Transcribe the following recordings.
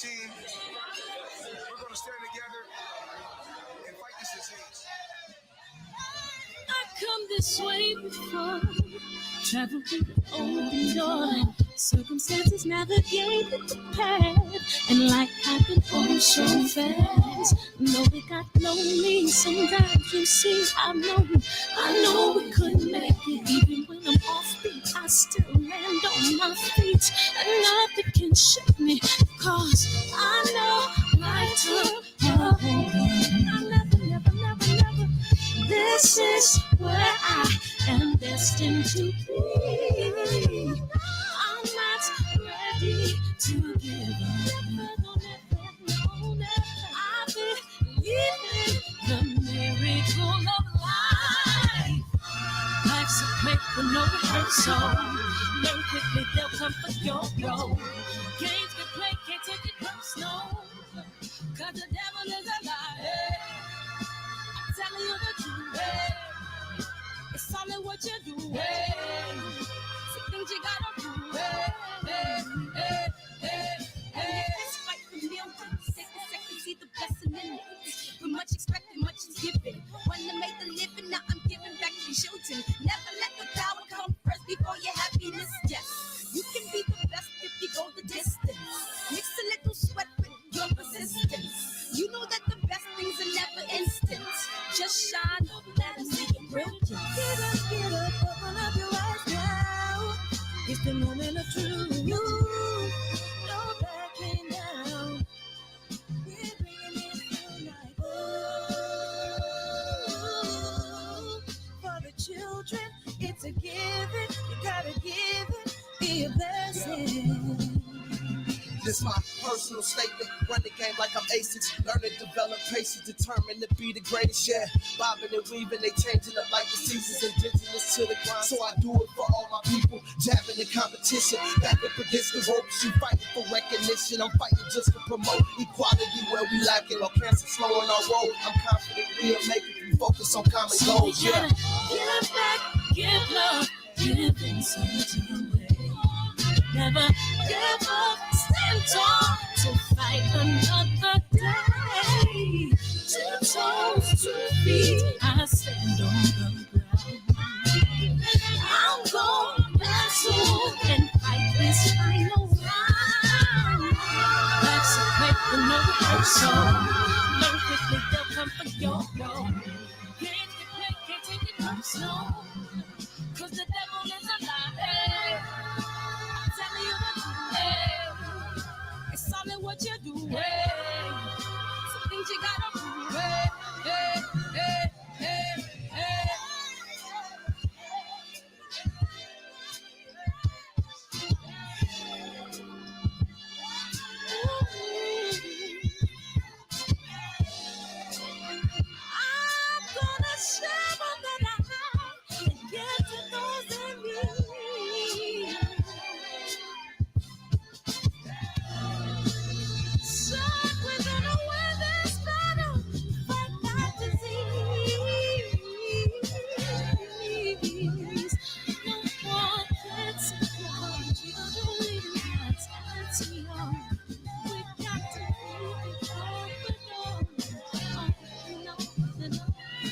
team, we're going to stand together and fight this disease. I come this way before, travel through the open door, circumstances navigated the path, and life happened oh so fast. No, it got lonely sometimes, you see, I know we couldn't make it, even when I'm offbeat, I still land on my feet, and nothing can shake me, cause I know life took a hold. I never, this is where I am destined to be. I'm not ready to give up. I believe in the miracle of life. Life's a play for no rehearsal. Learn quickly, they'll come for your role. Games can play, can't take it personal. Cause the devil is a liar. I'm telling you the truth. It's all in what you do. Some things you gotta do. It's fight for millions. Take a second, see the blessing in it. With much expected, much is given. Wanna make the living, now I'm giving back to children. Never let the power come first before your happiness. Yes, you can be the best if you go the distance. Mix a little sweat with your persistence. You know that the best things are never instant. Just shine, let them see your brilliance. Get up, open up your eyes now. It's the moment of truth. No backing down. We're bringing it tonight. Oh, for the children, it's a given. You gotta give it, be a blessing. This my personal statement. Run the game like I'm aces. Learn to develop patience, determined to be the greatest. Yeah, bobbing and weaving, they changing up like the seasons. Indigenous to the grind, so I do it for all my people. Jabbing the competition, back up against the ropes. You fighting for recognition, I'm fighting just to promote equality where we lacking. Or cancer slowing our road. I'm confident we'll make it. We focus on common goals. Yeah. Give back, give love, give something away. Never give up, stand tall to fight another day. 2 toes, 2 feet, I stand on the ground. I'm going wrestle and fight this final round. Life's a fight for no rehearsal. Learn quickly, they'll come for your role. Can't get play, can't take it personal. Cause the devil is a liar. Telling you the truth, it's all in what you do, some things you gotta do, I'm gonna share all that I have and give to those in need. So we're gonna win this battle, fight that disease. No one can support you, believe in what's happening. We got to keep it open.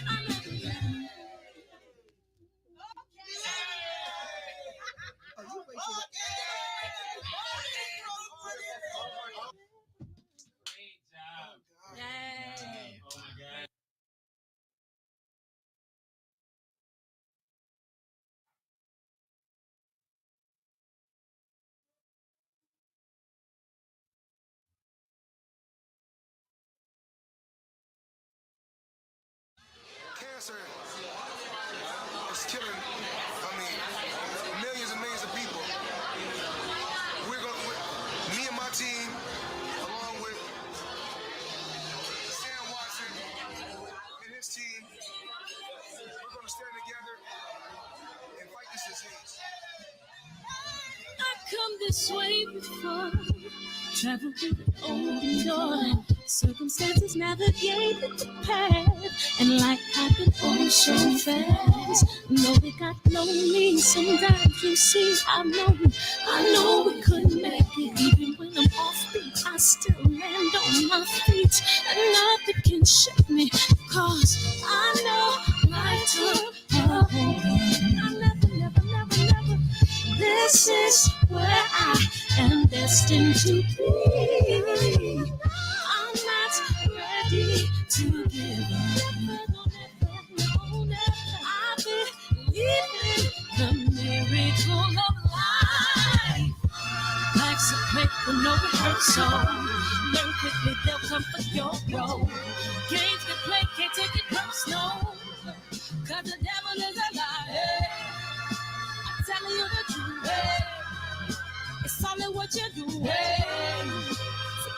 I love you. Yay. Oh my God. Cancer is killing, millions and millions of people. Me and my team, along with Sam Watson and his team, we're going to stand together and fight this disease. I come this way before, travel through the open door, circumstances navigated the path, and life happened oh so fast. No, it got lonely sometimes, you see, I know we couldn't make it, even when I'm offbeat, I still can shake me, cause I know life took a hold of me. I never. This is where I am destined to be. I'm not ready to give up. I believe in the miracle of life. Life's a quick with no rehearsal. Learn quickly, they'll come for your role. Games can play, can't take it personal. Cause the devil is a liar. I'm telling you the truth. It's all in what you do. Some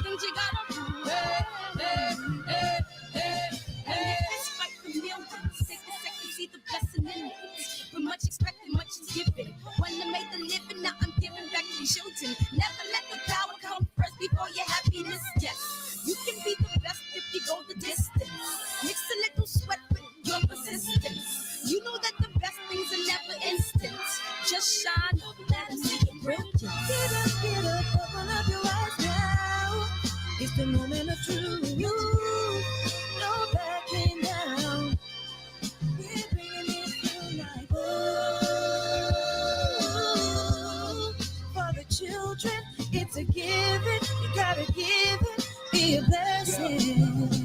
things you gotta do. It's fight for millions. Take a second, see the blessing in it. With much expected, much is given. When I made the living, now I'm giving back to children. Never let the power come first before your happiness. Yes, you can be the best if you go the distance. Mix a little sweat with your persistence. You know that the best things are never instant. Just shine up, let them see your brilliance. Get up, open up your eyes now. It's the moment of truth. No backing down. We're bringing it through like for the children, it's a given. You gotta give it, be a blessing.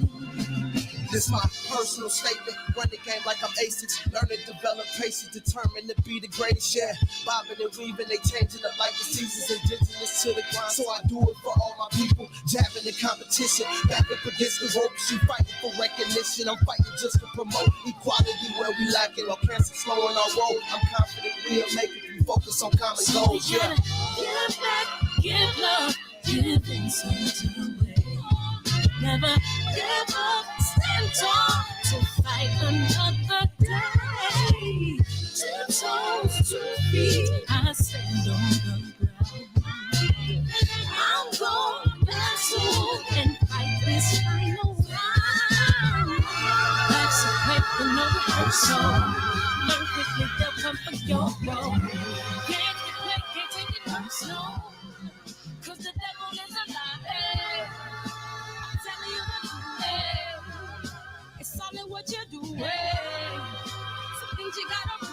This my personal statement. Run the game like I'm aces. Learn and develop patience. Determined to be the greatest. Yeah, bobbing and weaving. They changing up like the seasons. Indigenous to the grind. So I do it for all my people. Jabbing the competition. Back up against the ropes. You fighting for recognition. I'm fighting just to promote equality where we lacking. Or cancer slowing our road. I'm confident we'll make it. We focus on common goals. Yeah. Give back, give love, giving something away. Never give up, stand tall to fight another day. 2 toes, 2 feet, I stand on the ground. I'm going back soon and fight this final round. Life's a quick with no rehearsal. Learn quickly, they'll come for your role. Can't get quick, can't take it personal. Cause the devil is a liar. Telling you the truth, it's all in what you do. Some things you gotta do.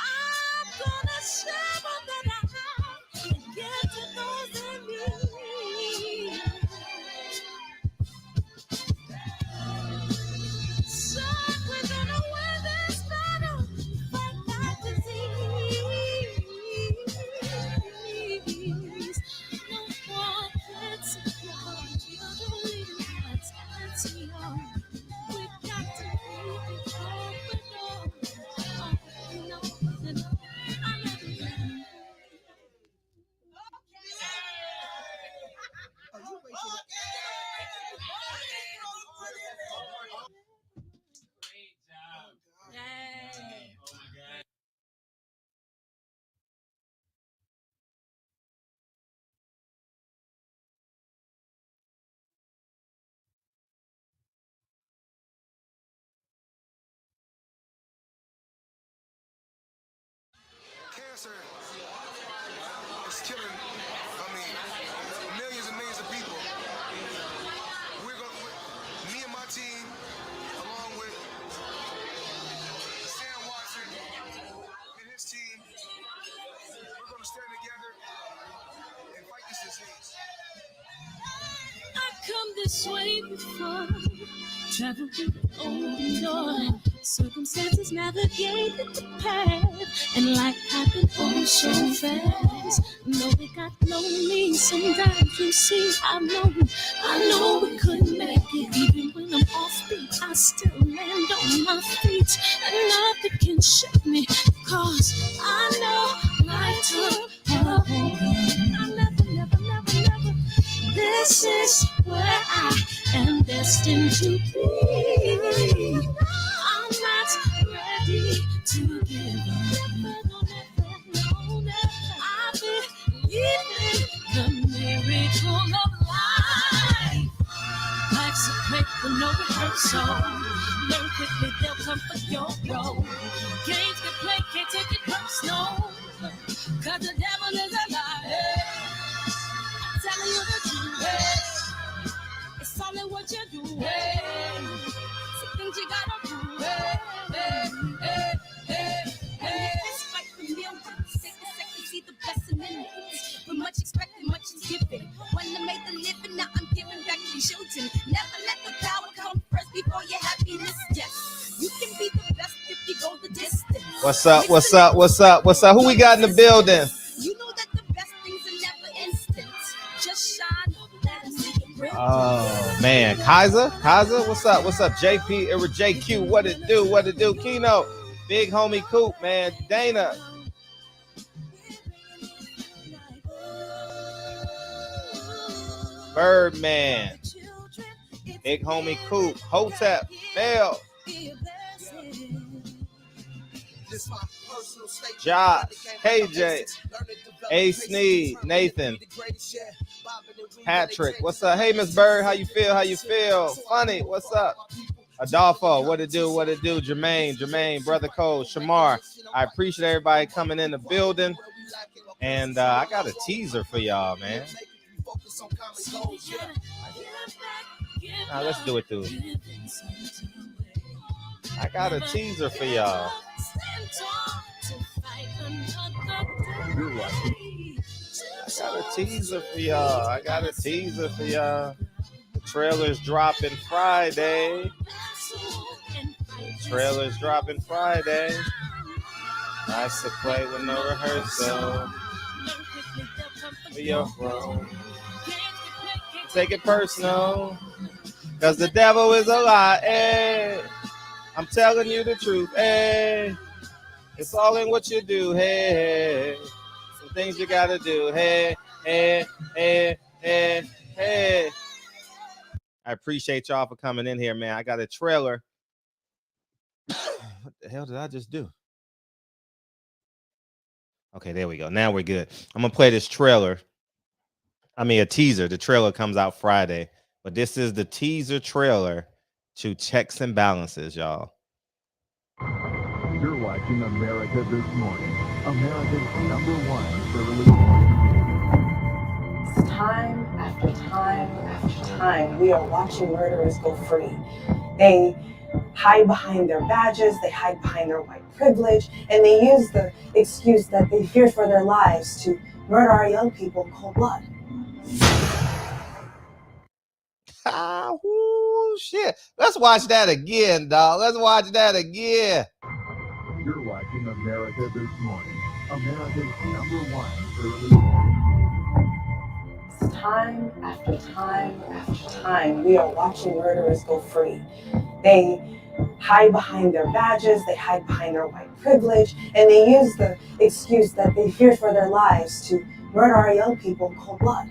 I'm gonna share all that I have and give to those in need. So we're gonna win this battle, fight that disease. No more threats, no more children, that's young. We've got to keep it open. No, I'm not ready. Cancer is killing, millions and millions of people. Me and my team, along with Sam Watson and his team, we're going to stand together and fight this disease. I've come this way before, traveled through the open door. Circumstances navigated the path, and life happened all so fast. No, it got lonely. Sometimes you see, I know we couldn't make it. Even when I'm offbeat, I still land on my feet, and nothing can shake me, cause I know life took a hold of me. I never. This is where I am destined to be. I'm not ready to give up. I believe in the miracle of life. Life's a quick with hurt so. Learn quickly, they'll come for your role. Games get played, can't take it personal. Cause the devil is a liar. I'm telling you the truth. Hey. It's only what you do. Hey. Some things you gotta do. Hey. Hey. Hey. Hey. Hey. It's fight for millions. Take a second, see the blessing in it. But much expected, much is given. When I made the living, now I'm giving back to children. Never let the power come first before your happiness. Yes, you can be the best if you go the distance. What's up? What's up? What's up? What's up? Who we got in the building? You know that the best things are never instant. Just shine, let them see your real. Oh man, Kaiser, what's up? What's up? JP, Errol JQ, what it do? What it do? Keno, big homie Coop, man, Dana. Birdman, big homie Coop, Hotep, Bell, Josh, KJ, A Sneed, Nathan, Patrick, what's up? Hey, Miss Bird, how you feel? How you feel? Funny, what's up? Adolfo, what it do? What it do? Jermaine, Brother Cole, Shamar. I appreciate everybody coming in the building. And I got a teaser for y'all, man. Now let's do it through. I got a teaser for y'all. I got a teaser for y'all. The trailer's dropping Friday. Nice to play with no rehearsal. For your phone. Take it personal. Cause the devil is a lie. Hey. I'm telling you the truth. Hey. It's all in what you do. Hey. Some things you gotta do. Hey. I appreciate y'all for coming in here, man. I got a trailer. What the hell did I just do? Okay, there we go. Now we're good. I'm gonna play this trailer. I mean, a teaser. The trailer comes out Friday, but this is the teaser trailer to Checks and Balances, y'all. You're watching America This Morning, America's #1 for religion. Time after time after time, we are watching murderers go free. They hide behind their badges, they hide behind their white privilege, and they use the excuse that they fear for their lives to murder our young people in cold blood. Shit. Let's watch that again, dog. Let's watch that again. You're watching America This Morning, America's #1 for religion. Time after time after time, we are watching murderers go free. They hide behind their badges, they hide behind their white privilege, and they use the excuse that they fear for their lives to murder our young people in cold blood.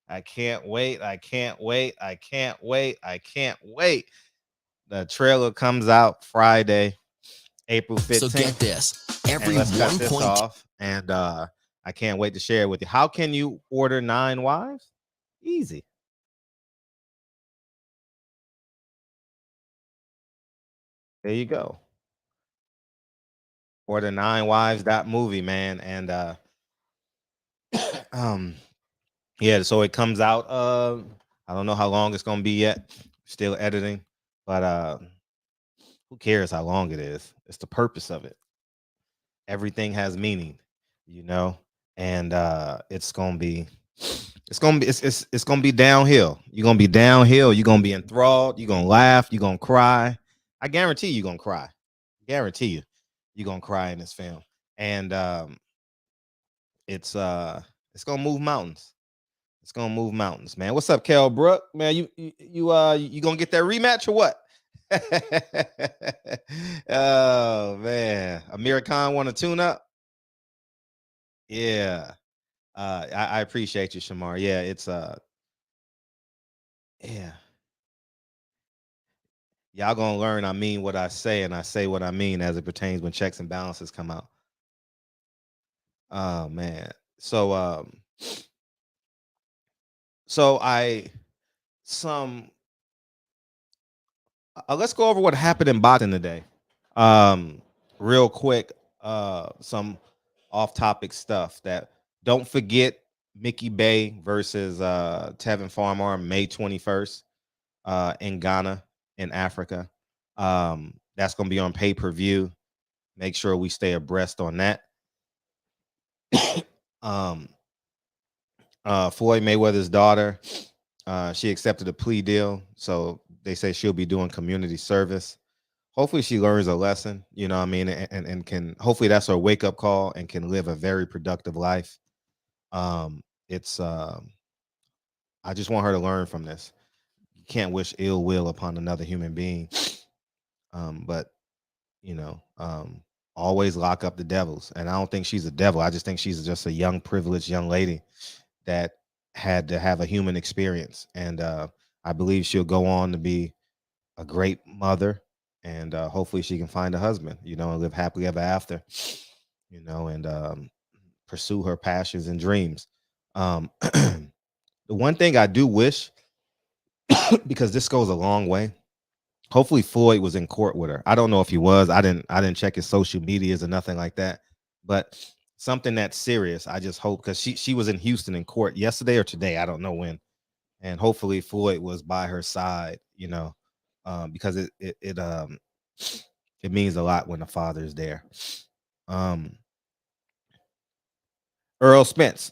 I can't wait. The trailer comes out Friday, April 15th. So get this. Every let's cut 1 this point. off, and I can't wait to share it with you. How can you order 9 wives? Easy. There you go. Order 9 wives, that movie, man. And yeah, so it comes out. I don't know how long it's gonna be yet. Still editing, but who cares how long it is? It's the purpose of it. Everything has meaning, you know, and it's gonna be downhill. You're gonna be downhill. You're gonna be enthralled. You're gonna laugh. You're gonna cry. I guarantee you're gonna cry. Guarantee you're gonna cry in this film, and it's gonna move mountains. It's gonna move mountains, man. What's up, Kel Brook? Man, you gonna get that rematch or what? Oh man, Amir Khan want to tune up? Yeah. I appreciate you, Shamar. Yeah, it's yeah. Y'all gonna learn I mean what I say, and I say what I mean as it pertains when Checks and Balances come out. Oh man. So So let's go over what happened in boxing today. Real quick, some off-topic stuff. That don't forget Mickey Bay versus Tevin Farmer May 21st in Ghana in Africa. That's going to be on pay-per-view. Make sure we stay abreast on that. Floyd Mayweather's daughter, she accepted a plea deal, so they say she'll be doing community service. Hopefully she learns a lesson, you know what I mean, and can, hopefully that's her wake-up call and can live a very productive life. It's I just want her to learn from this. You can't wish ill will upon another human being. But you know, always lock up the devils. And I don't think she's a devil. I just think she's just a young, privileged young lady that had to have a human experience. And I believe she'll go on to be a great mother. And hopefully she can find a husband, you know, and live happily ever after, you know, and pursue her passions and dreams. The one thing I do wish, because this goes a long way, hopefully Floyd was in court with her. I don't know if he was. I didn't check his social medias or nothing like that. But something that's serious, I just hope, because she was in Houston in court yesterday or today, I don't know when. And hopefully Floyd was by her side, you know, because it means a lot when the father is there. Errol Spence.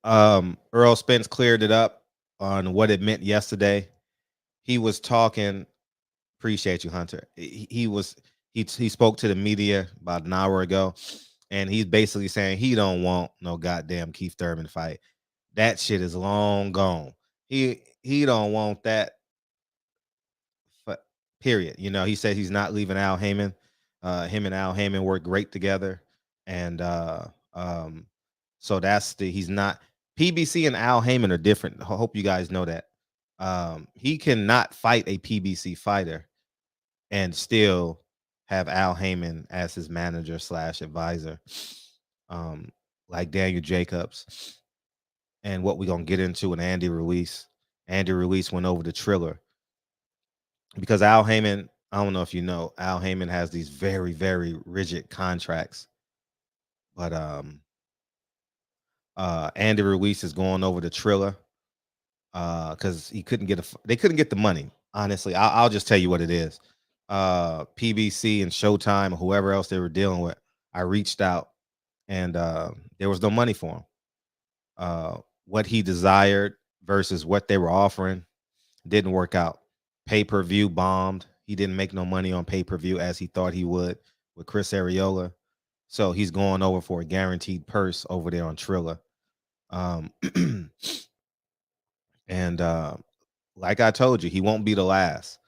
Errol Spence cleared it up on what it meant yesterday. He was talking. Appreciate you, Hunter. He spoke to the media about an hour ago, and he's basically saying he don't want no goddamn Keith Thurman fight. That shit is long gone. He don't want that. Period. You know, he said he's not leaving Al Heyman. Him and Al Heyman work great together, and so he's not. PBC and Al Heyman are different. I hope you guys know that. He cannot fight a PBC fighter and still have Al Heyman as his manager / advisor, like Daniel Jacobs, and what we're going to get into with Andy Ruiz. Andy Ruiz went over to Triller because Al Heyman, I don't know if you know, Al Heyman has these very, very rigid contracts. But Andy Ruiz is going over to Triller because they couldn't get the money. Honestly, I'll just tell you what it is. PBC and Showtime or whoever else they were dealing with, I reached out and there was no money for him. What he desired versus what they were offering didn't work out. Pay-per-view bombed. He didn't make no money on pay-per-view as he thought he would with Chris Arreola. So he's going over for a guaranteed purse over there on Triller. And like I told you, he won't be the last.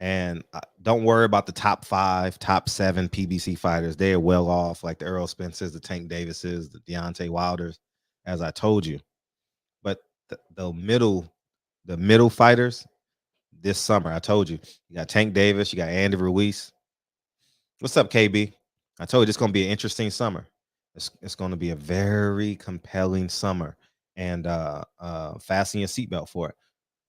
And don't worry about the top 5, top 7 PBC fighters. They're well off, like the Errol Spences, the Tank Davises, the Deontay Wilders, as I told you. But the middle fighters this summer, I told you got Tank Davis, you got Andy Ruiz. What's up, KB? I told you it's going to be an interesting summer. It's going to be a very compelling summer, and fasten your seatbelt for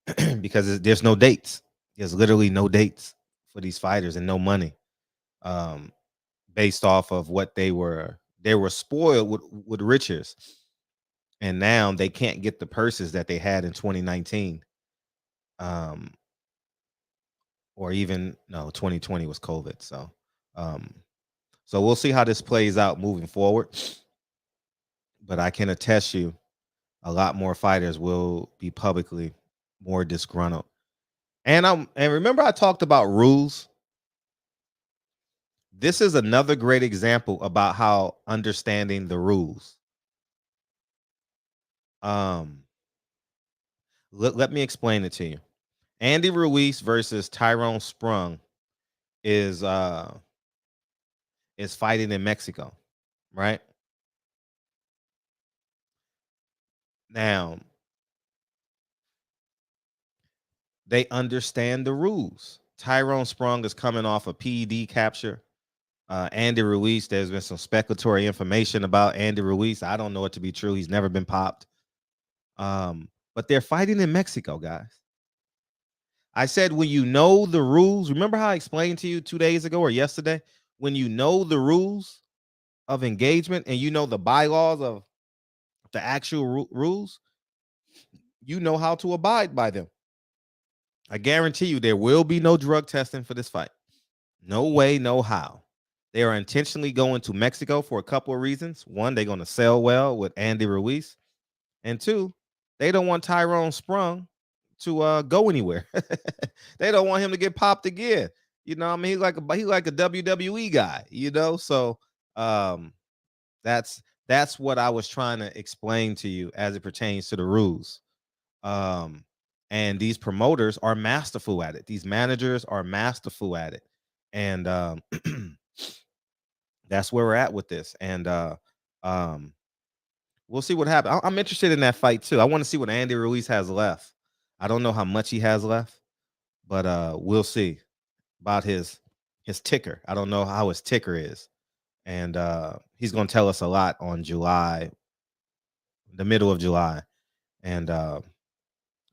it because there's no dates. There's literally no dates for these fighters and no money, based off of what they were spoiled with riches, and now they can't get the purses that they had in 2019, or even no, 2020 was COVID. So we'll see how this plays out moving forward. But I can attest you, a lot more fighters will be publicly more disgruntled. And remember I talked about rules. This is another great example about how understanding the rules. Let me explain it to you. Andy Ruiz versus Tyrone Sprung is fighting in Mexico, right? Now, they understand the rules. Tyrone Sprung is coming off a PED capture. Andy Ruiz, there's been some speculatory information about Andy Ruiz. I don't know it to be true. He's never been popped. But but they're fighting in Mexico, guys. I said, when you know the rules, remember how I explained to you 2 days ago or yesterday? When you know the rules of engagement and you know the bylaws of the actual rules, you know how to abide by them. I guarantee you there will be no drug testing for this fight. No way, no how. They are intentionally going to Mexico for a couple of reasons. One, they're going to sell well with Andy Ruiz. And two, they don't want Tyrone Sprung to go anywhere. They don't want him to get popped again. You know, I mean, he's like a WWE guy, you know? So that's what I was trying to explain to you as it pertains to the rules. And these promoters are masterful at it. These managers are masterful at it. And that's where we're at with this. And we'll see what happens. I'm interested in that fight too. I want to see what Andy Ruiz has left. I don't know how much he has left, but we'll see about his ticker. I don't know how his ticker is. And he's going to tell us a lot on July, the middle of July. And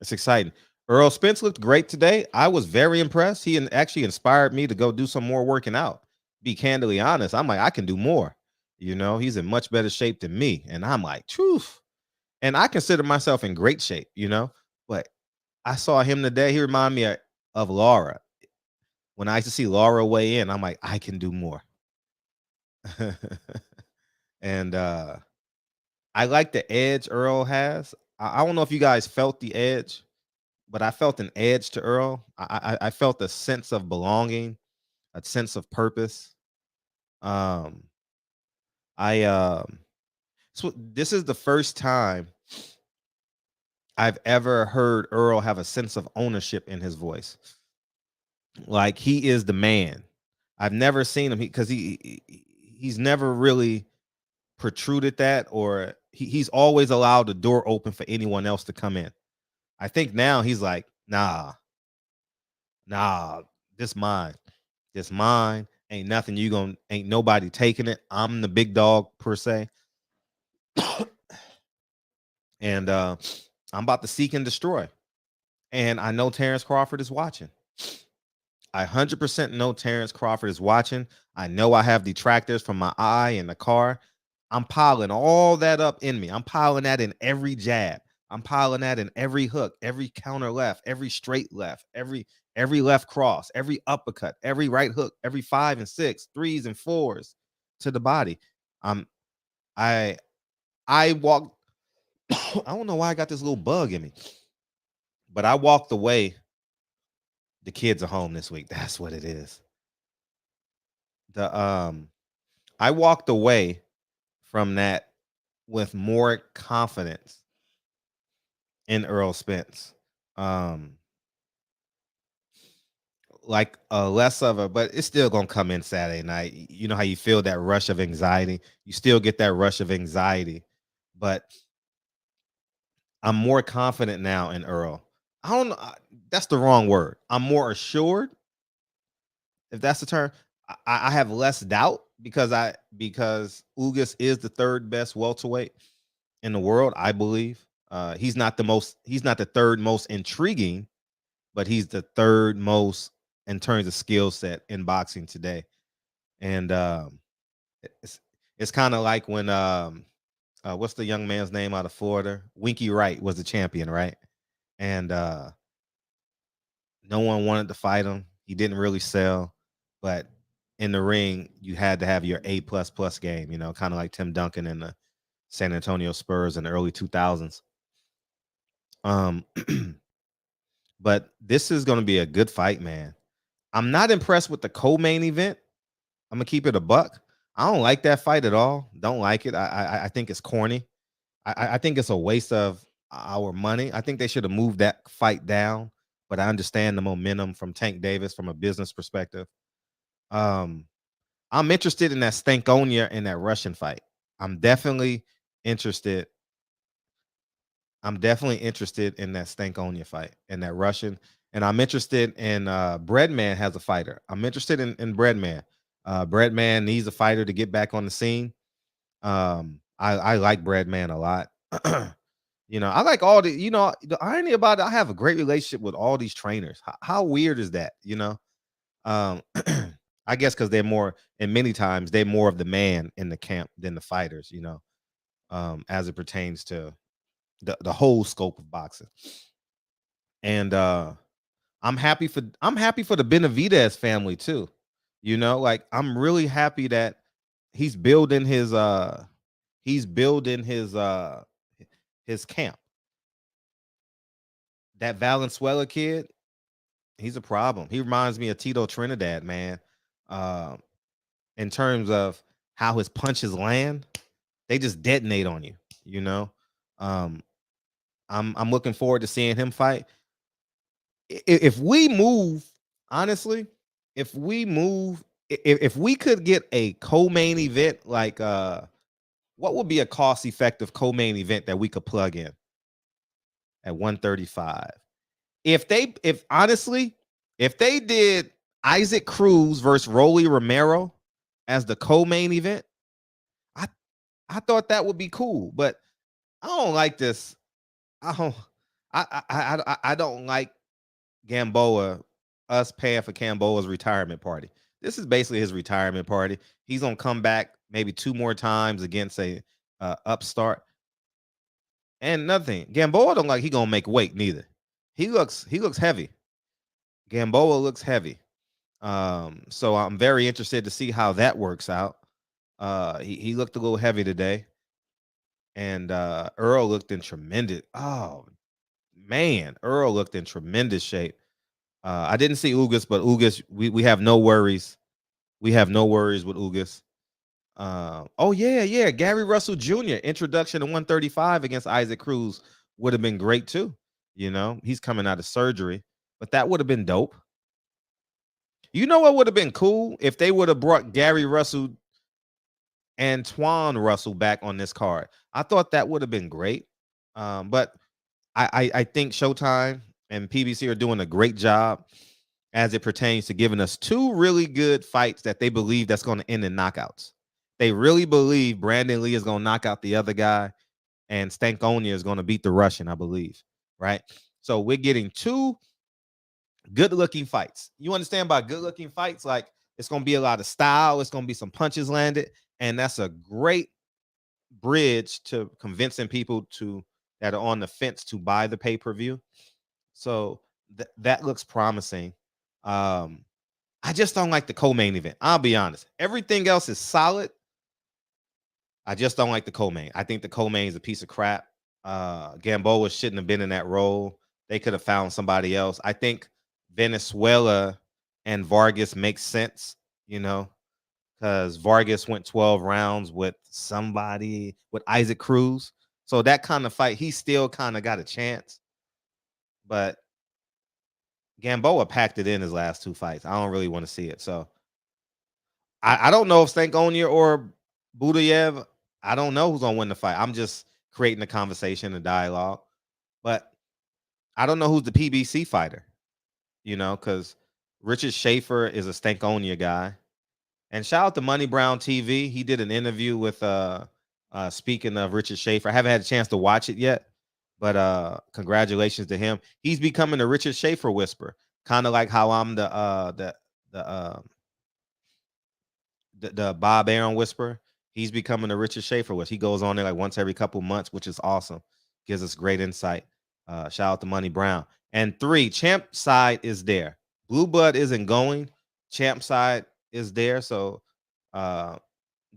it's exciting. Errol Spence looked great today. I was very impressed. He actually inspired me to go do some more working out. Be candidly honest. I'm like, I can do more. You know, he's in much better shape than me. And I'm like, truth. And I consider myself in great shape, you know. But I saw him today. He reminded me of Laura. When I used to see Laura weigh in, I'm like, I can do more. And I like the edge Earl has. I don't know if you guys felt the edge, but I felt an edge to Earl. I felt a sense of belonging, a sense of purpose. So this is the first time I've ever heard Earl have a sense of ownership in his voice. Like he is the man. I've never seen him because he's never really protruded that, or he's always allowed the door open for anyone else to come in. I think now he's like, nah, this mine. Ain't nothing ain't nobody taking it. I'm the big dog per se. And I'm about to seek and destroy. And I know Terrence Crawford is watching. I 100% know Terrence Crawford is watching. I know I have detractors from my eye in the car. I'm piling all that up in me. I'm piling that in every jab. I'm piling that in every hook, every counter left, every straight left, every left cross, every uppercut, every right hook, every 5 and 6, 3s and 4s to the body. I walked. I don't know why I got this little bug in me, but I walked away. The kids are home this week. That's what it is. I walked away from that with more confidence in Errol Spence. Like less of a, but it's still gonna come in Saturday night. You know how you feel that rush of anxiety. You still get that rush of anxiety, but I'm more confident now in Earl. I don't know. That's the wrong word. I'm more assured, if that's the term. I have less doubt because Ugas is the third best welterweight in the world, I believe. He's not the third most intriguing, but he's the third most in terms of skill set in boxing today. And it's kind of like when what's the young man's name out of Florida? Winky Wright was the champion, right? And no one wanted to fight him. He didn't really sell, but in the ring, you had to have your A++ game, you know, kind of like Tim Duncan in the San Antonio Spurs in the early 2000s. But this is going to be a good fight, man. I'm not impressed with the co-main event. I'm going to keep it a buck. I don't like that fight at all. Don't like it. I think it's corny. I think it's a waste of our money. I think they should have moved that fight down, but I understand the momentum from Tank Davis from a business perspective. I'm interested in that Stankonia and that Russian fight. I'm definitely interested in that Stankonia fight and that Russian. And I'm interested in Breadman has a fighter. I'm interested in Breadman. Breadman needs a fighter to get back on the scene. I like Breadman a lot. You know, I like all the, you know, the irony about it, I have a great relationship with all these trainers. How weird is that? You know, I guess because they're more, and many times they're more of the man in the camp than the fighters, you know, as it pertains to the whole scope of boxing. And I'm happy for the Benavidez family too. You know, like I'm really happy that he's building his camp. That Valenzuela kid, he's a problem. He reminds me of Tito Trinidad, man. In terms of how his punches land, they just detonate on you, you know. I'm looking forward to seeing him fight. If we move, honestly, if we could get a co-main event, like what would be a cost-effective co-main event that we could plug in at 135? If they did Isaac Cruz versus Rolly Romero as the co-main event, I thought that would be cool, but I don't like this. I don't like Gamboa, us paying for Gamboa's retirement party. This is basically his retirement party. He's gonna come back maybe 2 more times against a upstart. And nothing. Gamboa don't like he gonna make weight neither. He looks heavy. Gamboa looks heavy. So I'm very interested to see how that works out. He looked a little heavy today. And Earl looked in tremendous. Oh man, Earl looked in tremendous shape. I didn't see Ugas, but Ugas, we have no worries. We have no worries with Ugas. Oh yeah. Gary Russell Jr. introduction to 135 against Isaac Cruz would have been great too. You know, he's coming out of surgery, but that would have been dope. You know what would have been cool if they would have brought Gary Russell, Antoine Russell back on this card. I thought that would have been great. But I think Showtime and PBC are doing a great job as it pertains to giving us 2 really good fights that they believe that's going to end in knockouts. They really believe Brandon Lee is going to knock out the other guy and Stankonia is going to beat the Russian, I believe. Right? So we're getting 2 good-looking fights. You understand by good-looking fights? Like, it's going to be a lot of style. It's going to be some punches landed. And that's a great bridge to convincing people that are on the fence to buy the pay-per-view. So that looks promising. I just don't like the co-main event. I'll be honest. Everything else is solid. I just don't like the co-main. I think the co-main is a piece of crap. Gamboa shouldn't have been in that role. They could have found somebody else. I think Venezuela and Vargas makes sense, you know, because Vargas went 12 rounds with Isaac Cruz. So that kind of fight, he still kind of got a chance. But Gamboa packed it in his last 2 fights. I don't really want to see it. So I don't know if Stankonia or Budayev, I don't know who's going to win the fight. I'm just creating a conversation, a dialogue. But I don't know who's the PBC fighter, you know, because Richard Schaefer is a Stankonia guy. And shout out to Money Brown TV. He did an interview with speaking of Richard Schaefer. I haven't had a chance to watch it yet, but congratulations to him. He's becoming the Richard Schaefer whisperer, kind of like how I'm the Bob Aaron whisperer. He's becoming the Richard Schaefer whisperer. He goes on there like once every couple months, which is awesome. Gives us great insight. Shout out to Money Brown. And 3, Champ side is there. Blue Blood isn't going. Champ side is there. So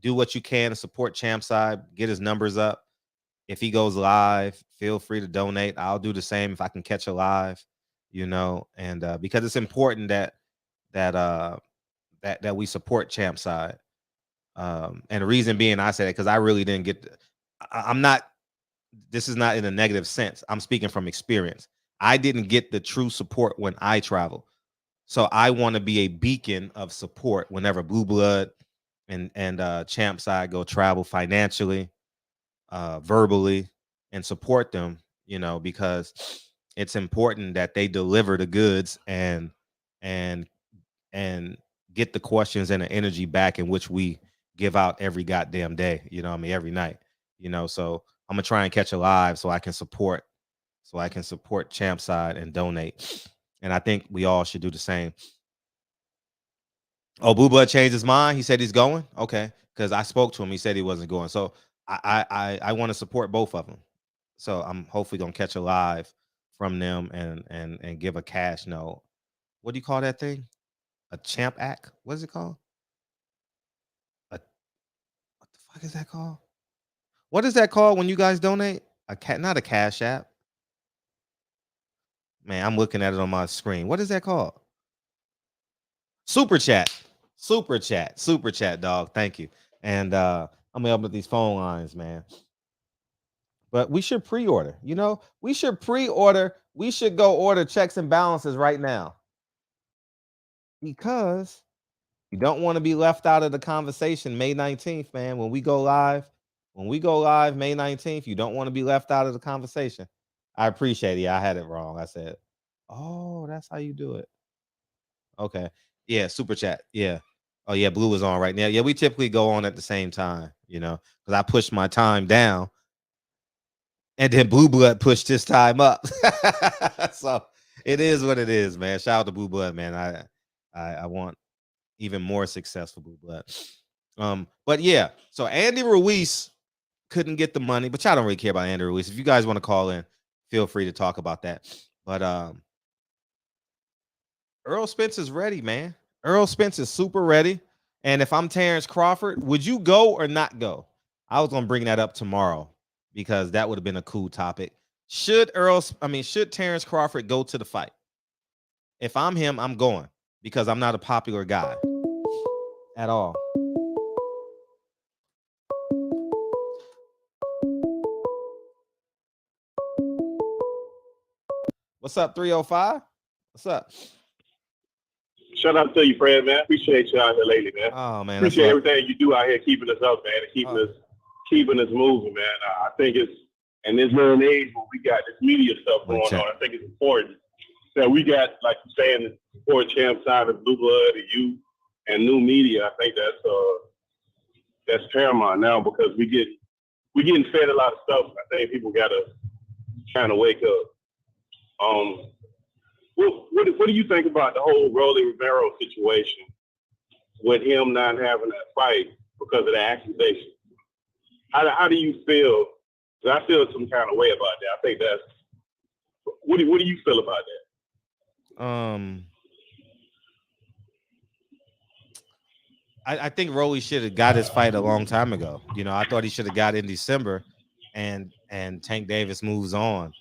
do what you can to support Champ side. Get his numbers up. If he goes live, feel free to donate. I'll do the same if I can catch a live, you know, and because it's important that we support Champ side. And the reason being I said it because I really didn't get this is not in a negative sense. I'm speaking from experience. I didn't get the true support when I travel. So I want to be a beacon of support whenever Blue Blood and Champ side go travel financially, verbally, and support them, you know, because it's important that they deliver the goods and get the questions and the energy back in which we give out every goddamn day, you know what I mean, every night, you know. So I'm gonna try and catch a live so I can support Champ Side and donate. And I think we all should do the same. Oh, Boo Bud changed his mind. He said he's going. Okay, because I spoke to him. He said he wasn't going. So I want to support both of them. So I'm hopefully gonna catch a live from them and give a cash note. What do you call that thing? A champ act? What is it called? What the fuck is that called? What is that called when you guys donate? Not a cash app. Man, I'm looking at it on my screen. What is that called? Super chat. Super chat, dog. Thank you. And I'm gonna open up these phone lines, man. But we should pre-order. You know, we should pre-order. We should go order checks and balances right now. Because you don't want to be left out of the conversation May 19th, man. When we go live May 19th, you don't want to be left out of the conversation. I appreciate it. Yeah, I had it wrong. I said, oh, that's how you do it. Okay. Yeah, super chat. Yeah. Oh, yeah, Blue is on right now. Yeah, we typically go on at the same time, you know, because I pushed my time down. And then Blue Blood pushed his time up. So it is what it is, man. Shout out to Blue Blood, man. I want even more success for Blue Blood. But yeah, so Andy Ruiz couldn't get the money, but y'all don't really care about Andy Ruiz. If you guys want to call in, feel free to talk about that. But Errol Spence is ready, man. Errol Spence is super ready. And if I'm Terrence Crawford, would you go or not go? I was gonna bring that up tomorrow because that would have been a cool topic. Should Terrence Crawford go to the fight? If I'm him, I'm going because I'm not a popular guy at all. What's up, 305? What's up? Shout out to you, Fred, man. Appreciate you out here lately, man. Oh, man. Appreciate everything you do out here, keeping us up, man, and keeping us moving, man. I think it's in this little age where we got this media stuff going on. I think it's important that we got, like you're saying, the support Champ side of Blue Blood and you and new media. I think that's paramount now because we're getting fed a lot of stuff. I think people gotta kind of wake up. What do you think about the whole Rolly Romero situation with him not having that fight because of the accusation? How do you feel? 'Cause I feel some kind of way about that. I think that's what do you feel about that? I think Rolly should have got his fight a long time ago. You know, I thought he should have got it in December, and Tank Davis moves on.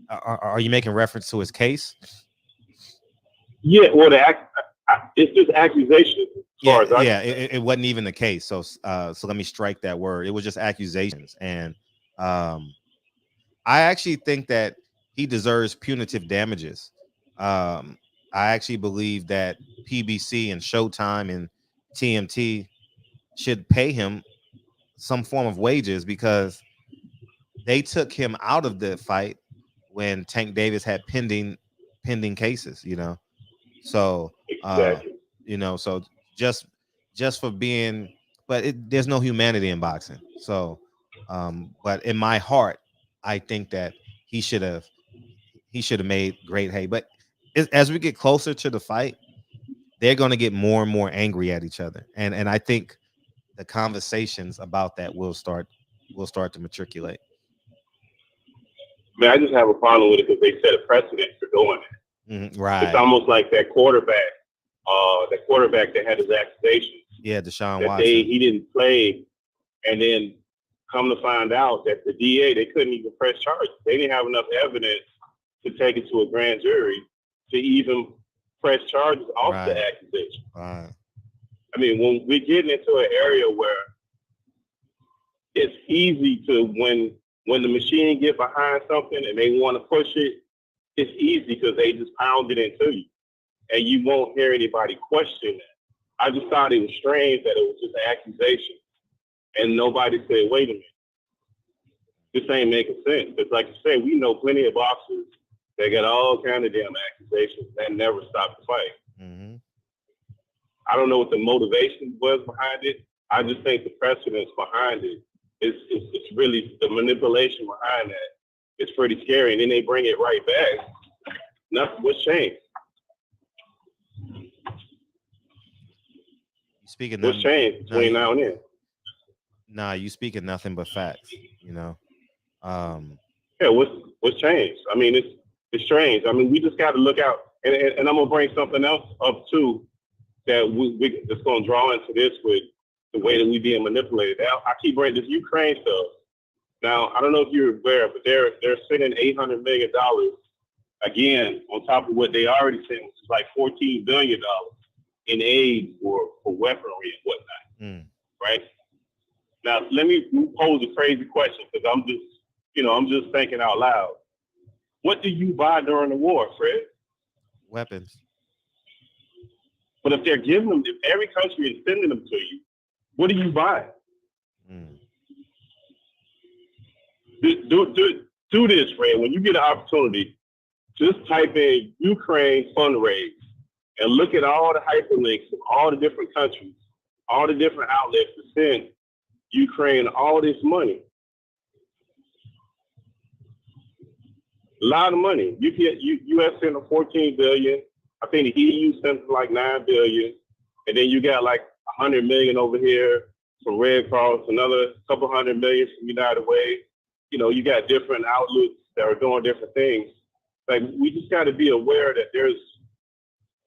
Are you making reference to his case? Yeah, well, it's just accusations. It wasn't even the case. So let me strike that word. It was just accusations, and I actually think that he deserves punitive damages. I actually believe that PBC and Showtime and TMT should pay him some form of wages because they took him out of the fight when Tank Davis had pending cases, you know. So exactly. You know, so just for being, but there's no humanity in boxing. So but in my heart, I think that he should have made great hay. But as we get closer to the fight, they're going to get more and more angry at each other, and I think the conversations about that will start to matriculate. Man, I just have a problem with it because they set a precedent for doing it. Mm-hmm, right. It's almost like that quarterback that had his accusations. Yeah, Deshaun that Watson. He didn't play, and then come to find out that the DA, they couldn't even press charges. They didn't have enough evidence to take it to a grand jury to even press charges off the accusation. Right. I mean, when we're getting into an area where it's easy to, when the machine get behind something and they want to push it, it's easy because they just pound it into you. And you won't hear anybody question that. I just thought it was strange that it was just an accusation. And nobody said, wait a minute, this ain't making sense. Because like you said, we know plenty of boxers that got all kind of damn accusations that never stopped the fight. Mm-hmm. I don't know what the motivation was behind it. I just think the precedence behind it It's really the manipulation behind that. It's pretty scary, and then they bring it right back. Nothing. What's changed? Speaking what's changed between now and then? Nah, you speaking nothing but facts. You know. Yeah. What's changed? I mean, it's strange. I mean, we just got to look out, and I'm gonna bring something else up too that we that's gonna draw into this with the way that we being manipulated. Now, I keep bringing this Ukraine stuff. Now, I don't know if you're aware, but they're sending $800 million again on top of what they already sent, which is like $14 billion in aid for weaponry and whatnot. Right? Now, let me pose a crazy question because I'm just thinking out loud. What do you buy during the war, Fred? Weapons. But if they're giving them, if every country is sending them to you, what do you buy? Do this, Fred. When you get an opportunity, just type in Ukraine fundraise and look at all the hyperlinks of all the different countries, all the different outlets to send Ukraine all this money. A lot of money. You get U.S. sent $14 billion. I think the EU sent like $9 billion, and then you got like $100 million over here from Red Cross, another couple $100 million from United Way. You know, you got different outlets that are doing different things. Like, we just got to be aware that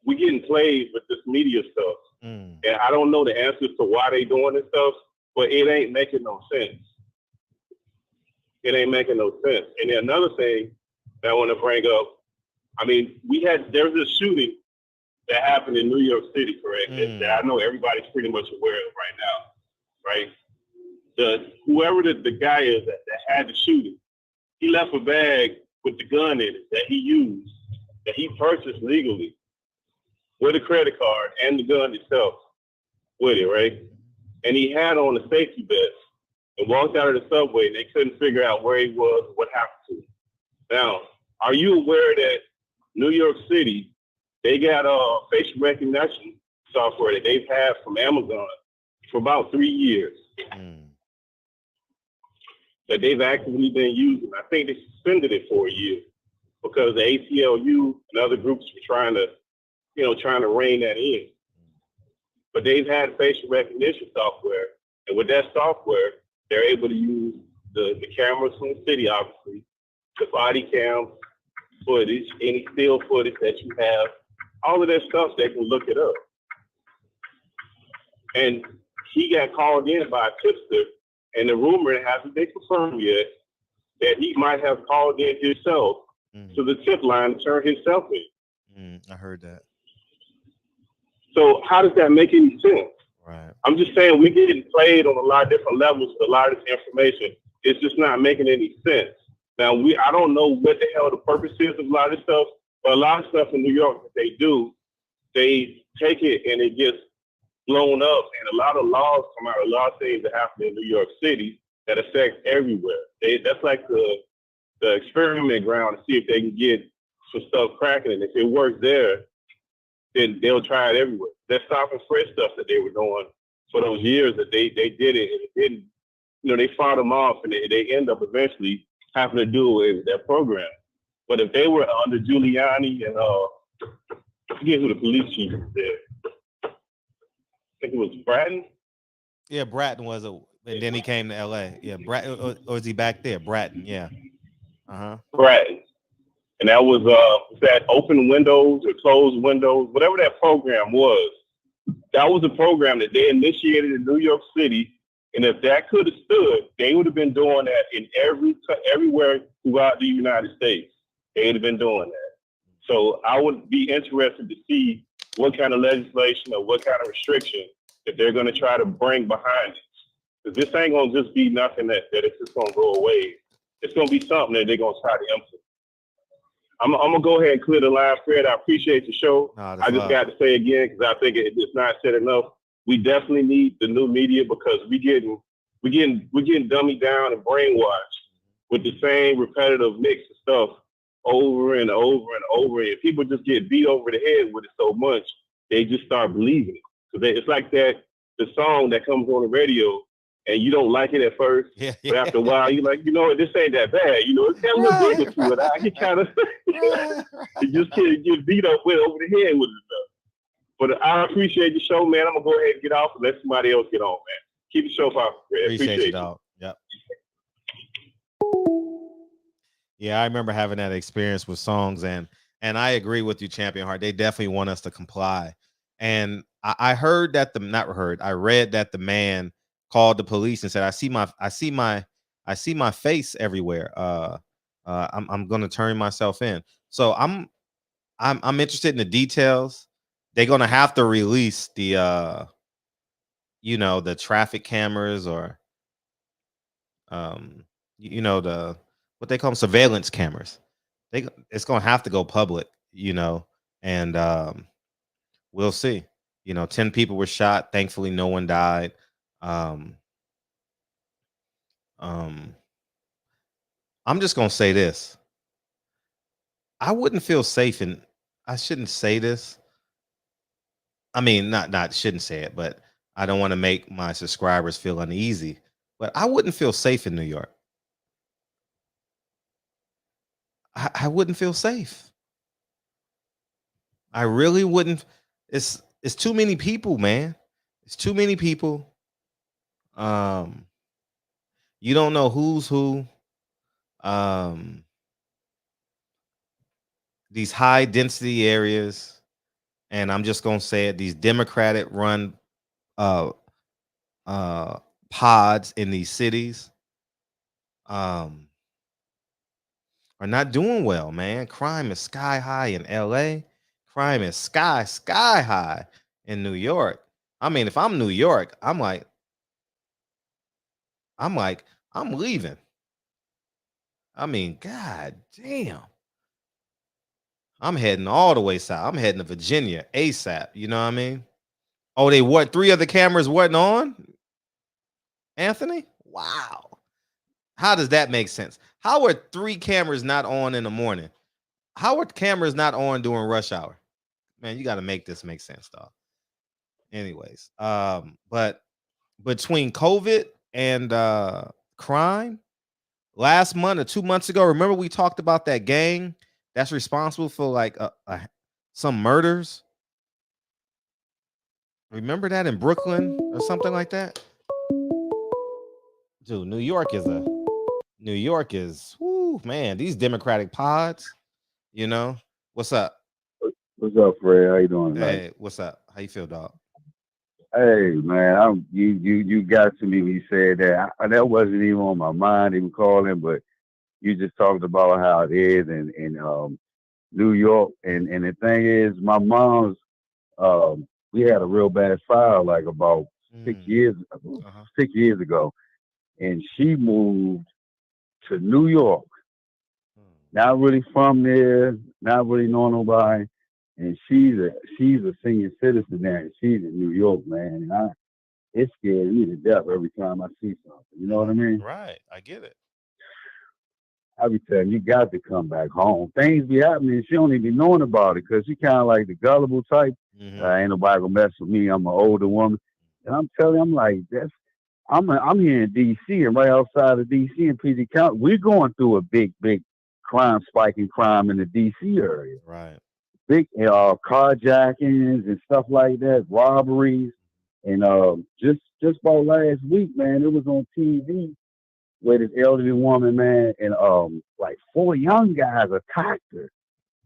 we're getting played with this media stuff. And I don't know the answers to why they doing this stuff, but it ain't making no sense. It ain't making no sense. And then another thing that I want to bring up, I mean, there's this shooting that happened in New York City, correct? That I know everybody's pretty much aware of right now, right? Whoever the guy is that had the shooting, he left a bag with the gun in it that he used, that he purchased legally with a credit card and the gun itself with it, right? And he had on a safety vest and walked out of the subway, and they couldn't figure out where he was or what happened to him. Now, are you aware that New York City, they got facial recognition software that they've had from Amazon for about 3 years? That they've actively been using. I think they suspended it for a year because the ACLU and other groups were trying to rein that in. But they've had facial recognition software, and with that software, they're able to use the cameras from the city, obviously, the body cam footage, any still footage that you have, all of that stuff, they can look it up. And he got called in by a tipster, and the rumor hasn't been confirmed yet that he might have called in himself to the tip line to turn himself in. I heard that. So how does that make any sense? Right. I'm just saying we're getting played on a lot of different levels with a lot of this information. It's just not making any sense. Now, I don't know what the hell the purpose is of a lot of this stuff, but a lot of stuff in New York that they do, they take it and it gets blown up, and a lot of laws come out, a lot of things that happen in New York City that affect everywhere. That's like the experiment ground to see if they can get some stuff cracking, and if it works there, then they'll try it everywhere. That stop and frisk stuff that they were doing for those years that they did it, and it didn't, they fought them off, and they end up eventually having to do with that program. But if they were under Giuliani and I forget who the police chief was there. I think it was Bratton. Yeah, Bratton was and then he came to L.A. Yeah, Bratton, or is he back there? Bratton, yeah. Bratton. And that was that open windows or closed windows, whatever that program was. That was a program that they initiated in New York City. And if that could have stood, they would have been doing that in everywhere throughout the United States. They would have been doing that. So I would be interested to see what kind of legislation or what kind of restriction that they're going to try to bring behind it. Because this ain't going to just be nothing that it's just going to go away. It's going to be something that they're going to try to implement. I'm going to go ahead and clear the line, Fred. I appreciate the show. I just got to say again, because I think it's not said enough. We definitely need the new media because we're getting dummied down and brainwashed with the same repetitive mix of stuff over and over and over. And people just get beat over the head with it so much, they just start believing it. So it's like the song that comes on the radio and you don't like it at first, but after a while, you're like, you know what, this ain't that bad. You know, it's got a little bigger to it. I can kind of you just can't get beat up with over the head with it stuff. But I appreciate the show, man. I'm gonna go ahead and get off and let somebody else get on, man. Keep the show popping. Appreciate you, dog. Yep. Yeah, I remember having that experience with songs, and I agree with you, Champion Heart. They definitely want us to comply. And I heard that I read that the man called the police and said, I see my face everywhere. I'm gonna turn myself in. So I'm interested in the details. They're gonna have to release the the traffic cameras, or the what they call them, surveillance cameras. It's gonna have to go public, and we'll see. 10 people were shot. Thankfully, no one died. I'm just gonna say this. I wouldn't feel safe, and I shouldn't say this. I mean, not shouldn't say it, but I don't want to make my subscribers feel uneasy. But I wouldn't feel safe in New York. I wouldn't feel safe. I really wouldn't. It's too many people, man. It's too many people. You don't know who's who. These high density areas, and I'm just gonna say it, these Democratic run pods in these cities are not doing well, man. Crime is sky high in LA. Crime is sky high in New York. I mean, if I'm New York, I'm leaving. I mean, god damn. I'm heading all the way south. I'm heading to Virginia ASAP. You know what I mean? Oh, they what? 3 other cameras wasn't on? Anthony? Wow. How does that make sense? How are 3 cameras not on in the morning? How are cameras not on during rush hour? Man, you got to make this make sense, dog. Anyways, but between COVID and crime, last month or 2 months ago, remember we talked about that gang that's responsible for like some murders? Remember that in Brooklyn or something like that? Dude, New York is, whoo, man, these Democratic pods, What's up? What's up, Fred? How you doing tonight? Hey, what's up? How you feel, dog? Hey, man, you got to me when you said that. That wasn't even on my mind, even calling, but you just talked about how it is in New York, and the thing is, my mom's we had a real bad fire like about 6 years ago, and she moved to New York. Not really from there, not really know nobody, and she's a senior citizen there, and she's in New York, man. And it scares me to death every time I see something. You know what I mean? Right, I get it. I be telling you got to come back home. Things be happening, she don't even be knowing about it because she kind of like the gullible type. Ain't nobody gonna mess with me. I'm an older woman, and I'm telling you, I'm like, I'm here in D.C. and right outside of D.C. in PG County, we're going through a big crime spike in crime in the D.C. area. Right. Big carjackings and stuff like that, robberies, and just about last week, man, it was on TV where this elderly woman, man, and like 4 young guys attacked her.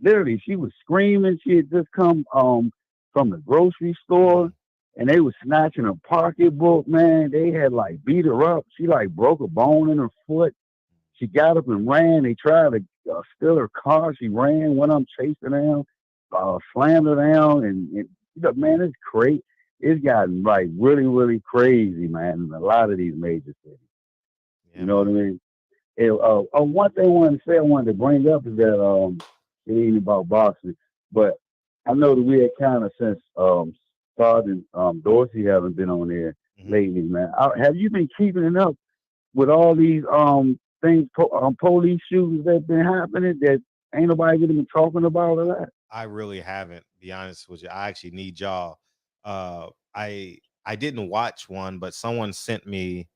Literally, she was screaming. She had just come from the grocery store, and they was snatching her pocketbook, man. They had like beat her up. She like broke a bone in her foot. She got up and ran. They tried to steal her car. She ran, went up, chased her down, slammed her down, and man, it's crazy. It's gotten like really, really crazy, man, in a lot of these major cities. Yeah, you know what I mean? One thing I wanted to bring up is that it ain't about boxing, but I know that we had kind of since Sergeant Dorsey haven't been on there lately, man. Have you been keeping it up with all these things, police shootings that been happening that ain't nobody really been talking about or that? I really haven't, to be honest with you. I actually need y'all. I didn't watch one, but someone sent me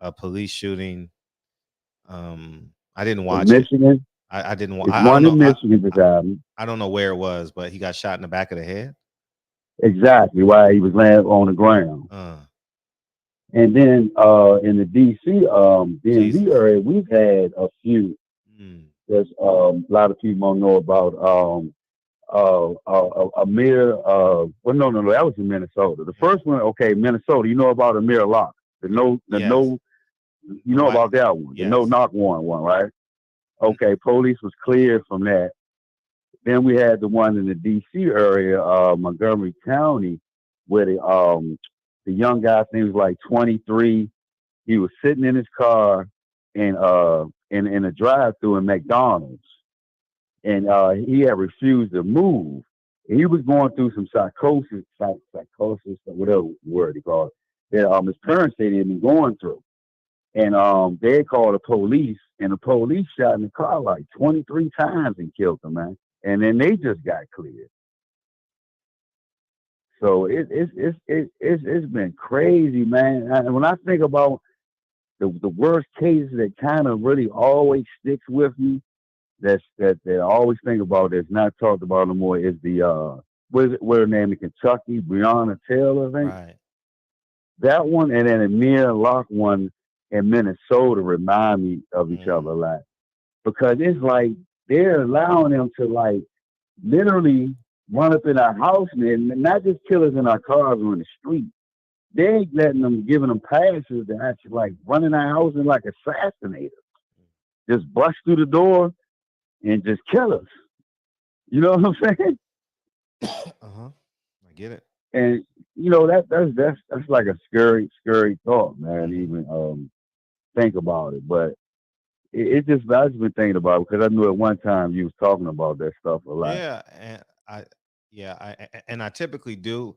a police shooting. I didn't In watch it. Michigan, I didn't. it's I one don't in know. Michigan this time. I don't know where it was, but he got shot in the back of the head. Exactly why he was laying on the ground. And then in the DC DMV Jesus. area, we've had a few. There's a lot of people don't know about Amir. Well, no, that was in Minnesota. The first one, okay, Minnesota. You know about Amir Locke, Yes. you know about that one, the no knock warrant one, right? Okay, police was cleared from that. Then we had the one in the DC area, Montgomery County, where the young guy, I think he was like 23. He was sitting in his car in a drive-through in McDonald's, and he had refused to move. And he was going through some psychosis, or whatever word he called it, that his parents said he had been going through. And they called the police, and the police shot in the car like 23 times and killed him, man. And then they just got cleared. So it's been crazy, man. And when I think about the worst cases that kind of really always sticks with me, that I always think about that's not talked about no more is the what her name in Kentucky, Breonna Taylor, I think. Right. That one, and then Amir Locke one in Minnesota remind me of each other a lot, because it's like they're allowing them to like literally run up in our house and not just kill us in our cars or in the street. They ain't letting them, giving them passes to actually like run in our house and like assassinate us. Just bust through the door and just kill us. You know what I'm saying? I get it. And you know that's like a scary thought, man. Even think about it, but it just I've been thinking about it because I knew at one time you was talking about that stuff a lot. Yeah, and I typically do.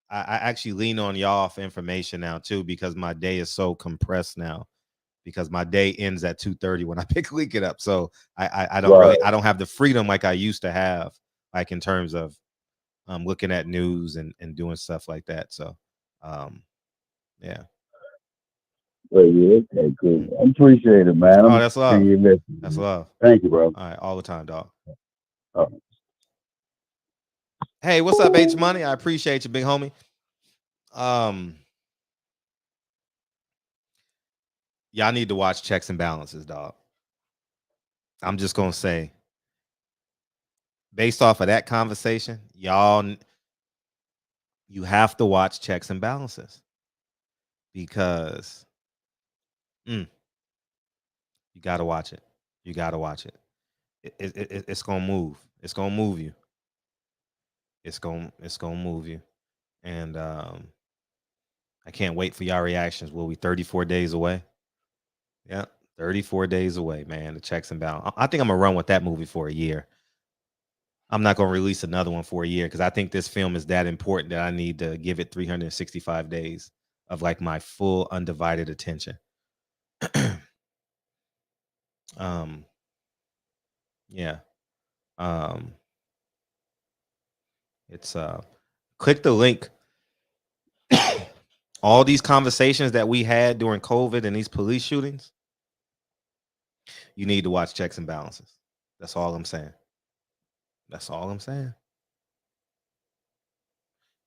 I actually lean on y'all for information now too, because my day is so compressed now. Because my day ends at 2:30 when I pick it up, so I don't really I don't have the freedom like I used to have, like in terms of looking at news and doing stuff like that. So yeah. Well, yeah, okay, cool. I appreciate it, man. Oh, that's love. That's love. Thank you, bro. All right, all the time, dog. Oh. Hey, what's up, H Money? I appreciate you, big homie. Y'all need to watch Checks and Balances, dog. I'm just gonna say, based off of that conversation, y'all, you have to watch Checks and Balances, because you gotta watch it. You gotta watch it. It's gonna move. It's gonna move you. It's gonna move you. And I can't wait for y'all reactions. Will we 34 days away? Yeah, 34 days away, man. The Checks and Balances. I think I'm gonna run with that movie for a year. I'm not gonna release another one for a year because I think this film is that important that I need to give it 365 days of like my full undivided attention. Yeah. It's click the link. All these conversations that we had during COVID and these police shootings, you need to watch Checks and Balances. That's all I'm saying. That's all I'm saying.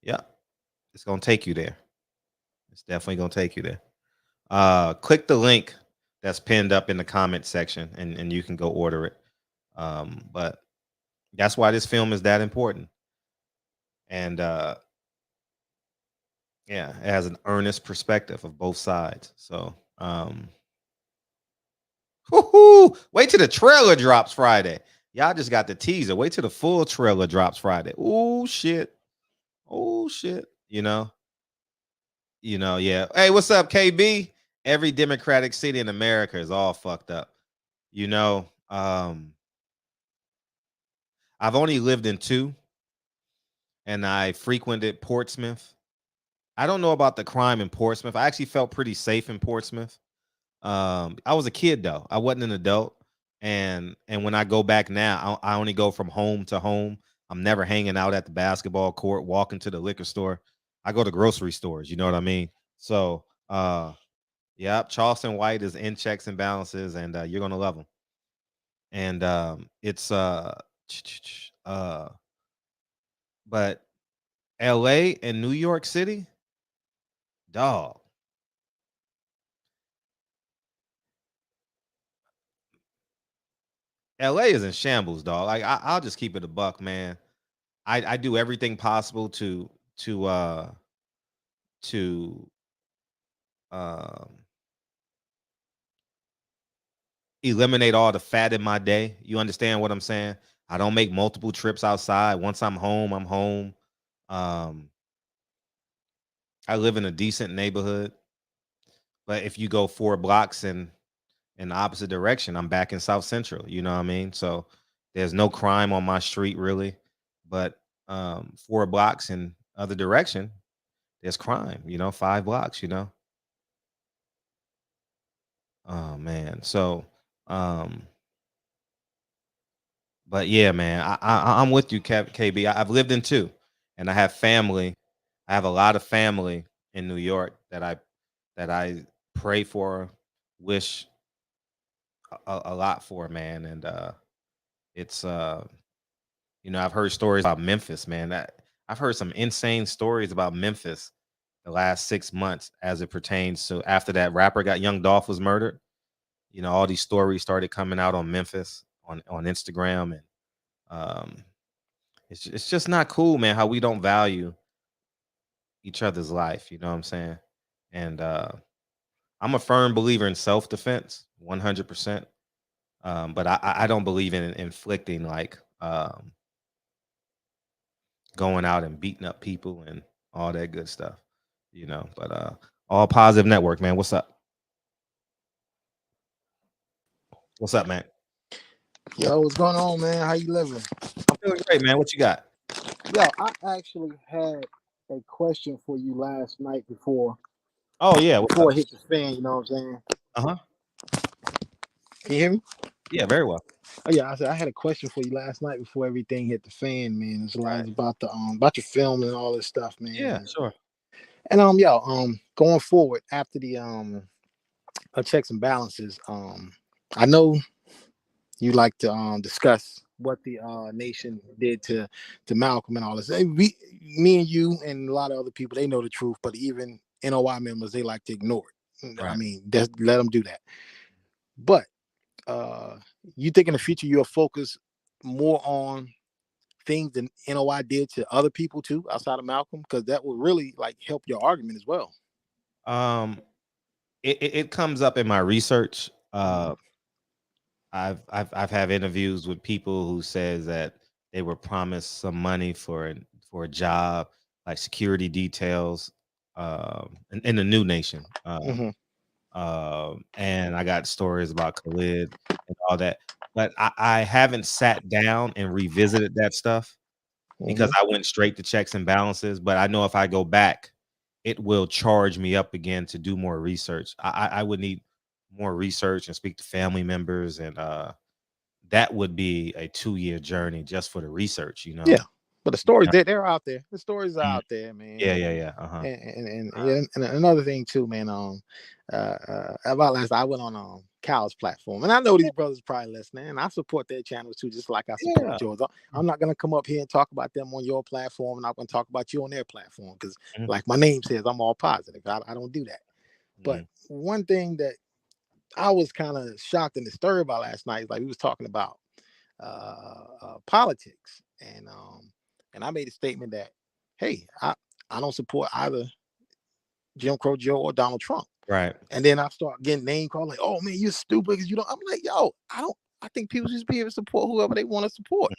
Yeah. It's gonna take you there. It's definitely gonna take you there. Click the link that's pinned up in the comment section and you can go order it. But that's why this film is that important. And yeah, it has an earnest perspective of both sides. So wait till the trailer drops Friday. Y'all just got the teaser. Wait till the full trailer drops Friday. Oh shit. You know, yeah. Hey, what's up, KB? Every Democratic city in America is all fucked up. You know, I've only lived in 2, and I frequented Portsmouth. I don't know about the crime in Portsmouth. I actually felt pretty safe in Portsmouth. I was a kid though. I wasn't an adult. And when I go back now, I only go from home to home. I'm never hanging out at the basketball court, walking to the liquor store. I go to grocery stores. You know what I mean? So Yep, Charleston White is in Checks and Balances, and you're gonna love him. And it's but L.A. and New York City, dog. LA is in shambles, dog. Like I'll just keep it a buck, man. I do everything possible to um eliminate all the fat in my day. You understand what I'm saying? I don't make multiple trips outside. Once I'm home, I'm home. Um, I live in a decent neighborhood, but if you go 4 blocks in the opposite direction, I'm back in South Central. You know what I mean? So there's no crime on my street really, but 4 blocks in other direction, there's crime. 5 blocks. Oh man. So but yeah, man, I'm with you, KB. I've lived in two, and I have family. I have a lot of family in New York that I pray for, wish a lot for, man. And it's I've heard stories about Memphis, man. I've heard some insane stories about Memphis the last 6 months as it pertains to after that rapper Young Dolph was murdered. All these stories started coming out on Memphis on Instagram, and um, it's just not cool, man. How we don't value each other's life. You know what I'm saying? And I'm a firm believer in self defense, 100%. But I don't believe in inflicting like going out and beating up people and all that good stuff. But all positive network, man. What's up? What's up, man? Yo, what's going on, man? How you living? I'm feeling great, man. What you got? Yo, I actually had a question for you last night before Oh yeah, what's before up? it hit the fan. You know what I'm saying? Uh-huh. Can you hear me? Yeah, very well. Oh yeah, I said I had a question for you last night before everything hit the fan, man. It's Right. about about your film and all this stuff, man. Yeah, sure. And going forward after the checks and balances, I know you like to discuss what the nation did to Malcolm and all this. Me and you and a lot of other people, they know the truth, but even NOI members, they like to ignore it. Right. I mean, let them do that. But you think in the future you'll focus more on things than NOI did to other people too, outside of Malcolm, because that will really like help your argument as well. It comes up in my research. I've had interviews with people who says that they were promised some money for a job, like security details, in the new nation. And I got stories about Khalid and all that, but I haven't sat down and revisited that stuff because I went straight to checks and balances. But I know if I go back, it will charge me up again to do more research. I would need more research and speak to family members, and that would be a 2-year journey just for the research. Yeah, but the stories they're out there. The stories are out there, man. Yeah. And another thing too, man. About last, I went on Cal's platform, and I know these brothers probably listening, and I support their channels too, just like I support yours. I'm not gonna come up here and talk about them on your platform, and I'm gonna talk about you on their platform because, like my name says, I'm all positive. I don't do that. But one thing that I was kind of shocked and disturbed by last night is like we was talking about politics, and I made a statement that, hey, I don't support either Jim Crow Joe or Donald Trump. Right. And then I start getting name called like, oh man, you're stupid because you don't. I'm like, yo, I think people should be able to support whoever they want to support.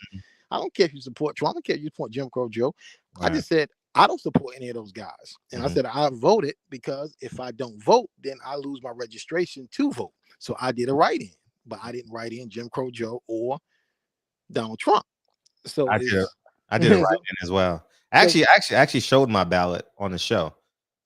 I don't care if you support Trump. I don't care if you support Jim Crow Joe. Right. I just said I don't support any of those guys. And I said I voted because if I don't vote, then I lose my registration to vote. So I did a write-in, but I didn't write in Jim Crow Joe or Donald Trump. So I did a write-in as well. Actually showed my ballot on the show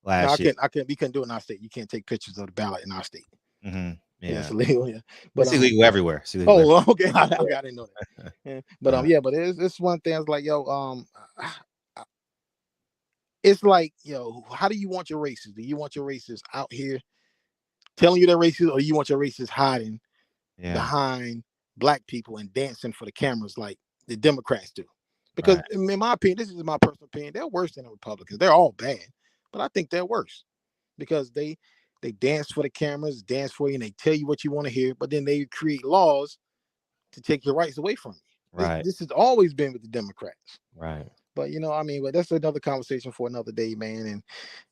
last year. We couldn't do it in our state. You can't take pictures of the ballot in our state. Yeah, it's illegal. Yeah, but it's illegal everywhere. Okay. I didn't know that. Yeah. But but it's one thing. It's like, yo, it's like, yo, how do you want your races? Do you want your races out here telling you they're racist, or you want your racists hiding Yeah. behind black people and dancing for the cameras like the Democrats do? Because Right. in my opinion, this is my personal opinion, they're worse than the Republicans. They're all bad, but I think they're worse because they dance for the cameras, dance for you, and they tell you what you want to hear, but then they create laws to take your rights away from you. Right. This has always been with the Democrats. Right. But but that's another conversation for another day, man.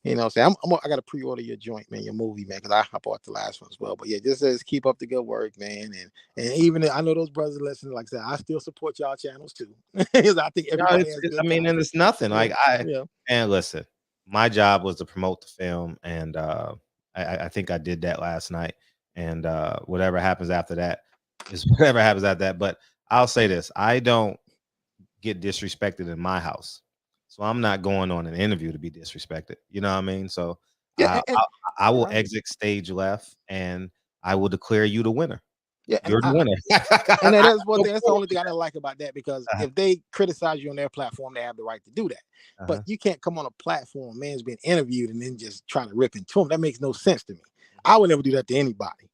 And say I got to pre-order your joint, man, your movie, man, because I bought the last one as well. But yeah, just says keep up the good work, man. And even I know those brothers listening, like I said, I still support y'all channels too. Because I think everybody has good and it's nothing. Like and listen, my job was to promote the film, and I think I did that last night. And whatever happens after that is whatever happens after that. But I'll say this: I don't get disrespected in my house, so I'm not going on an interview to be disrespected. You know what I mean? So I will exit stage left, and I will declare you the winner. Yeah, you're the winner. And that's one thing. That's the only thing I don't like about that, because if they criticize you on their platform, they have the right to do that. But you can't come on a platform, man's being interviewed, and then just trying to rip into him. That makes no sense to me. I would never do that to anybody.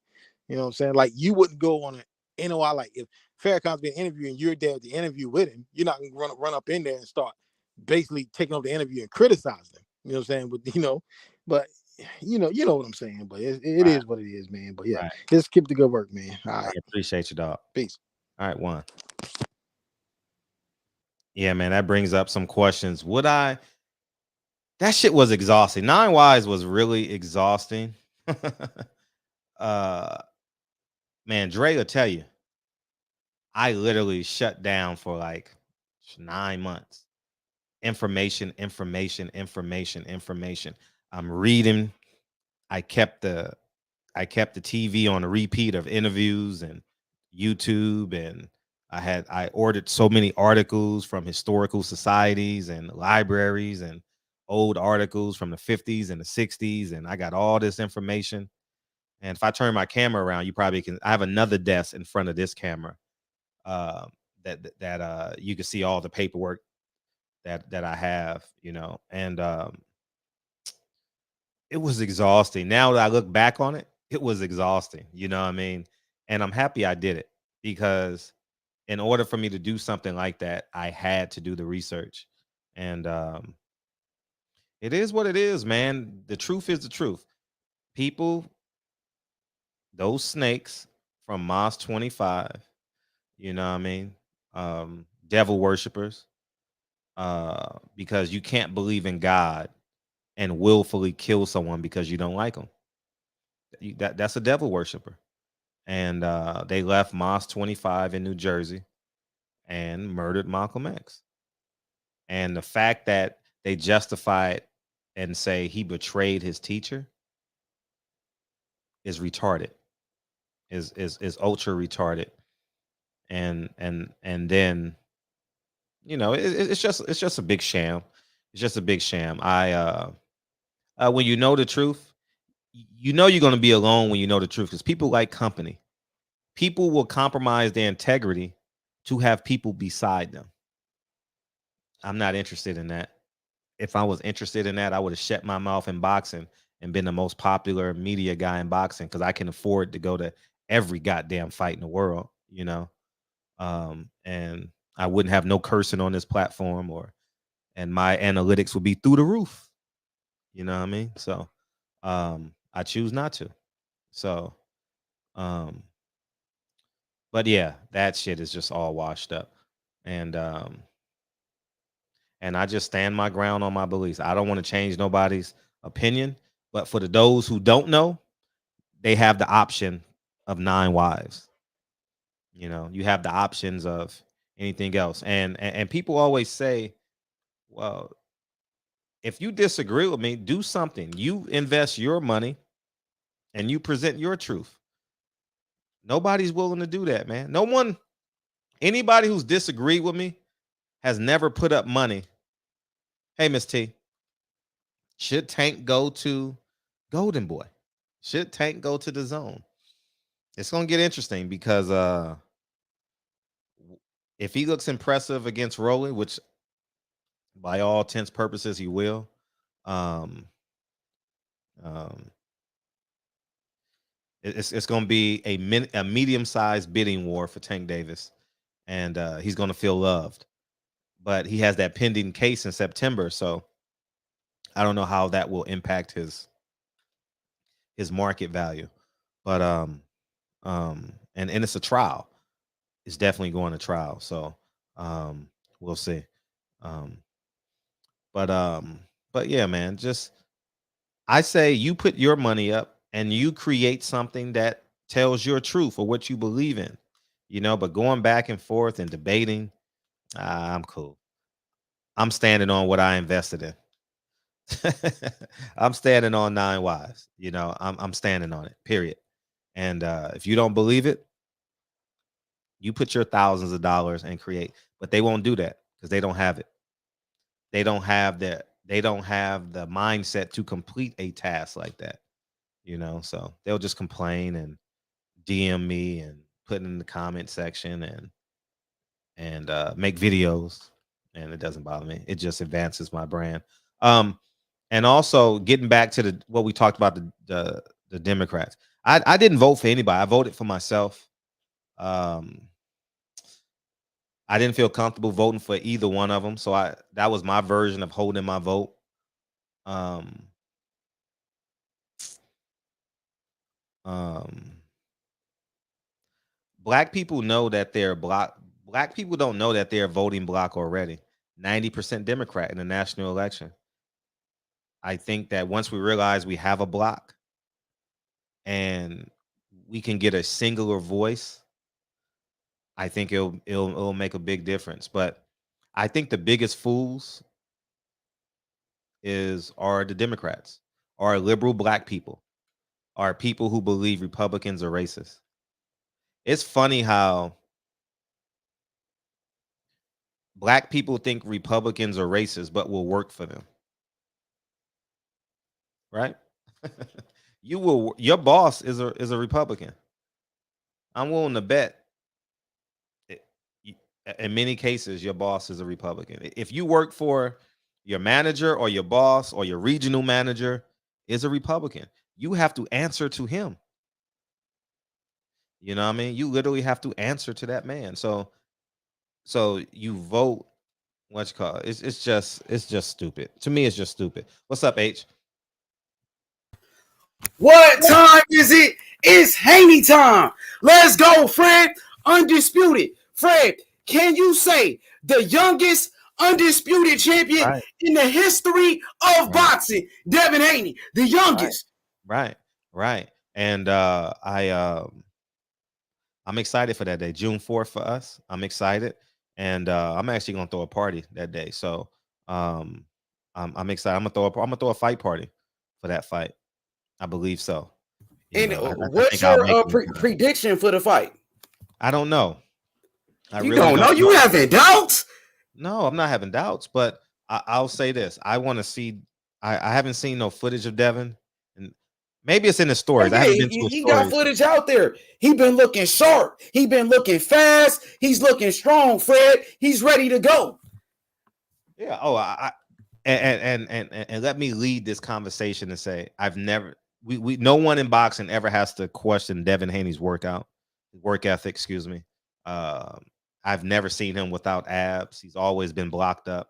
You know what I'm saying? Like, you wouldn't go on an NOI, like if Farrakhan's been interviewing, you're there at the interview with him, you're not gonna run up in there and start basically taking over the interview and criticize them. You know what I'm saying? But you know what I'm saying. But it is what it is, man. But yeah, just keep the good work, man. All right. I appreciate you, dog. Peace. All right, one. Yeah, man, that brings up some questions. That shit was exhausting. 9 Wives was really exhausting. Man, Dre will tell you, I literally shut down for like 9 months. Information. I'm reading. I kept the TV on a repeat of interviews and YouTube, and I ordered so many articles from historical societies and libraries and old articles from the 50s and the 60s, and I got all this information. And if I turn my camera around, you probably can. I have another desk in front of this camera that you can see all the paperwork that I have, and it was exhausting. Now that I look back on it, it was exhausting. You know what I mean? And I'm happy I did it, because in order for me to do something like that, I had to do the research. And it is what it is, man. The truth is the truth. People, those snakes from Mos 25, you know what I mean? Devil worshippers, because you can't believe in God and willfully kill someone because you don't like them. That's a devil worshiper. And they left Mos 25 in New Jersey and murdered Malcolm X. And the fact that they justify it and say he betrayed his teacher is retarded. Is ultra retarded. And then it's just a big sham. It's just a big sham. When you know the truth, you know you're going to be alone when you know the truth, because people like company. People will compromise their integrity to have people beside them. I'm not interested in that. If I was interested in that, I would have shut my mouth in boxing and been the most popular media guy in boxing, because I can afford to go to every goddamn fight in the world, and I wouldn't have no cursing on this platform, and my analytics would be through the roof. You know what I mean? So I choose not to. So but yeah, that shit is just all washed up. And I just stand my ground on my beliefs. I don't want to change nobody's opinion, but for those who don't know, they have the option of 9 wives. You have the options of anything else. And people always say, well, if you disagree with me, do something. You invest your money and you present your truth. Nobody's willing to do that, man. Anybody who's disagreed with me has never put up money. Hey, Miss T, should Tank go to Golden Boy? Should Tank go to the Zone? It's going to get interesting, because if he looks impressive against Rolly, which by all intents purposes he will, It's going to be a medium-sized bidding war for Tank Davis, and he's going to feel loved. But he has that pending case in September, so I don't know how that will impact his market value. But and it's a trial. It's definitely going to trial, so we'll see. But yeah, man, just I say you put your money up and you create something that tells your truth or what you believe in, but going back and forth and debating, I'm cool. I'm standing on what I invested in. I'm standing on 9 Wives. I'm standing on it, period. And if you don't believe it, you put your thousands of dollars and create, but they won't do that because they don't have it. They don't have the mindset to complete a task like that, so they'll just complain and DM me and put in the comment section and make videos, and it doesn't bother me. It just advances my brand. And also getting back to what we talked about, the Democrats. I didn't vote for anybody. I voted for myself. I didn't feel comfortable voting for either one of them, so that was my version of holding my vote. Black people know that they're block. Black people don't know that they're voting block already. 90% Democrat in the national election. I think that once we realize we have a block and we can get a singular voice, I think it'll make a big difference. But I think the biggest fools are the Democrats, are liberal black people, are people who believe Republicans are racist. It's funny how black people think Republicans are racist, but will work for them. Right? Your boss is a Republican. I'm willing to bet in many cases your boss is a Republican. If you work for your manager or your boss or your regional manager is a Republican, you have to answer to him. You know what I mean? You literally have to answer to that man. So you vote, what you call it? It's just stupid. To me, it's just stupid. What's up, H? What time is it? It's Haney time. Let's go, Fred. Undisputed. Fred, can you say the youngest undisputed champion in the history of boxing? Devin Haney, the youngest. Right. And I'm excited for that day, June 4th for us. I'm excited, and I'm actually gonna throw a party that day. So I'm excited. I'm gonna throw a fight party for that fight. I believe so. What's your prediction for the fight? I don't know. You really don't know? You having doubts? No, I'm not having doubts, but I'll say this. I want to see. I haven't seen no footage of Devin, and maybe it's in the stories. I haven't been to he got footage out there. He been looking sharp. He been looking fast. He's looking strong, Fred. He's ready to go. Yeah. Oh, and let me lead this conversation and say we no one in boxing ever has to question Devin Haney's work ethic. Excuse me. I've never seen him without abs. He's always been blocked up,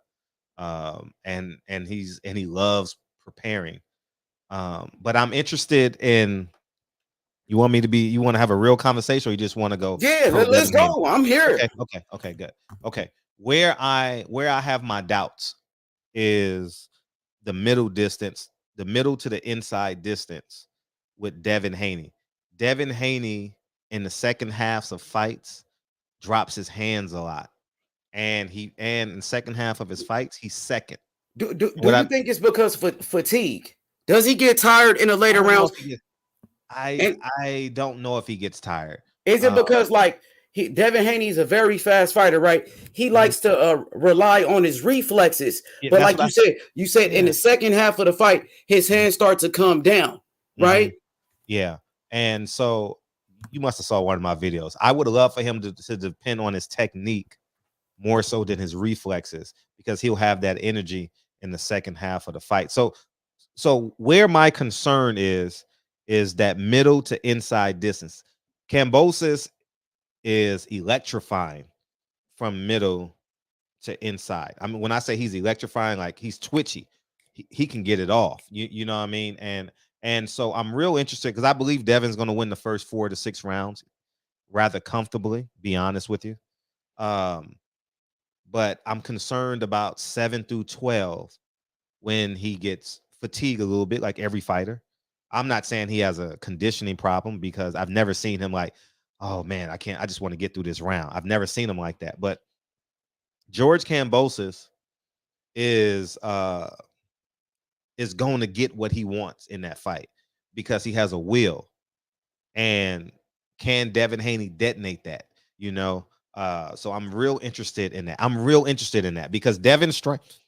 and he loves preparing. But I'm interested in. You want to have a real conversation, or you just want to go? Yeah, let's go. I'm here. Okay, good. Okay, where I have my doubts is the middle distance, the middle to the inside distance with Devin Haney. Devin Haney in the second halves of fights drops his hands a lot, and in the second half of his fights he's second. Do you think it's because of fatigue? Does he get tired in the later rounds? I don't know if he gets tired. Is it because Devin Haney is a very fast fighter, right? He likes to rely on his reflexes, but like you said in the second half of the fight, his hands start to come down, right? Yeah, and so you must have saw one of my videos. I would love for him to depend on his technique more so than his reflexes, because he'll have that energy in the second half of the fight. So where my concern is is that middle to inside distance. Kambosos is electrifying from middle to inside. I mean, when I say he's electrifying, like he's twitchy, he can get it off. You know what I mean? And so I'm real interested because I believe Devin's going to win the first 4 to 6 rounds rather comfortably. Be honest with you, but I'm concerned about 7 through 12 when he gets fatigued a little bit, like every fighter. I'm not saying he has a conditioning problem because I've never seen him like, oh man, I just want to get through this round. I've never seen him like that. But George Kambosos is going to get what he wants in that fight because he has a will. And can Devin Haney detonate that? You know, so I'm real interested in that. I'm real interested in that because Devin's strength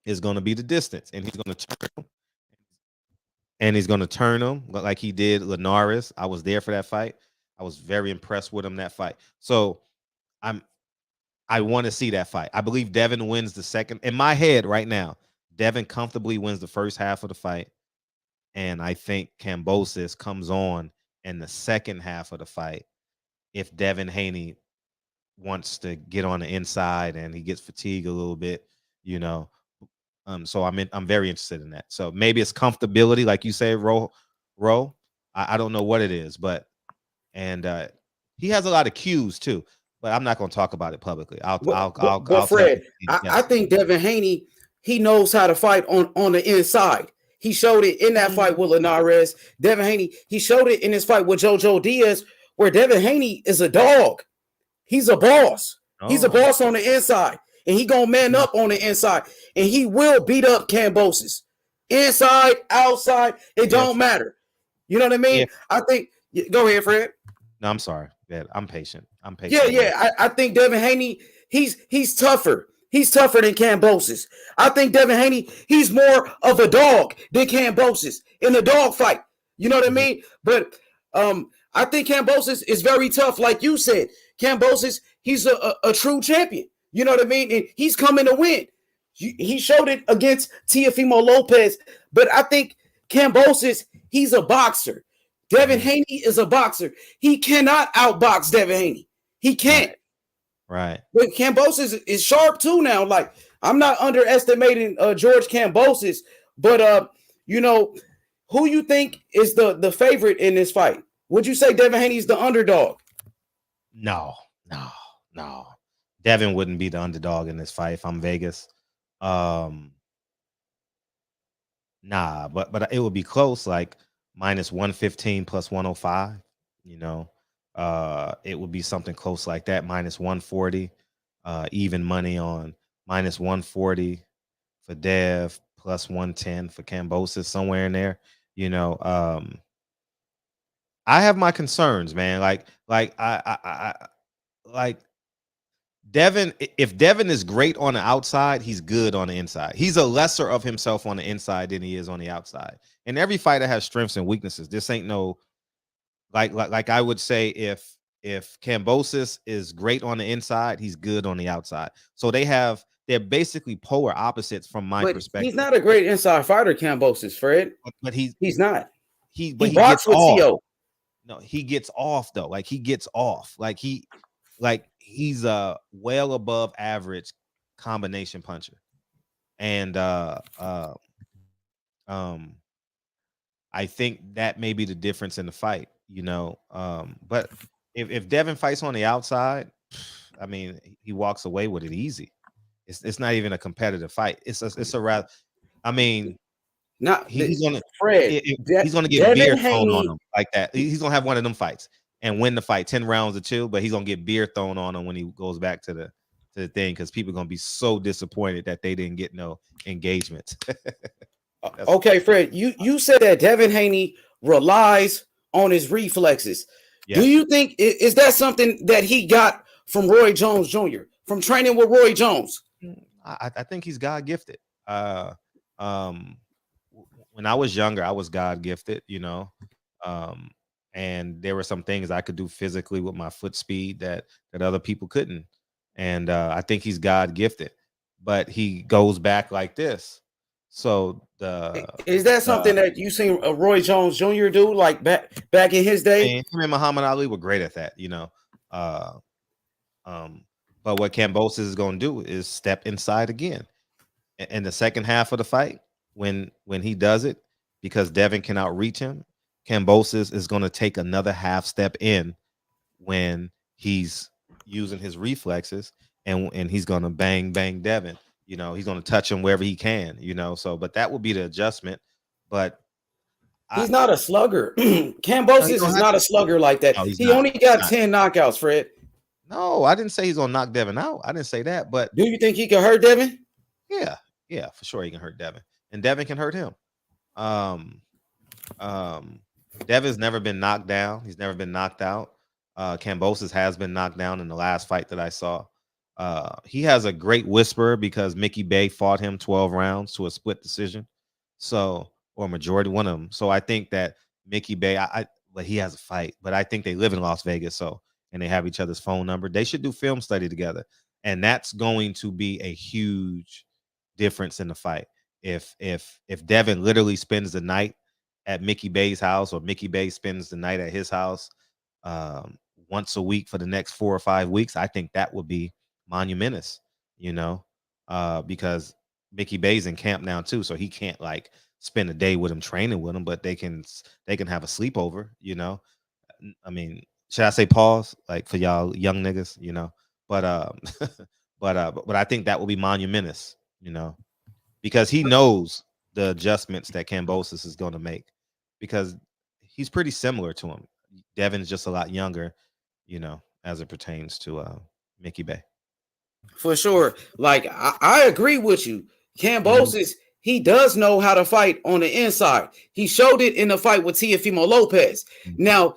is going to be the distance, and he's going to turn him. And he's going to turn him like he did Linares. I was there for that fight. I was very impressed with him that fight. So I want to see that fight. I believe Devin wins the second. In my head right now, Devin comfortably wins the first half of the fight. And I think Kambosos comes on in the second half of the fight if Devin Haney wants to get on the inside and he gets fatigued a little bit, you know. So I'm very interested in that. So maybe it's comfortability, like you say, Ro. I don't know what it is, but he has a lot of cues too. But I'm not going to talk about it publicly. But Fred, I think Devin Haney, he knows how to fight on the inside. He showed it in that fight with Linares. Devin Haney, he showed it in his fight with Jojo Diaz, where Devin Haney is a dog. He's a boss. He's a boss on the inside. And he gonna man up on the inside. And he will beat up Kambosos. Inside, outside, it don't matter. You know what I mean? Yeah. I think, go ahead, Fred. No, I'm sorry. Yeah, I'm patient. Yeah. I think Devin Haney, he's tougher. He's tougher than Kambosos. I think Devin Haney, he's more of a dog than Kambosos in a dog fight. You know what I mean? But I think Kambosos is very tough. Like you said, Kambosos, he's a true champion. You know what I mean? And he's coming to win. He showed it against Teofimo Lopez. But I think Kambosos, he's a boxer. Devin Haney is a boxer. He cannot outbox Devin Haney. He can't. Right. But Kambosos is sharp too now. Like, I'm not underestimating George Kambosos, but you know, who you think is the favorite in this fight? Would you say Devin Haney's the underdog? No. Devin wouldn't be the underdog in this fight if I'm Vegas. Nah, but it would be close, like minus 115 plus 105, you know. It would be something close like that, minus 140, even money on minus 140 for Dev, plus 110 for Kambosos, somewhere in there, you know. I have my concerns, man. Like Devin, if Devin is great on the outside, he's good on the inside. He's a lesser of himself on the inside than he is on the outside. And every fighter has strengths and weaknesses. This ain't no like I would say if Kambosos is great on the inside, he's good on the outside. So they're basically polar opposites from my perspective. He's not a great inside fighter, Kambosos, Fred. But he's not. He gets off. No, he gets off though. Like he gets off. He's a well above average combination puncher. And I think that may be the difference in the fight, you know. But if Devin fights on the outside, I mean, he walks away with it easy. It's not even a competitive fight. It's a rather, I mean, he's gonna get beer thrown on him like that. He's gonna have one of them fights and win the fight 10 rounds to 2, but he's gonna get beer thrown on him when he goes back to the thing because people are gonna be so disappointed that they didn't get no engagement. Okay, Fred, you said that Devin Haney relies on his reflexes. Yeah. Do you think is that something that he got from Roy Jones Jr. from training with Roy Jones? I think he's God gifted. When I was younger, I was God gifted, you know. And there were some things I could do physically with my foot speed that other people couldn't. And I think he's God gifted, but he goes back like this. So is that something that you seen Roy Jones Jr. do like back in his day? him and Muhammad Ali were great at that, you know. But what Kambosos is going to do is step inside again in the second half of the fight. When he does it, because Devin can outreach him, Kambosos is going to take another half step in when he's using his reflexes, and he's going to bang Devin. You know, he's going to touch him wherever he can. You know, so but that would be the adjustment. But he's not a slugger. Kambosos is not a slugger like that. No, he only got 10 knockouts, Fred. No, I didn't say he's gonna knock Devin out. I didn't say that. But do you think he can hurt Devin? Yeah, for sure he can hurt Devin, and Devin can hurt him. Devin's never been knocked down. He's never been knocked out. Kambosos has been knocked down in the last fight that I saw. He has a great whisperer because Mickey Bey fought him 12 rounds to a split decision, or majority, one of them. So I think that Mickey Bey, but he has a fight, but I think they live in Las Vegas, and they have each other's phone number. They should do film study together, and that's going to be a huge difference in the fight. If Devin literally spends the night at Mickey Bey's house, or Mickey Bey spends the night at his house once a week for the next 4 or 5 weeks, I think that would be monumentous, you know, because Mickey Bey's in camp now too, so he can't like spend a day with him training with him, but they can have a sleepover, you know. I mean, should I say pause like for y'all young niggas, you know? But but I think that will be monumentous, you know, because he knows the adjustments that Kambosos is going to make, because he's pretty similar to him. Devin's just a lot younger, you know, as it pertains to Mickey Bey. For sure. Like I agree with you. Kambosos, he does know how to fight on the inside. He showed it in the fight with Teofimo Lopez. Now,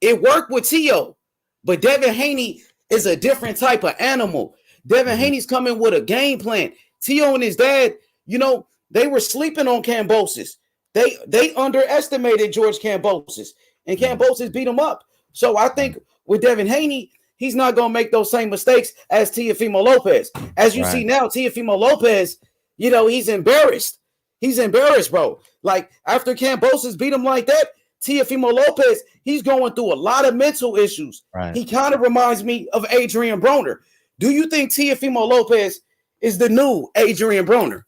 it worked with Teo, but Devin Haney is a different type of animal. Devin Haney's coming with a game plan. Teo and his dad, you know, they were sleeping on Kambosos. They underestimated George Kambosos, and Kambosos beat him up. So I think with Devin Haney, he's not going to make those same mistakes as Teofimo Lopez. As you see now, Teofimo Lopez, you know, he's embarrassed. He's embarrassed, bro. Like, after Kambosos beat him like that, Teofimo Lopez, he's going through a lot of mental issues. He kind of reminds me of Adrian Broner. Do you think Teofimo Lopez is the new Adrian Broner?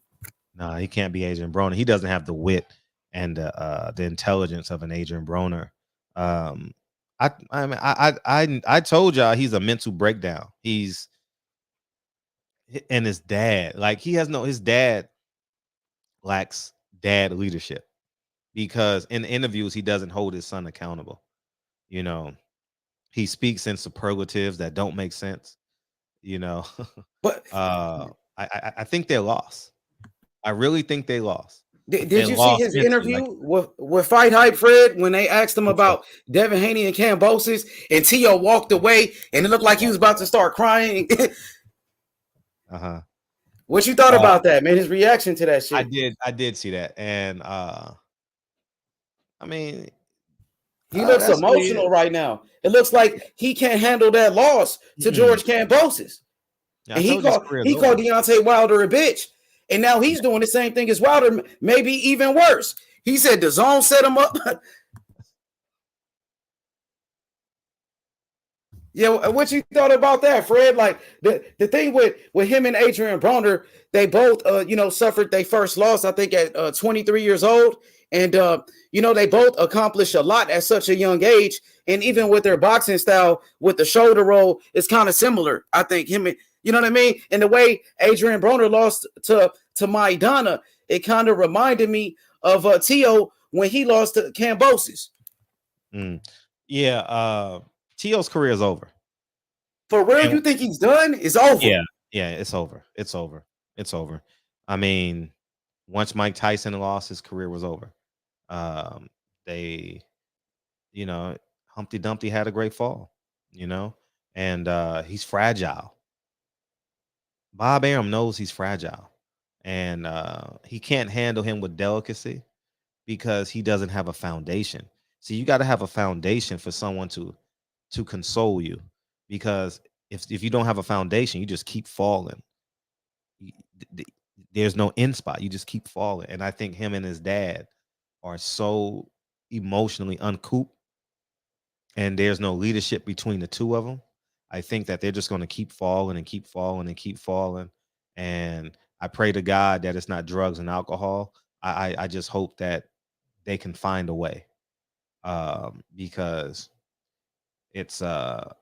No, he can't be Adrian Broner. He doesn't have the wit and the intelligence of an Adrian Broner. I told y'all he's a mental breakdown. And his dad, like his dad lacks dad leadership, because in interviews he doesn't hold his son accountable. You know, he speaks in superlatives that don't make sense. You know, but I think they lost. I really think they lost. Did you see his interview with Fight Hype, Fred, when they asked him about Devin Haney and Kambosos, and Teo walked away and it looked like he was about to start crying? What you thought about that, man? His reaction to that shit. I did see that, and I mean, he looks emotional right now. It looks like he can't handle that loss to George Kambosos. Yeah, and he called Deontay Wilder a bitch. And now he's doing the same thing as Wilder, maybe even worse. He said the zone set him up. Yeah, what you thought about that, Fred? Like the thing with him and Adrian Broner, they both suffered their first loss, I think, at 23 years old. And they both accomplished a lot at such a young age. And even with their boxing style, with the shoulder roll, it's kind of similar. I think him and you know what I mean? And the way Adrian Broner lost to Maidana, it kind of reminded me of Teo when he lost to Kambosos. Yeah, Teo's career is over. For real, you think he's done? It's over. Yeah, it's over. It's over. I mean, once Mike Tyson lost, his career was over. Humpty Dumpty had a great fall, and he's fragile. Bob Arum knows he's fragile, and he can't handle him with delicacy because he doesn't have a foundation. See, you got to have a foundation for someone to console you, because if you don't have a foundation, you just keep falling. there's no end spot. You just keep falling. And I think him and his dad are so emotionally uncooped, and there's no leadership between the two of them. I think that they're just going to keep falling and keep falling and keep falling. And I pray to God that it's not drugs and alcohol. I just hope that they can find a way, because it's I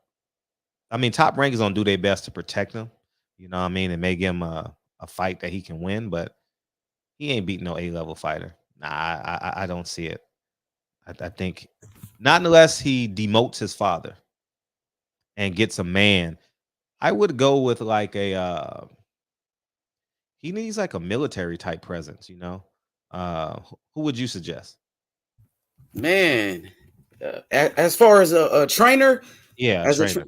mean, Top Rank is gonna do their best to protect him, you know what I mean, and make him a fight that he can win, but he ain't beating no A-level fighter. Nah, I don't see it. I think not unless he demotes his father and gets a man. I would go with like a he needs like a military type presence, you know. Who would you suggest? Man, as far as a trainer, Yeah, as trainer.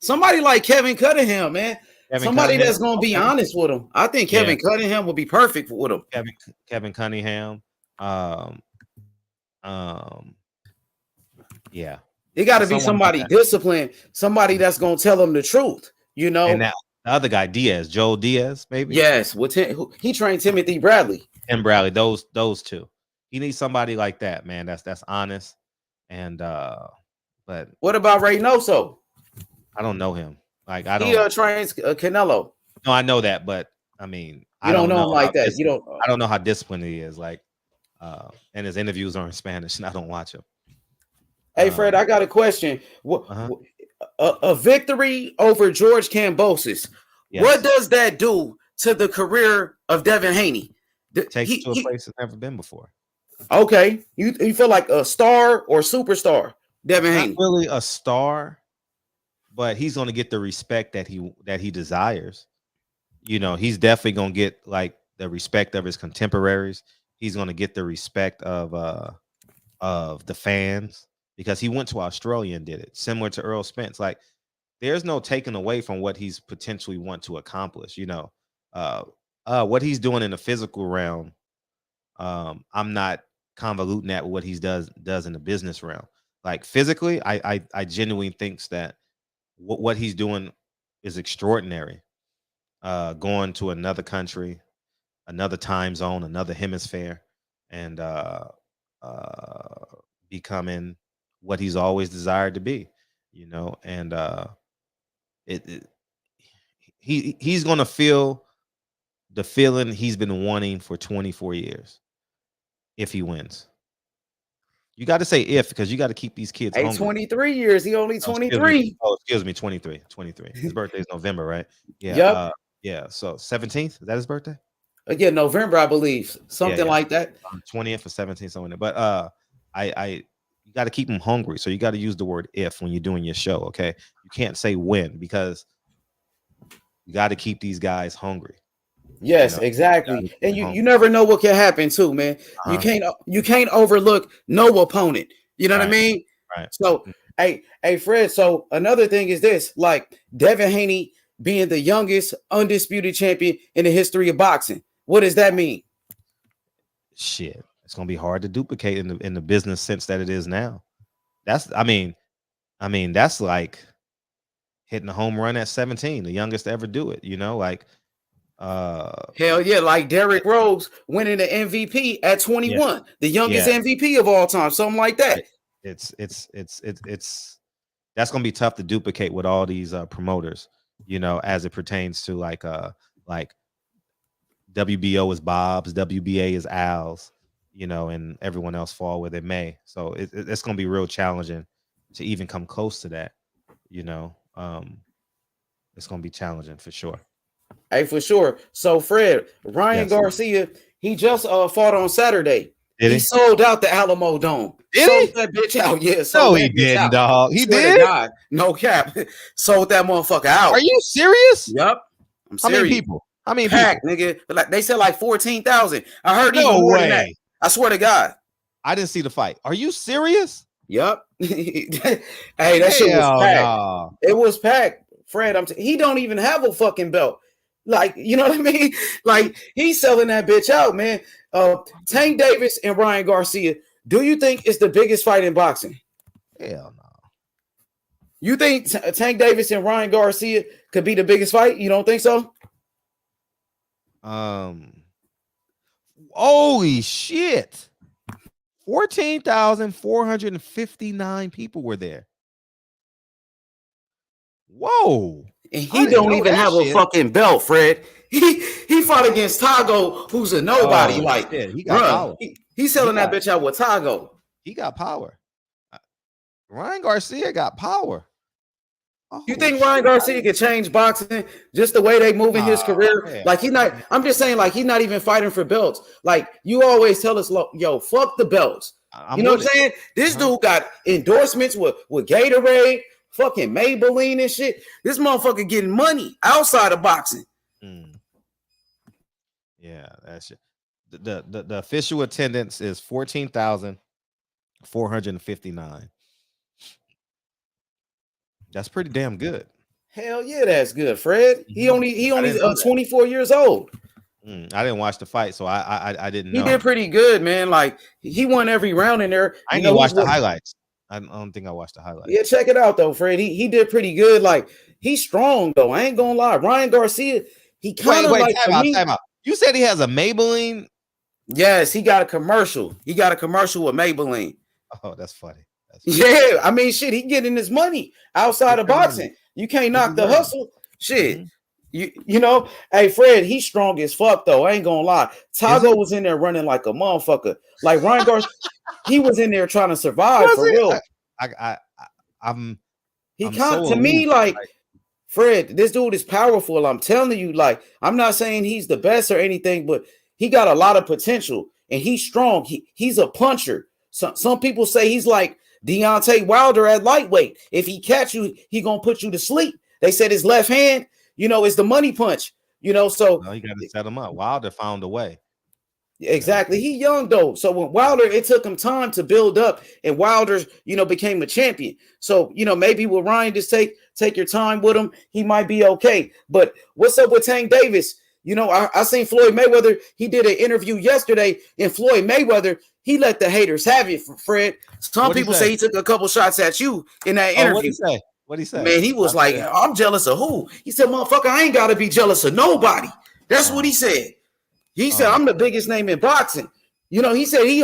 Somebody like Kevin Cunningham, man. Somebody that's going to be honest with him. I think Kevin Cunningham will be perfect with him. Kevin Cunningham. Yeah. It got to be somebody disciplined, somebody that's going to tell him the truth, you know. And that the other guy, Joel Diaz, maybe. Yes, he trained Timothy Bradley. And Bradley, those two. He needs somebody like that, man. That's honest. And but what about Reynoso? I don't know him. Like I don't. He trains Canelo. No, I know that, but I mean, I don't know him like that. You don't. I don't know how disciplined he is. Like, and his interviews are in Spanish, and I don't watch him. Hey, Fred, I got a question. A victory over George Kambosos. Yes. What does that do to the career of Devin Haney? Takes it to a place it's never been before. Okay, you feel like a star or superstar, Devin Haney? Not really a star, but he's going to get the respect that he desires. You know, he's definitely going to get like the respect of his contemporaries. He's going to get the respect of the fans, because he went to Australia and did it, similar to Errol Spence. Like, there's no taking away from what he's potentially want to accomplish. You know, what he's doing in the physical realm, I'm not convoluting that with what he does in the business realm. Like physically, I genuinely think that what he's doing is extraordinary. Going to another country, another time zone, another hemisphere, and becoming what he's always desired to be, you know. And he's gonna feel the feeling he's been wanting for 24 years if he wins. You got to say if, because you got to keep these kids hungry. 23 years. He only 23. Excuse me, 23. His birthday is November, right? Yeah. Yep. Yeah. So 17th, is that his birthday? Again, November, I believe. Something like that. 20th or 17th, something. But you got to keep them hungry. So you got to use the word if when you're doing your show, okay? You can't say when, because you got to keep these guys hungry. Yes, you know, exactly. And you never know what can happen too, man. You can't overlook no opponent. You know what I mean? Right. So, hey, Fred. So another thing is this: like Devin Haney being the youngest undisputed champion in the history of boxing. What does that mean? Shit, it's gonna be hard to duplicate in the business sense that it is now. I mean, that's like hitting a home run at 17, the youngest to ever do it. You know, like. Hell yeah, like Derrick Rose winning the MVP at 21, the youngest MVP of all time, something like that. It's that's gonna be tough to duplicate with all these promoters, you know, as it pertains to like WBO is Bob's, WBA is Al's, you know, and everyone else fall where they may. So it's gonna be real challenging to even come close to that, you know. It's gonna be challenging for sure. Hey, for sure. So, Fred, Ryan Garcia, he just fought on Saturday. He sold out the Alamo Dome. Sold that bitch out. Yeah. No, he didn't, dog. He did? God, no cap. Sold that motherfucker out. Are you serious? Yep. I'm serious. How many people? How many packed, people? Nigga. Like they said, like 14,000. I heard no even more way. than that. I swear to God. I didn't see the fight. Are you serious? Yep. Hey, that shit was packed. Nah. It was packed. Fred, he don't even have a fucking belt. Like, you know what I mean? Like, he's selling that bitch out, man. Tank Davis and Ryan Garcia, do you think it's the biggest fight in boxing? Hell no. You think Tank Davis and Ryan Garcia could be the biggest fight? You don't think so? Holy shit. 14,459 people were there. Whoa. And he don't even have a fucking belt, Fred. He fought against Tago, who's a nobody. He got power. He's selling that bitch out with Tago. He got power. Ryan Garcia got power. You think Ryan Garcia could change boxing just the way they move in his career? Man. Like he's not. I'm just saying, like he's not even fighting for belts. Like you always tell us, yo, fuck the belts. You know what I'm saying? This dude got endorsements with Gatorade, fucking Maybelline and shit. This motherfucker getting money outside of boxing. Yeah, that's it. The official attendance is 14,459. That's pretty damn good. Hell yeah, that's good, Fred. He only 24 years old. I didn't watch the fight, so I didn't know. He did pretty good, man. Like he won every round in there. I didn't watch the highlights. I don't think I watched the highlights. Yeah, check it out though, Fred. He did pretty good. Like he's strong though. I ain't gonna lie. Ryan Garcia, he kind of like time out. You said he has a Maybelline? Yes, he got a commercial. He got a commercial with Maybelline. Oh, that's funny. Yeah, I mean, shit, he getting his money outside of boxing. You can't knock the hustle. Shit. You know, hey Fred, he's strong as fuck though. I ain't gonna lie. Tago was in there running like a motherfucker. Like Ryan Garcia, he was in there trying to survive for real. To me, like Fred, this dude is powerful. I'm telling you, like, I'm not saying he's the best or anything, but he got a lot of potential and he's strong. He's a puncher. Some people say he's like Deontay Wilder at lightweight. If he catch you, he gonna put you to sleep. They said his left hand, you know, is the money punch. You know, so you got to set him up. Wilder found a way. Exactly. He young though. So when Wilder, it took him time to build up, and Wilder, you know, became a champion. So, you know, maybe with Ryan, just take your time with him. He might be okay. But what's up with Tank Davis? You know, I seen Floyd Mayweather. He did an interview yesterday, and Floyd Mayweather, he let the haters have it, Fred. Some people say he took a couple shots at you in that interview. What'd he say? Man, he was like, I'm jealous of who? He said, motherfucker, I ain't got to be jealous of nobody. That's what he said. He said, I'm the biggest name in boxing. You know, he said he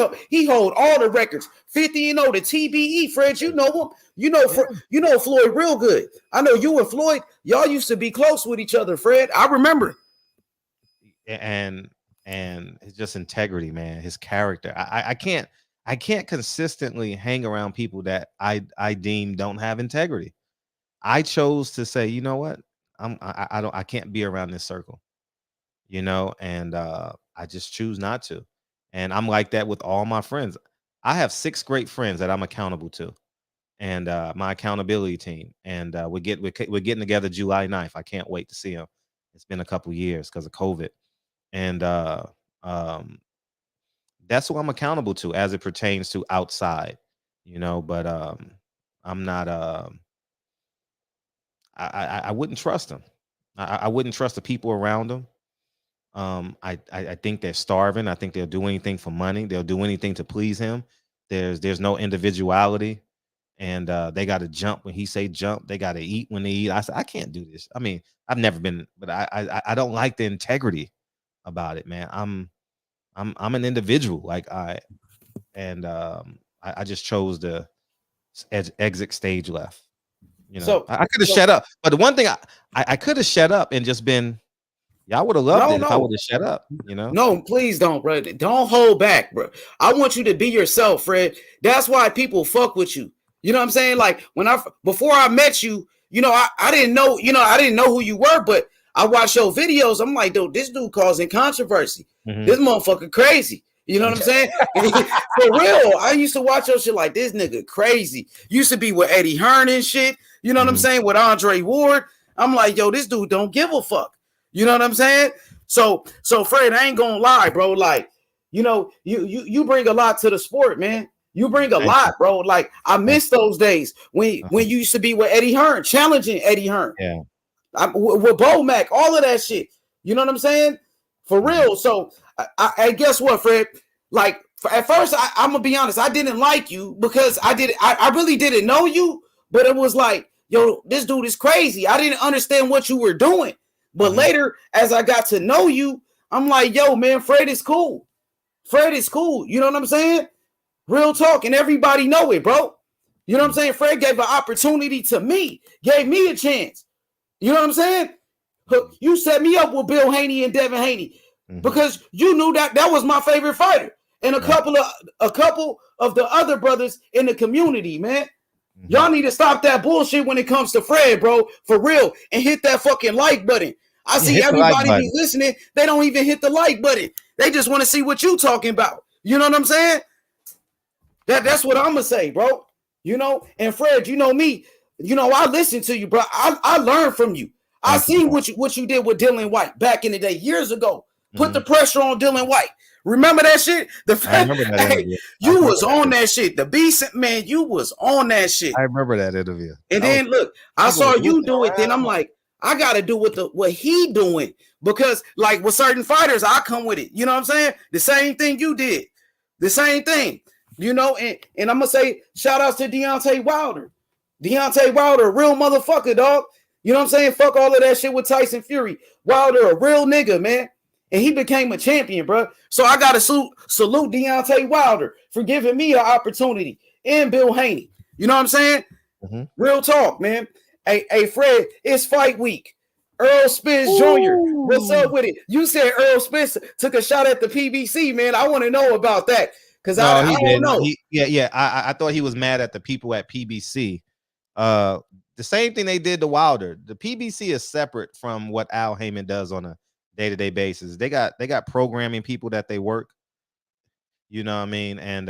hold all the records. 50-0, the TBE, Fred. You know him. You know Floyd real good. I know you and Floyd, y'all used to be close with each other, Fred. I remember. And it's just integrity, man. His character. I can't consistently hang around people that I deem don't have integrity. I chose to say, you know what? I can't be around this circle. You know, and I just choose not to. And I'm like that with all my friends. I have 6 great friends that I'm accountable to, and my accountability team. And we're getting together July 9th. I can't wait to see them. It's been a couple years because of COVID, and that's who I'm accountable to as it pertains to outside. You know, but I'm not. I wouldn't trust them. I wouldn't trust the people around them. I think they're starving. I think they'll do anything for money. They'll do anything to please him. There's no individuality, and they got to jump when he say jump. They got to eat when they eat. I said I can't do this. I mean, I've never been, but I don't like the integrity about it, man. I'm an individual, like I just chose to exit stage left. You know, so I could have shut up, but the one thing I could have shut up and just been. Y'all would have loved it if I would have shut up, you know? No, please don't, bro. Don't hold back, bro. I want you to be yourself, Fred. That's why people fuck with you. You know what I'm saying? Like before I met you, you know, I didn't know, you know, I didn't know who you were, but I watched your videos. I'm like, dude, this dude causing controversy. This motherfucker crazy. You know what I'm saying? For real. I used to watch your shit like this nigga crazy. Used to be with Eddie Hearn and shit. You know what I'm saying? With Andre Ward. I'm like, yo, this dude don't give a fuck. You know what I'm saying? So Fred, I ain't gonna lie, bro. Like, you know, you bring a lot to the sport, man. You bring a lot, bro. Like, I miss those days when you used to be with Eddie Hearn, challenging Eddie Hearn. Yeah. With Bo Mac, all of that shit. You know what I'm saying? For real. So I guess what, Fred? Like, at first, I'm gonna be honest, I didn't like you because I really didn't know you, but it was like, yo, this dude is crazy. I didn't understand what you were doing. But later, as I got to know you, I'm like, yo, man, Fred is cool. Fred is cool. You know what I'm saying? Real talk, and everybody know it, bro. You know what I'm saying? Fred gave an opportunity to me, gave me a chance. You know what I'm saying? You set me up with Bill Haney and Devin Haney because you knew that was my favorite fighter, and a couple of the other brothers in the community, man. Y'all need to stop that bullshit when it comes to Fred, bro, for real, and hit that fucking like button. I see everybody be listening. They don't even hit the like button. They just want to see what you talking about. You know what I'm saying? That's what I'm gonna say, bro. You know, and Fred, you know me. You know, I listen to you, bro. I learned from you. I seen what you did with Dylan White back in the day, years ago. Put the pressure on Dylan White. Remember that shit? I remember that interview. You was on that shit. The beast, man, you was on that shit. I remember that interview. And then look, I saw you do it. Then I'm like, I gotta do what he doing, because like with certain fighters, I come with it. You know what I'm saying? The same thing you did, the same thing. You know, and I'm gonna say shout outs to Deontay Wilder. Deontay Wilder, a real motherfucker, dog. You know what I'm saying? Fuck all of that shit with Tyson Fury. Wilder, a real nigga, man. And he became a champion, bro. So I got to salute Deontay Wilder for giving me an opportunity, and Bill Haney. You know what I'm saying? Real talk, man. Hey, Fred, it's fight week. Errol Spence Jr., what's up with it? You said Errol Spence took a shot at the PBC, man. I want to know about that, because I don't know. I thought he was mad at the people at PBC. The same thing they did to Wilder. The PBC is separate from what Al Heyman does on a day-to-day basis. They got programming people that they work. You know what I mean? And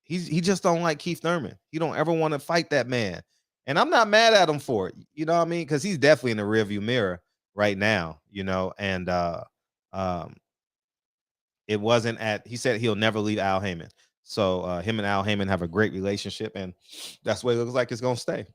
he just don't like Keith Thurman. He don't ever want to fight that man. And I'm not mad at him for it. You know what I mean? Because he's definitely in the rearview mirror right now, you know, and it wasn't he said he'll never leave Al Heyman. So him and Al Heyman have a great relationship, and that's what it looks like it's gonna stay.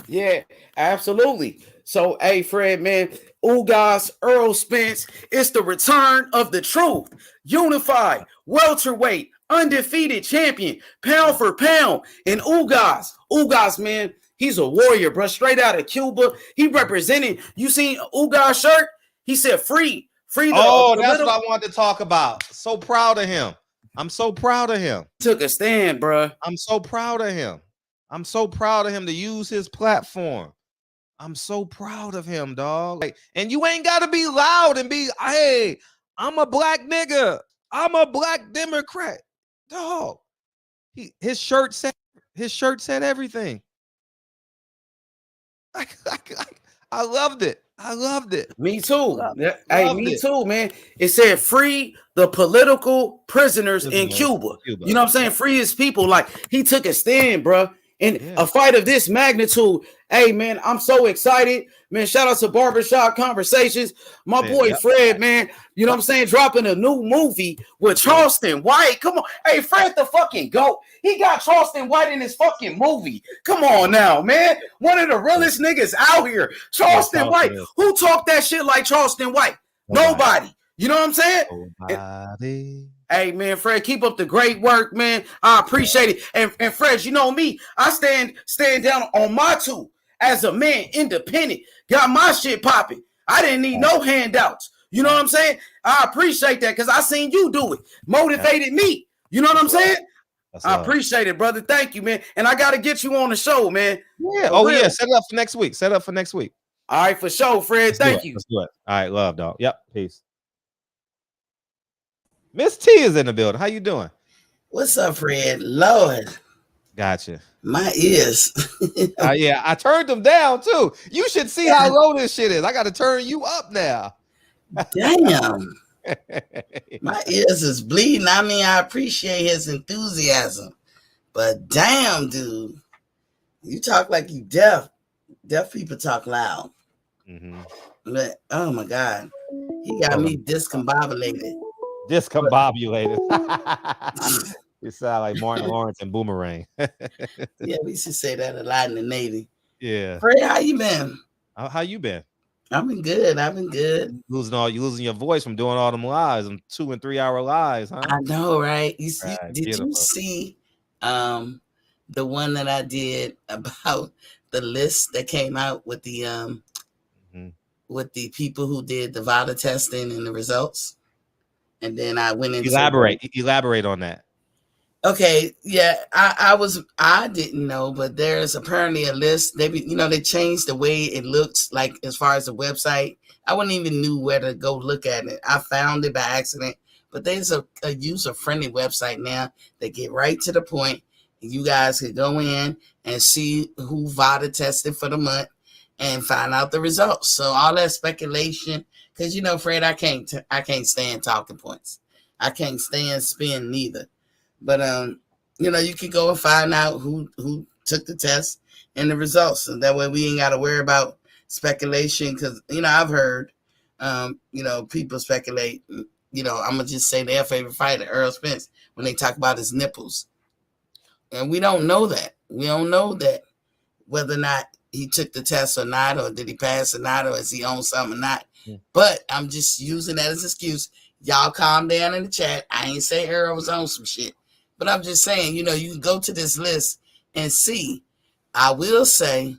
Yeah, absolutely. So, hey, Fred, man, Ugas, Errol Spence, it's the return of the truth. Unified, welterweight, undefeated champion, pound for pound. And Ugas, man, he's a warrior, bro, straight out of Cuba. He represented, you seen Ugas' shirt? He said free. That's what I wanted to talk about. So proud of him. I'm so proud of him. Took a stand, bro. I'm so proud of him. I'm so proud of him to use his platform. I'm so proud of him, dog. Like, and you ain't got to be loud and be, hey, I'm a black nigga. I'm a black Democrat. Dog. His shirt said everything. I loved it. I loved it. Me too. Me too, man. It said free the political prisoners in Cuba. You know what I'm saying? Free his people. Like, he took a stand, bro. In a fight of this magnitude, hey, man, I'm so excited. Man, shout out to Barbershop Conversations. My boy Fred, man, you know what I'm saying? Dropping a new movie with Charleston White. Come on. Hey, Fred the fucking GOAT. He got Charleston White in his fucking movie. Come on now, man. One of the realest niggas out here. Charleston White. Who talked that shit like Charleston White? Nobody. You know what I'm saying? Hey, man, Fred, keep up the great work, man. I appreciate it. And Fred, you know me, I stand down on my two as a man, independent. Got my shit popping. I didn't need no handouts. You know what I'm saying? I appreciate that, because I seen you do it. Motivated me. You know what I'm saying? I appreciate it, brother. Thank you, man. And I got to get you on the show, man. Yeah. Oh, yeah. Set it up for next week. All right, for sure, Fred. Thank you. Let's do it. All right, love, dog. Yep. Peace. Miss T is in the building. How you doing? What's up, Fred? Lord. Gotcha. My ears. Yeah, I turned them down too. You should see how low this shit is. I got to turn you up now. Damn. My ears is bleeding. I mean, I appreciate his enthusiasm, but damn, dude, you talk like you deaf. Deaf people talk loud. But oh my God, he got me discombobulated. Discombobulated. You sound like Martin Lawrence and Boomerang. Yeah, we should say that a lot in the Navy. Yeah. Fred, how you been? How you been? I've been good. You losing your voice from doing all them lives, them 2 and 3 hour lives, huh? I know, right? You see the one that I did about the list that came out with the with the people who did the VADA testing and the results. And then I went into elaborate on that. Okay, yeah, I didn't know, but there's apparently a list. They changed the way it looks like as far as the website. I wouldn't even knew where to go look at it. I found it by accident, but there's a user-friendly website now that get right to the point. You guys could go in and see who VADA tested for the month and find out the results. So all that speculation, because Fred, I can't stand talking points. I can't stand spin neither. But you can go and find out who took the test and the results, and that way we ain't got to worry about speculation. Because I've heard people speculate. I'm gonna just say their favorite fighter, Errol Spence, when they talk about his nipples, and we don't know that. We don't know that whether or not he took the test or not, or did he pass or not, or is he on something or not. But I'm just using that as an excuse. Y'all calm down in the chat. I ain't say Errol was on some shit. But I'm just saying, you can go to this list and see. I will say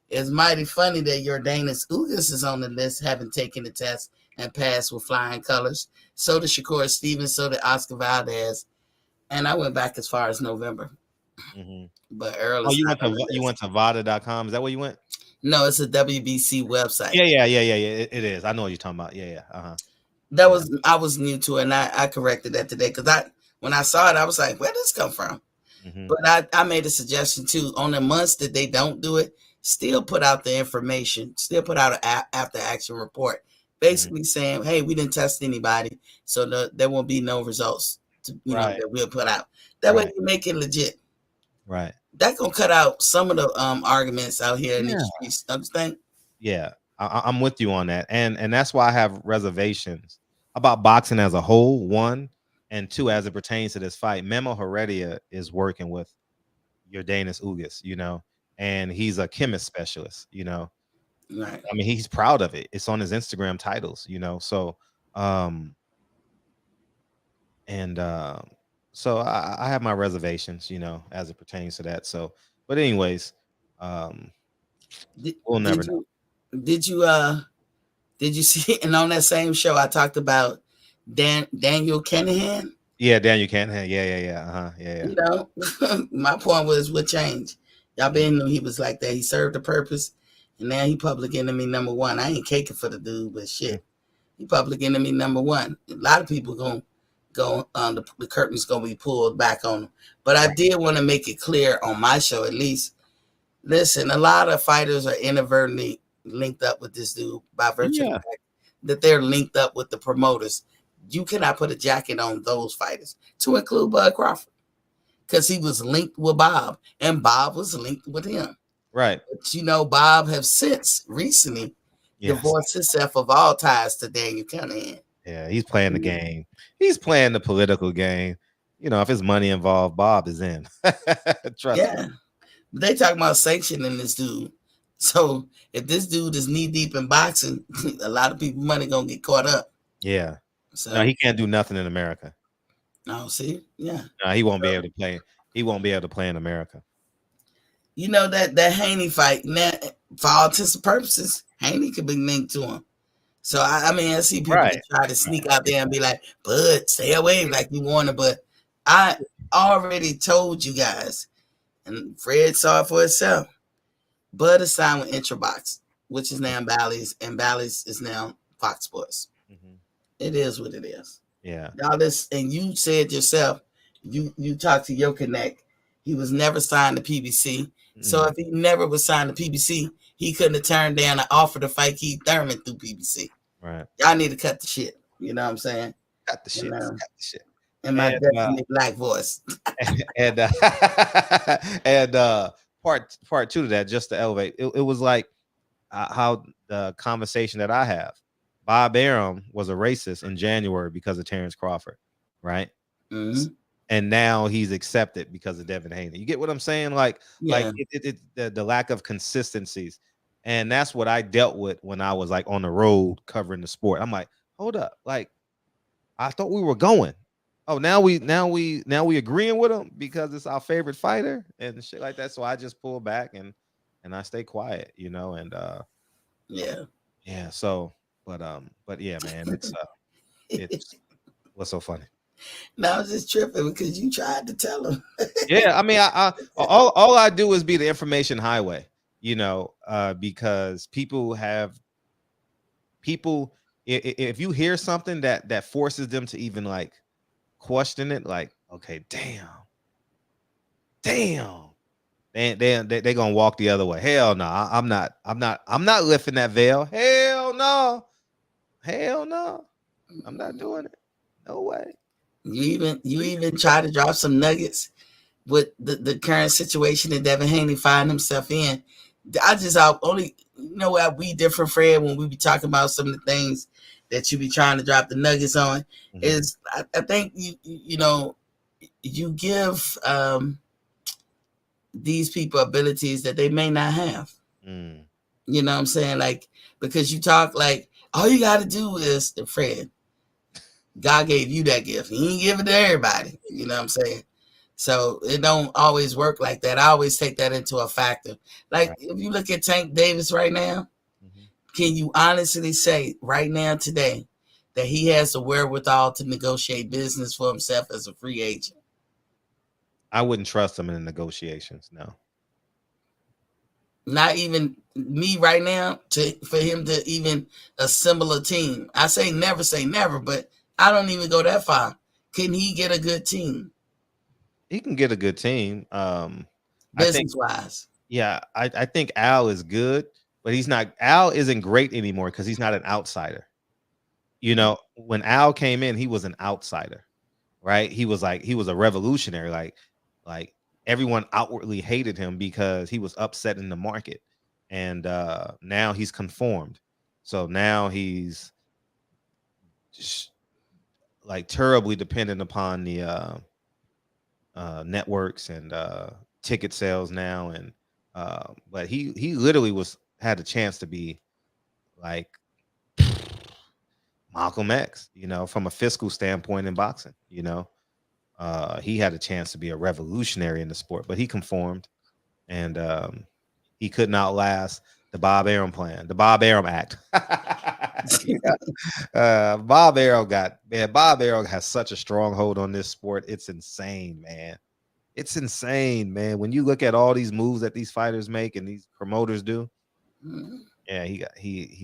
it's mighty funny that Jordanis Ugas is on the list, having taken the test and passed with flying colors. So did Shakur Stevens, so did Oscar Valdez. And I went back as far as November. Mm-hmm. But Earl you went to VADA.com. Is that where you went? No, it's a WBC website. Yeah. It is. I know what you're talking about. Yeah. I was new to it, and I corrected that today because when I saw it, I was like, where did this come from? Mm-hmm. But I made a suggestion too. On the months that they don't do it, still put out the information, still put out an after action report, basically saying, hey, we didn't test anybody, so there won't be no results that we'll put out. That way you make it legit. Right. That's gonna cut out some of the arguments out here in the streets. Understand? Yeah, I'm with you on that, and that's why I have reservations about boxing as a whole. One. And two, as it pertains to this fight, Memo Heredia is working with Jordanis Ugas, and he's a chemist specialist, Right. I mean, he's proud of it. It's on his Instagram titles, So, so I have my reservations, as it pertains to that. So, but anyways, we'll never know. Did you see? And on that same show, I talked about Daniel Kinahan. Yeah, Daniel Kinahan. Yeah. My point was, what changed? Y'all been knew he was like that. He served a purpose, and now he public enemy number one. I ain't caking for the dude, but shit, he public enemy number one. A lot of people gonna go on the curtain's gonna be pulled back on him. But I did want to make it clear on my show, at least. Listen, a lot of fighters are inadvertently linked up with this dude by virtue of the fact that they're linked up with the promoters. You cannot put a jacket on those fighters, to include Bud Crawford, because he was linked with Bob, and Bob was linked with him. Right. But Bob has since recently divorced himself of all ties to Daniel Kinahan. Yeah, he's playing the game. He's playing the political game. If there's money involved, Bob is in. Trust me. They talking about sanctioning this dude. So if this dude is knee deep in boxing, a lot of people money gonna get caught up. Yeah. So no, he can't do nothing in America. No, see, yeah. No, he won't be able to play. He won't be able to play in America. That Haney fight, now, for all intents and purposes, Haney could be linked to him. So I see people try to sneak out there and be like, "Bud, stay away," like you wanted. But I already told you guys, and Fred saw it for himself. Bud is signed with Intrabox, which is now Bally's, and Bally's is now Fox Sports. Mm-hmm. It is what it is. Yeah. All this, and you said yourself, you talked to your connect. He was never signed to PBC. Mm-hmm. So if he never was signed to PBC, he couldn't have turned down an offer to fight Keith Thurman through PBC. Right. Y'all need to cut the shit. You know what I'm saying? Cut the shit. Cut the shit. In my definitely black voice. and part two to that, just to elevate, it was like how the conversation that I have. Bob Arum was a racist in January because of Terrence Crawford, right? Mm-hmm. And now he's accepted because of Devin Haney. You get what I'm saying? Like the lack of consistencies. And that's what I dealt with when I was like on the road covering the sport. I'm like, hold up, like I thought we were going. Oh, now we agreeing with him because it's our favorite fighter and shit like that. So I just pull back and I stay quiet, and Yeah. So, but yeah, man, it's what's so funny. No, I was just tripping because you tried to tell him. Yeah, I mean, all I do is be the information highway, because people, if you hear something that forces them to even like question it, like, okay, damn, they gonna walk the other way. Hell no, I'm not lifting that veil. Hell no, I'm not doing it. No way. You even try to drop some nuggets with the current situation that Devin Haney find himself in. I only what we different, Fred, when we be talking about some of the things that you be trying to drop the nuggets on. Is I think you give these people abilities that they may not have. You know what I'm saying? Like, because you talk like all you got to do is, Fred, God gave you that gift. He ain't give it to everybody. You know what I'm saying? So it don't always work like that. I always take that into a factor. Like if you look at Tank Davis right now, can you honestly say right now today that he has the wherewithal to negotiate business for himself as a free agent? I wouldn't trust him in the negotiations. No. Not even me right now for him to even assemble a team. I say never, but I don't even go that far. Can he get a good team? He can get a good team. Business wise. Yeah, I think Al is good, but Al isn't great anymore because he's not an outsider. When Al came in, he was an outsider, right? He was a revolutionary. Like everyone outwardly hated him because he was upsetting the market. And now he's conformed. So now he's just like terribly dependent upon the networks and ticket sales now. And but he literally had a chance to be like Malcolm X, from a fiscal standpoint in boxing. He had a chance to be a revolutionary in the sport, but he conformed, and he couldn't outlast the Bob Arum plan, the Bob Arum Act. Bob Arum has such a stronghold on this sport. It's insane, man. It's insane, man. When you look at all these moves that these fighters make and these promoters do, yeah, he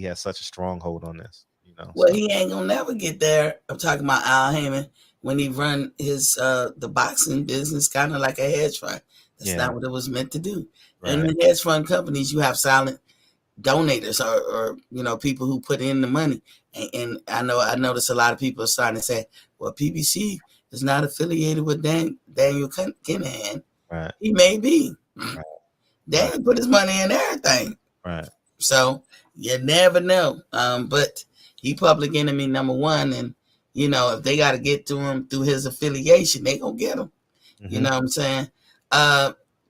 has such a stronghold on this. Well, he ain't gonna never get there. I'm talking about Al Heyman when he run his the boxing business kind of like a hedge fund. That's not what it was meant to do. Right. And in hedge fund companies, you have silent donators or people who put in the money. And I noticed a lot of people are starting to say, well, PBC is not affiliated with Daniel Kinahan. Right. He may be. Right. Daniel put his money in everything. Right. So you never know. But he public enemy number one, and if they got to get to him through his affiliation, they gonna get him. You know what I'm saying?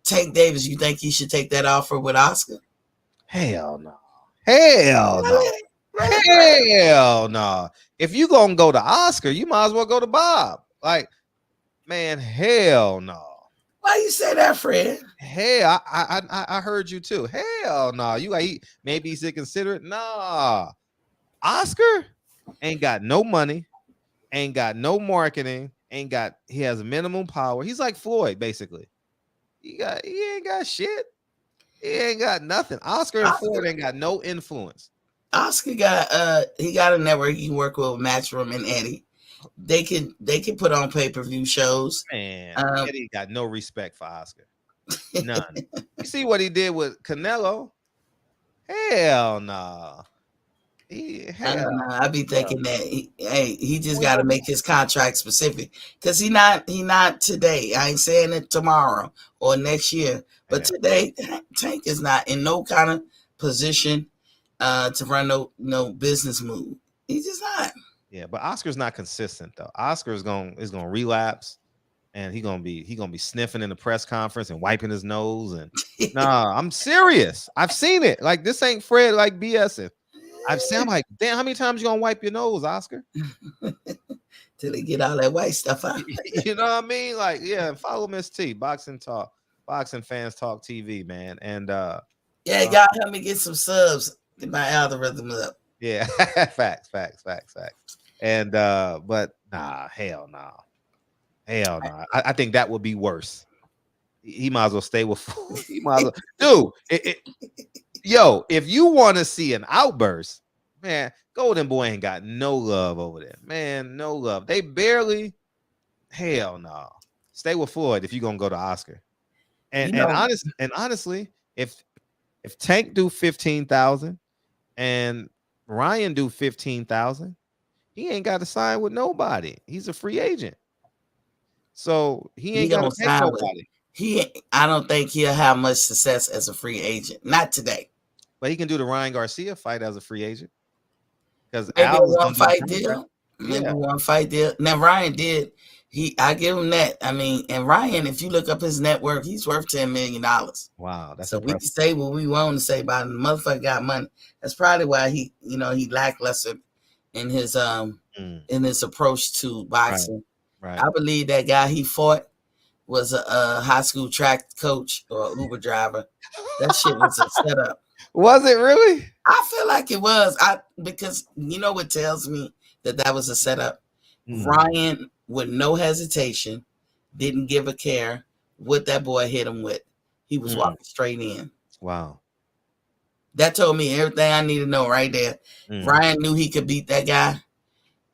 Tank Davis, you think he should take that offer with Oscar? Hell no. Hell no. If you gonna go to Oscar, you might as well go to Bob. Like, man, hell no. Why you say that, Fred? Hey, I heard you too. Hell no. Maybe he should consider it. Nah. Oscar ain't got no money, ain't got no marketing, he has minimum power. He's like Floyd, basically. He ain't got shit. He ain't got nothing. Oscar and Floyd ain't got no influence. Oscar got he got a network he can work with Matchroom and Eddie. They can put on pay-per-view shows. Man, Eddie got no respect for Oscar. None. You see what he did with Canelo? Hell no. I be thinking that he just got to make his contract specific because he not today. I ain't saying it tomorrow or next year, but today Tank is not in no kind of position to run no business move. He's just not. Yeah, but Oscar's not consistent though. Oscar is gonna relapse, and he gonna be sniffing in the press conference and wiping his nose. And nah, I'm serious. I've seen it. Like, this ain't Fred like BSing. I'm like, damn, how many times you gonna wipe your nose, Oscar? Till they get all that white stuff out. You know what I mean? Like, yeah, follow Miss T, Boxing Talk, Boxing Fans Talk TV, man. And y'all help me get some subs. Get my algorithm up. Yeah, facts. And but nah, hell no. Hell no. I think that would be worse. He might as well stay with he might as well. Dude, yo, if you want to see an outburst, man, Golden Boy ain't got no love over there. Man, no love. They barely, hell no. Stay with Floyd if you're gonna go to Oscar. And honestly, if Tank do 15,000 and Ryan do 15,000, he ain't got to sign with nobody. He's a free agent. So he ain't got to pay nobody. I don't think he'll have much success as a free agent. Not today. But he can do the Ryan Garcia fight as a free agent. Because maybe one fight deal. Maybe one fight deal. Now Ryan did. I give him that. I mean, and Ryan, if you look up his net worth, he's worth $10 million. Wow, that's so impressive. We can say what we want to say about him. The motherfucker got money. That's probably why he lackluster in his approach to boxing. Right. I believe that guy he fought was a high school track coach or Uber driver. That shit was a setup. Was it really? I feel like it was. Because you know what tells me that was a setup? Ryan, with no hesitation, didn't give a care what that boy hit him with. He was walking straight in. Wow. That told me everything I need to know right there. Ryan knew he could beat that guy.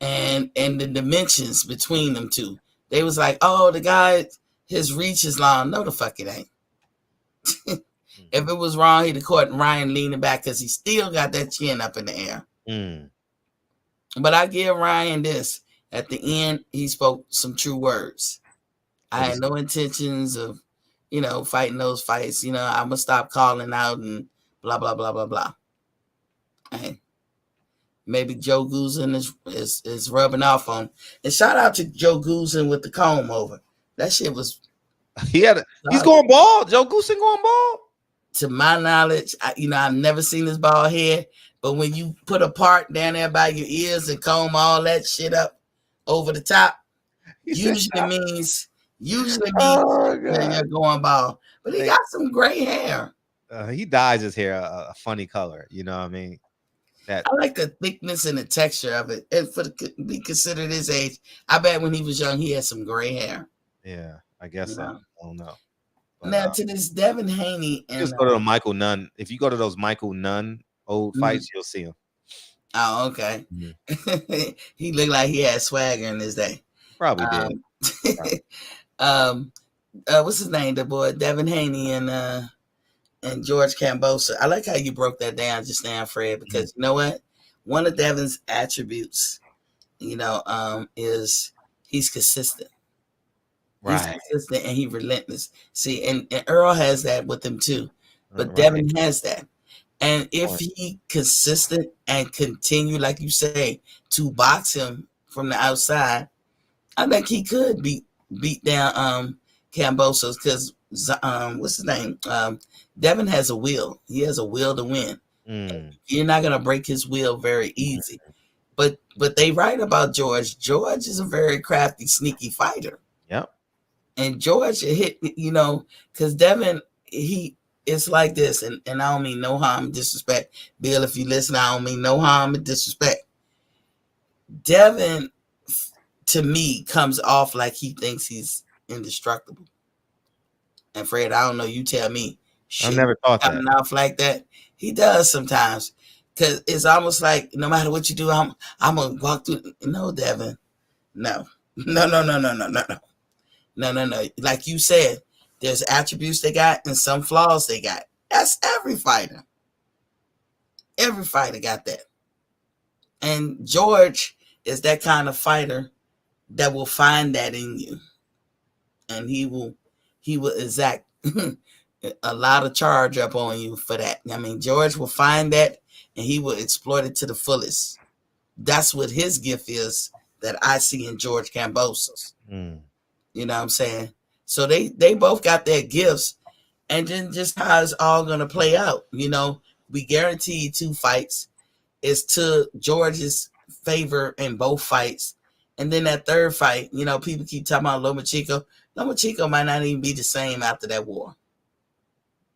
And the dimensions between them two. They was like, oh, the guy, his reach is long. No, the fuck it ain't. If it was wrong, he'd have caught Ryan leaning back because he still got that chin up in the air. But I give Ryan this. At the end, he spoke some true words. I had no intentions of, fighting those fights. I'm going to stop calling out and blah, blah, blah, blah, blah. Hey, maybe Joe Guzin is rubbing off on. And shout out to Joe Guzin with the comb over. That shit was. He's going bald. Joe Guzin going bald. To my knowledge, I've never seen his bald head. But when you put a part down there by your ears and comb all that shit up over the top, usually means that you're going bald. But he got some gray hair. He dyes his hair a funny color. You know what I mean? I like the thickness and the texture of it. And be considered his age, I bet when he was young, he had some gray hair. Yeah, I guess so. I don't know. But, now to this Devin Haney and just go to the Michael Nunn. If you go to those Michael Nunn old fights, you'll see him. Oh, okay. He looked like he had swagger in his day. Probably did. What's his name? The boy Devin Haney and George Kambosos. I like how you broke that down just now, Fred, because you know what? One of Devin's attributes, is he's consistent. Right. He's consistent and he's relentless. See, and Earl has that with him too. But Devin has that. And if he consistent and continue, like you say, to box him from the outside, I think he could beat down Kambosos because what's his name? Devin has a will. He has a will to win. You're not gonna break his will very easy. But they write about George. George is a very crafty, sneaky fighter. Yep. And George hit, because Devin, it's like this, and I don't mean no harm and disrespect. Bill, if you listen, I don't mean no harm and disrespect. Devin, to me, comes off like he thinks he's indestructible. And Fred, I don't know, you tell me. I never thought that. Coming off like that. He does sometimes. Because it's almost like no matter what you do, I'm going to walk through. No, Devin. No. No. Like you said, there's attributes they got and some flaws they got. That's every fighter. Every fighter got that. And George is that kind of fighter that will find that in you. And he will exact a lot of charge up on you for that. I mean, George will find that and he will exploit it to the fullest. That's what his gift is that I see in George Kambosos. You know what I'm saying? So they both got their gifts, and then just how it's all going to play out. We guarantee 2 fights. It's to George's favor in both fights. And then that third fight, people keep talking about Lomachenko. Lomachenko might not even be the same after that war.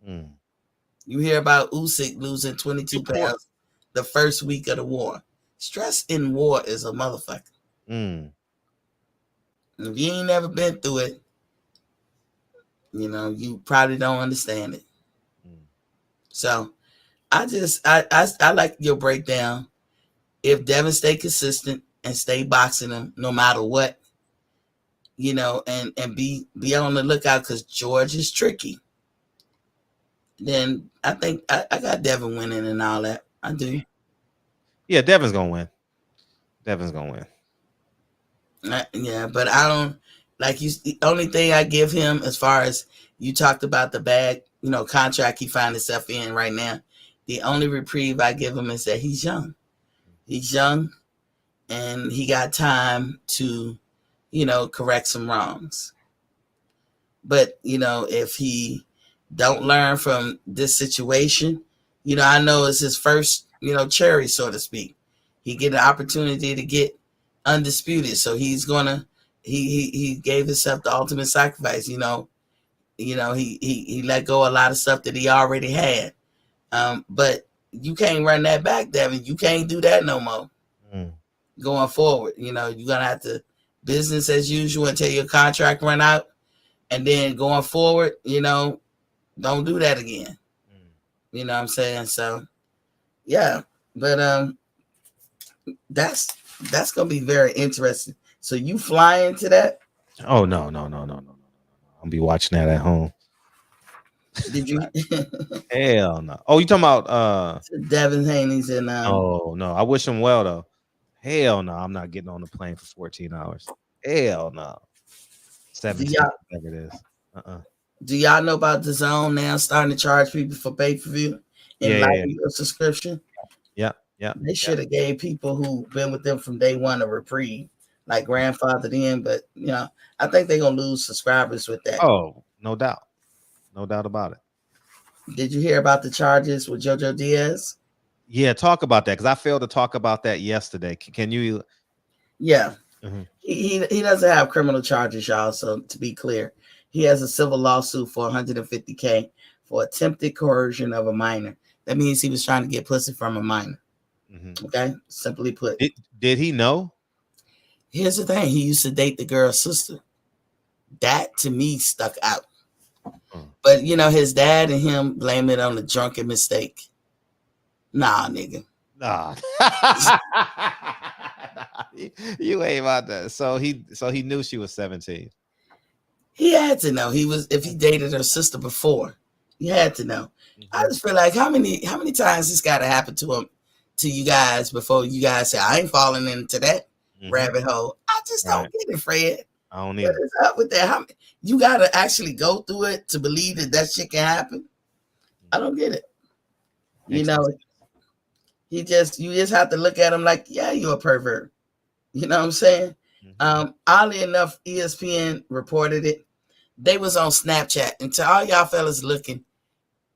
You hear about Usyk losing 22 pounds the first week of the war. Stress in war is a motherfucker. Mm. If you ain't never been through it, you know, you probably don't understand it. So I like your breakdown. If Devin stay consistent and stay boxing him no matter what, you know, and be on the lookout because George is tricky, then I think I got Devin winning and all that. I do. Yeah, Devin's gonna win. Devin's gonna win. Yeah, but I don't like you. The only thing I give him, as far as you talked about the bad, you know, contract he found himself in right now, the only reprieve I give him is that he's young. He's young, and he got time to, you know, correct some wrongs. But you know, if he don't learn from this situation, you know, I know it's his first, you know, cherry, so to speak. He get an opportunity to get undisputed, so he's gonna he gave himself the ultimate sacrifice. You know, he let go a lot of stuff that he already had. But you can't run that back, Devin. You can't do that no more. Going forward, you know, you're gonna have to business as usual until your contract run out, and then going forward, you know, don't do that again. You know what I'm saying? So yeah, but that's gonna be very interesting. So you fly into that? Oh no. I'll be watching that at home. Did you? Hell no. Oh, you talking about Devin, Haney's and oh no, I wish him well though. Hell no, I'm not getting on the plane for 14 hours. Hell no. 17, whatever it is. Do y'all know about the Zone now starting to charge people for pay-per-view and your subscription? Yeah. They should have gave people who been with them from day one a reprieve, like grandfathered in. But you know, I think they're gonna lose subscribers with that. Oh, no doubt about it. Did you hear about the charges with JoJo Diaz? Yeah, talk about that because I failed to talk about that yesterday. Can you? Yeah, he doesn't have criminal charges, y'all. So to be clear, he has a civil lawsuit for $150K for attempted coercion of a minor. That means he was trying to get pussy from a minor. Okay, simply put. Did he know? Here's the thing: he used to date the girl's sister. That to me stuck out. But you know, his dad and him blame it on the drunken mistake. Nah, nigga. Nah. You ain't about that. So he knew she was 17. He had to know. If he dated her sister before, he had to know. I just feel like how many times this gotta happen to you guys before you guys say, I ain't falling into that rabbit hole. I just don't get it, Fred. I don't either. What is up with that? You gotta actually go through it to believe that shit can happen. I don't get it. You know, you just have to look at him like, yeah, you're a pervert. You know what I'm saying? Oddly enough, ESPN reported it. They was on Snapchat. And to all y'all fellas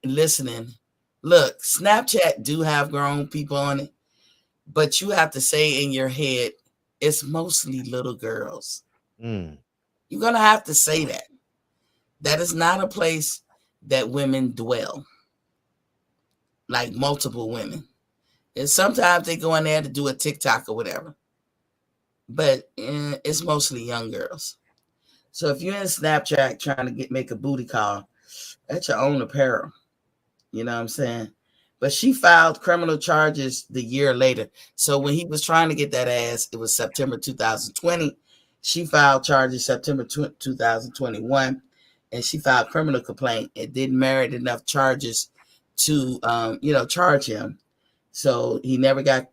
listening, look, Snapchat do have grown people on it, but you have to say in your head, it's mostly little girls. You're going to have to say that. That is not a place that women dwell. Like multiple women. And sometimes they go in there to do a TikTok or whatever. But it's mostly young girls. So if you're in Snapchat trying to make a booty call, that's your own apparel. You know what I'm saying? But she filed criminal charges the year later. So when he was trying to get that ass, it was September 2020. She filed charges September 2021. And she filed criminal complaint. It didn't merit enough charges to, charge him. So he never got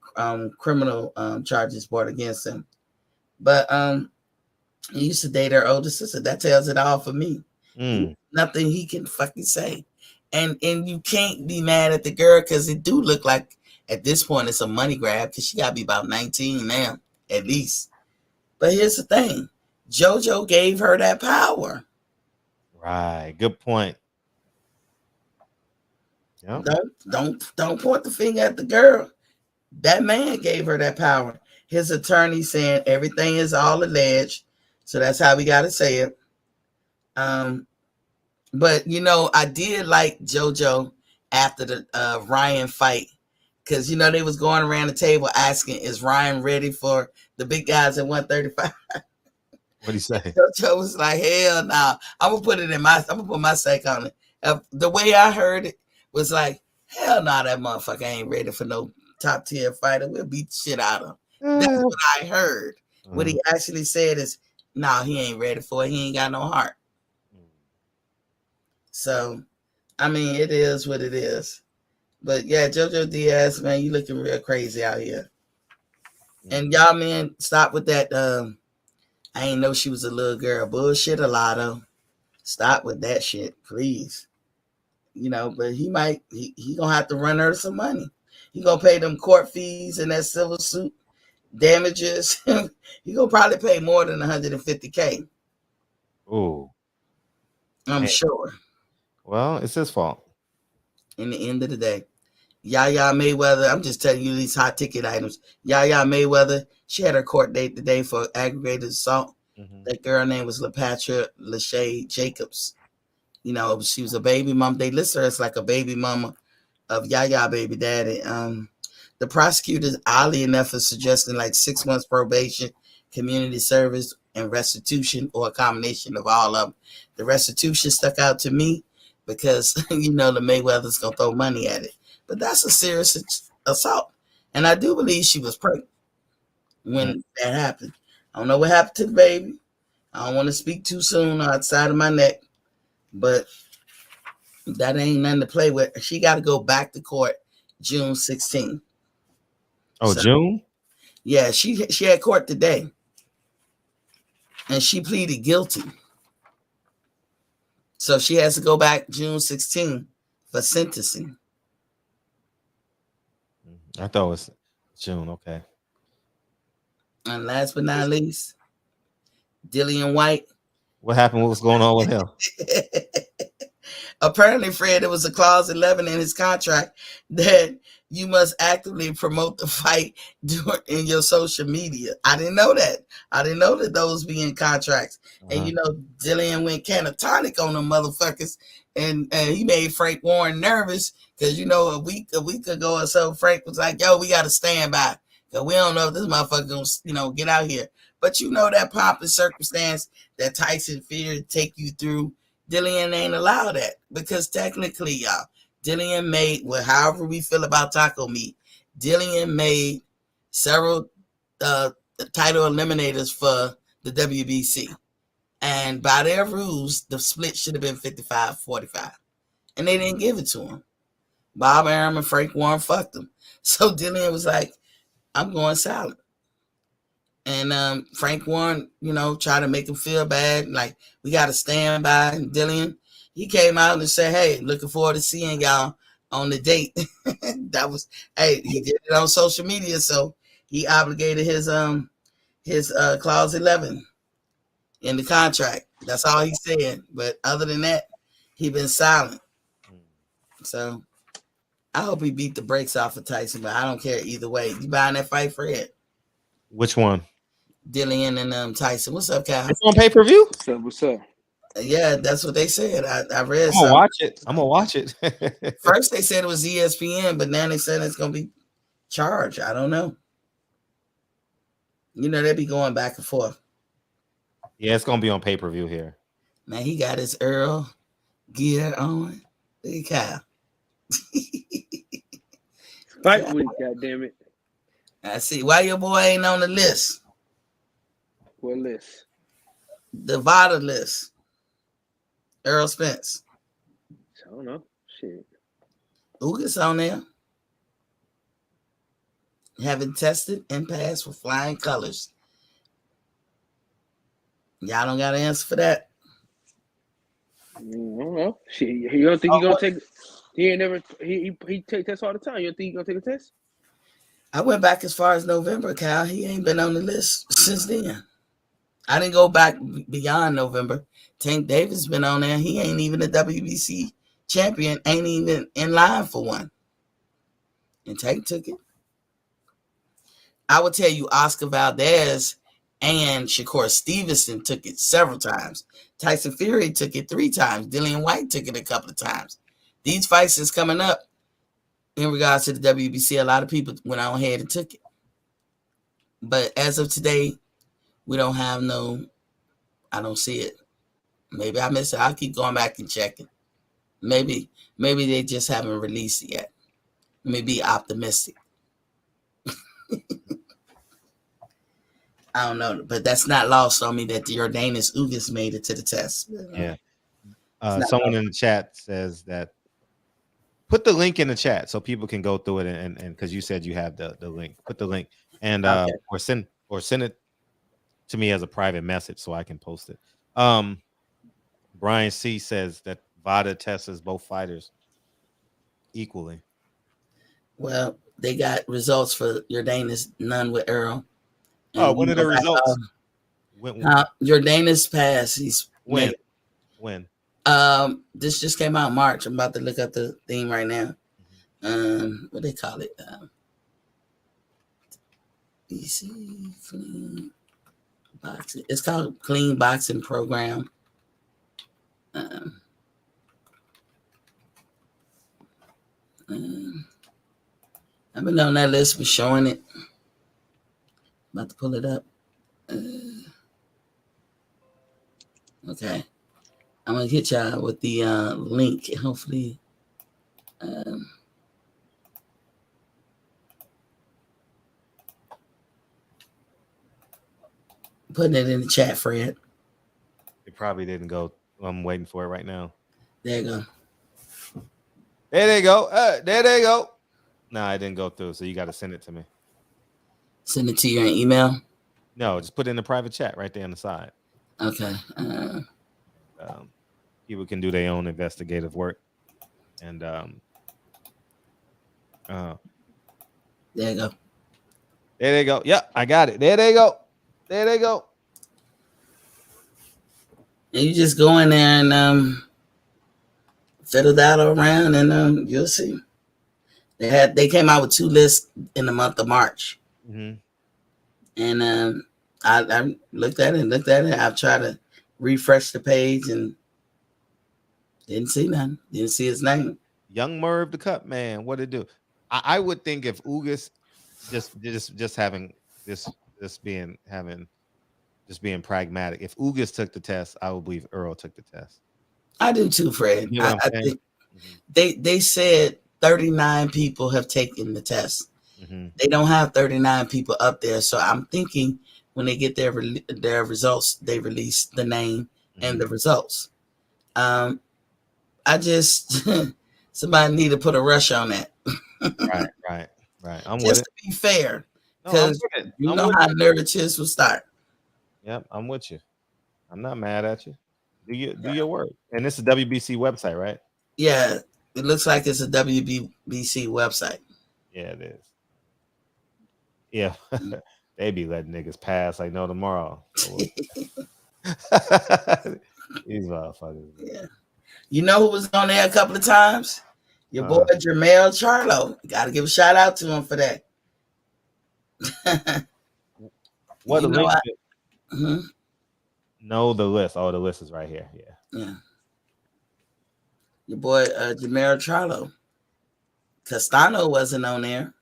criminal charges brought against him. But he used to date her older sister. That tells it all for me. Nothing he can fucking say. And you can't be mad at the girl because it do look like at this point it's a money grab because she got to be about 19 now, at least. But here's the thing. JoJo gave her that power. Right. Good point. Yep. Don't point the finger at the girl. That man gave her that power. His attorney saying everything is all alleged. So that's how we got to say it. But, you know, I did like JoJo after the Ryan fight because you know they was going around the table asking, "Is Ryan ready for the big guys at 135?" What'd he say? Joe was like, "Hell no!" Nah. I'm gonna put my sake on it. The way I heard it was like, "Hell no, nah, that motherfucker ain't ready for no top tier fighter. We'll beat the shit out of him." That's what I heard. What he actually said is, "No, he ain't ready for it. He ain't got no heart." So, I mean, it is what it is. But yeah, JoJo Diaz, man, you looking real crazy out here. And y'all, man, stop with that. I ain't know she was a little girl. Bullshit a lot. Stop with that shit, please. You know, but he gonna have to run her some money. He gonna pay them court fees and that civil suit damages. He gonna probably pay more than $150K. Oh, I'm sure. Well, it's his fault. In the end of the day, Yaya Mayweather, I'm just telling you these hot ticket items. Yaya Mayweather, she had her court date today for aggravated assault. That girl name was LaPatra Lachey Jacobs. You know, she was a baby mom. They list her as like a baby mama of Yaya baby daddy. The prosecutor's oddly enough is suggesting like 6 months probation, community service, and restitution, or a combination of all of them. The restitution stuck out to me because, you know, the Mayweather's going to throw money at it. But that's a serious assault. And I do believe she was pregnant when that happened. I don't know what happened to the baby. I don't want to speak too soon outside of my neck. But that ain't nothing to play with. She got to go back to court June 16th. Oh, so, June? Yeah, she had court today. And she pleaded guilty. So she has to go back June 16th for sentencing. I thought it was June. Okay. And last but not least, Dillian White. What happened? What was going on with him? Apparently, Fred, there was a clause 11 in his contract that you must actively promote the fight in your social media. I didn't know that. I didn't know that those be in contracts. And you know, Dillian went catatonic on them motherfuckers, and he made Frank Warren nervous because, you know, a week ago or so, Frank was like, "Yo, we got to stand by because we don't know if this motherfucker gonna, you know, get out here." But you know that pomp and circumstance that Tyson Fury take you through, Dillian ain't allowed that because technically, y'all, Dillian made, well, however we feel about taco meat, Dillian made several title eliminators for the WBC. And by their rules, the split should have been 55-45. And they didn't give it to him. Bob Arum and Frank Warren fucked him. So Dillian was like, "I'm going silent." And Frank Warren, you know, tried to make him feel bad. Like, we got to stand by. And Dillian, he came out and said, "Hey, looking forward to seeing y'all on the date." That was, hey, he did it on social media. So he obligated his clause 11 in the contract. That's all he said. But other than that, he been silent. So I hope he beat the brakes off of Tyson, but I don't care either way. You buying that fight, Fred? Which one? Dillian and Tyson. What's up, Kyle? It's on pay-per-view? What's up? Yeah, that's what they said. I read. I'm gonna watch it. First they said it was ESPN, but now they said it's gonna be charged. I don't know. You know, they be going back and forth. Yeah, it's gonna be on pay-per-view here. Man, he got his Earl gear on. Look at Kyle. Fight week, goddammit. I see. Why your boy ain't on the list? What list? The VADA list. Errol Spence. I don't know. Shit. Ugas on there. Having tested and passed with flying colors. Y'all don't got an answer for that? I don't know. Shit. You don't think he gonna take? He ain't never. He take tests all the time. You don't think he gonna take a test? I went back as far as November, Kyle. He ain't been on the list since then. I didn't go back beyond November. Tank Davis been on there. He ain't even a WBC champion. Ain't even in line for one. And Tank took it. I would tell you Oscar Valdez and Shakur Stevenson took it several times. Tyson Fury took it 3 times. Dillian White took it a couple of times. These fights is coming up. in regards to the WBC, a lot of people went on ahead and took it. But as of today, we don't have no, I don't see it. Maybe I missed it. I'll keep going back and checking. Maybe they just haven't released it yet. Let me be optimistic. I don't know, but that's not lost on me that the Jordanus Ugas made it to the test. Yeah. Someone in the chat says that put the link in the chat so people can go through it and because you said you have the link. Put the link and Okay. or send it to me as a private message so I can post it. Brian C says that VADA tests both fighters equally. Well, they got results for Jordanus, none with Errol. Oh, what are the results? Jordanus passed. He's when? This just came out in March. I'm about to look up the thing right now. What they call it? BC Clean Boxing. It's called Clean Boxing Program. I've been on that list for showing it. About to pull it up. Okay. I'm going to hit y'all with the link. Hopefully. Putting it in the chat, Fred. It probably didn't go. I'm waiting for it right now. There you go. There they go. There they go. No, it didn't go through, so you got to send it to me. Send it to your email? No, just put it in the private chat right there on the side. Okay. People can do their own investigative work. And there you go. There they go. Yep, I got it. There they go. There they go. And you just go in there and fiddle that around, and you'll see. They came out with 2 lists in the month of March, and I looked at it. I've tried to refresh the page and didn't see nothing. Didn't see his name. Young Merv the Cut Man. What it do? I would think if Ugas just having being pragmatic. If Ugas took the test, I would believe Errol took the test. I do too, Fred. You know I think they said 39 people have taken the test. They don't have 39 people up there, so I'm thinking when they get their results, they release the name and the results. I just somebody need to put a rush on that. Right. I'm just to be fair, because you know how narratives will start. Yep, I'm with you. I'm not mad at you. Do your work. And this is WBC website, right? Yeah, it looks like it's a WBC website. Yeah, it is. Yeah, they be letting niggas pass like no tomorrow. These motherfuckers. Yeah. You know who was on there a couple of times? Your boy Jermel Charlo. Got to give a shout out to him for that. What the link? No, the list. Oh, the list is right here. Yeah. Your boy Jermel Charlo. Castano wasn't on there.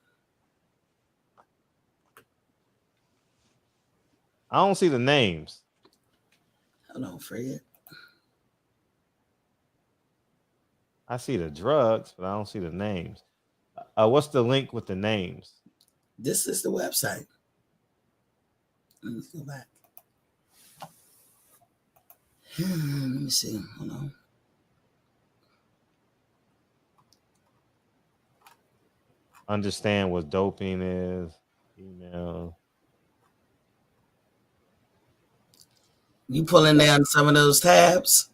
I don't see the names. Hold on, Fred. I see the drugs, but I don't see the names. What's the link with the names? This is the website. Let's go back. Let me see. Hold on. Understand what doping is. Email. You pulling down some of those tabs?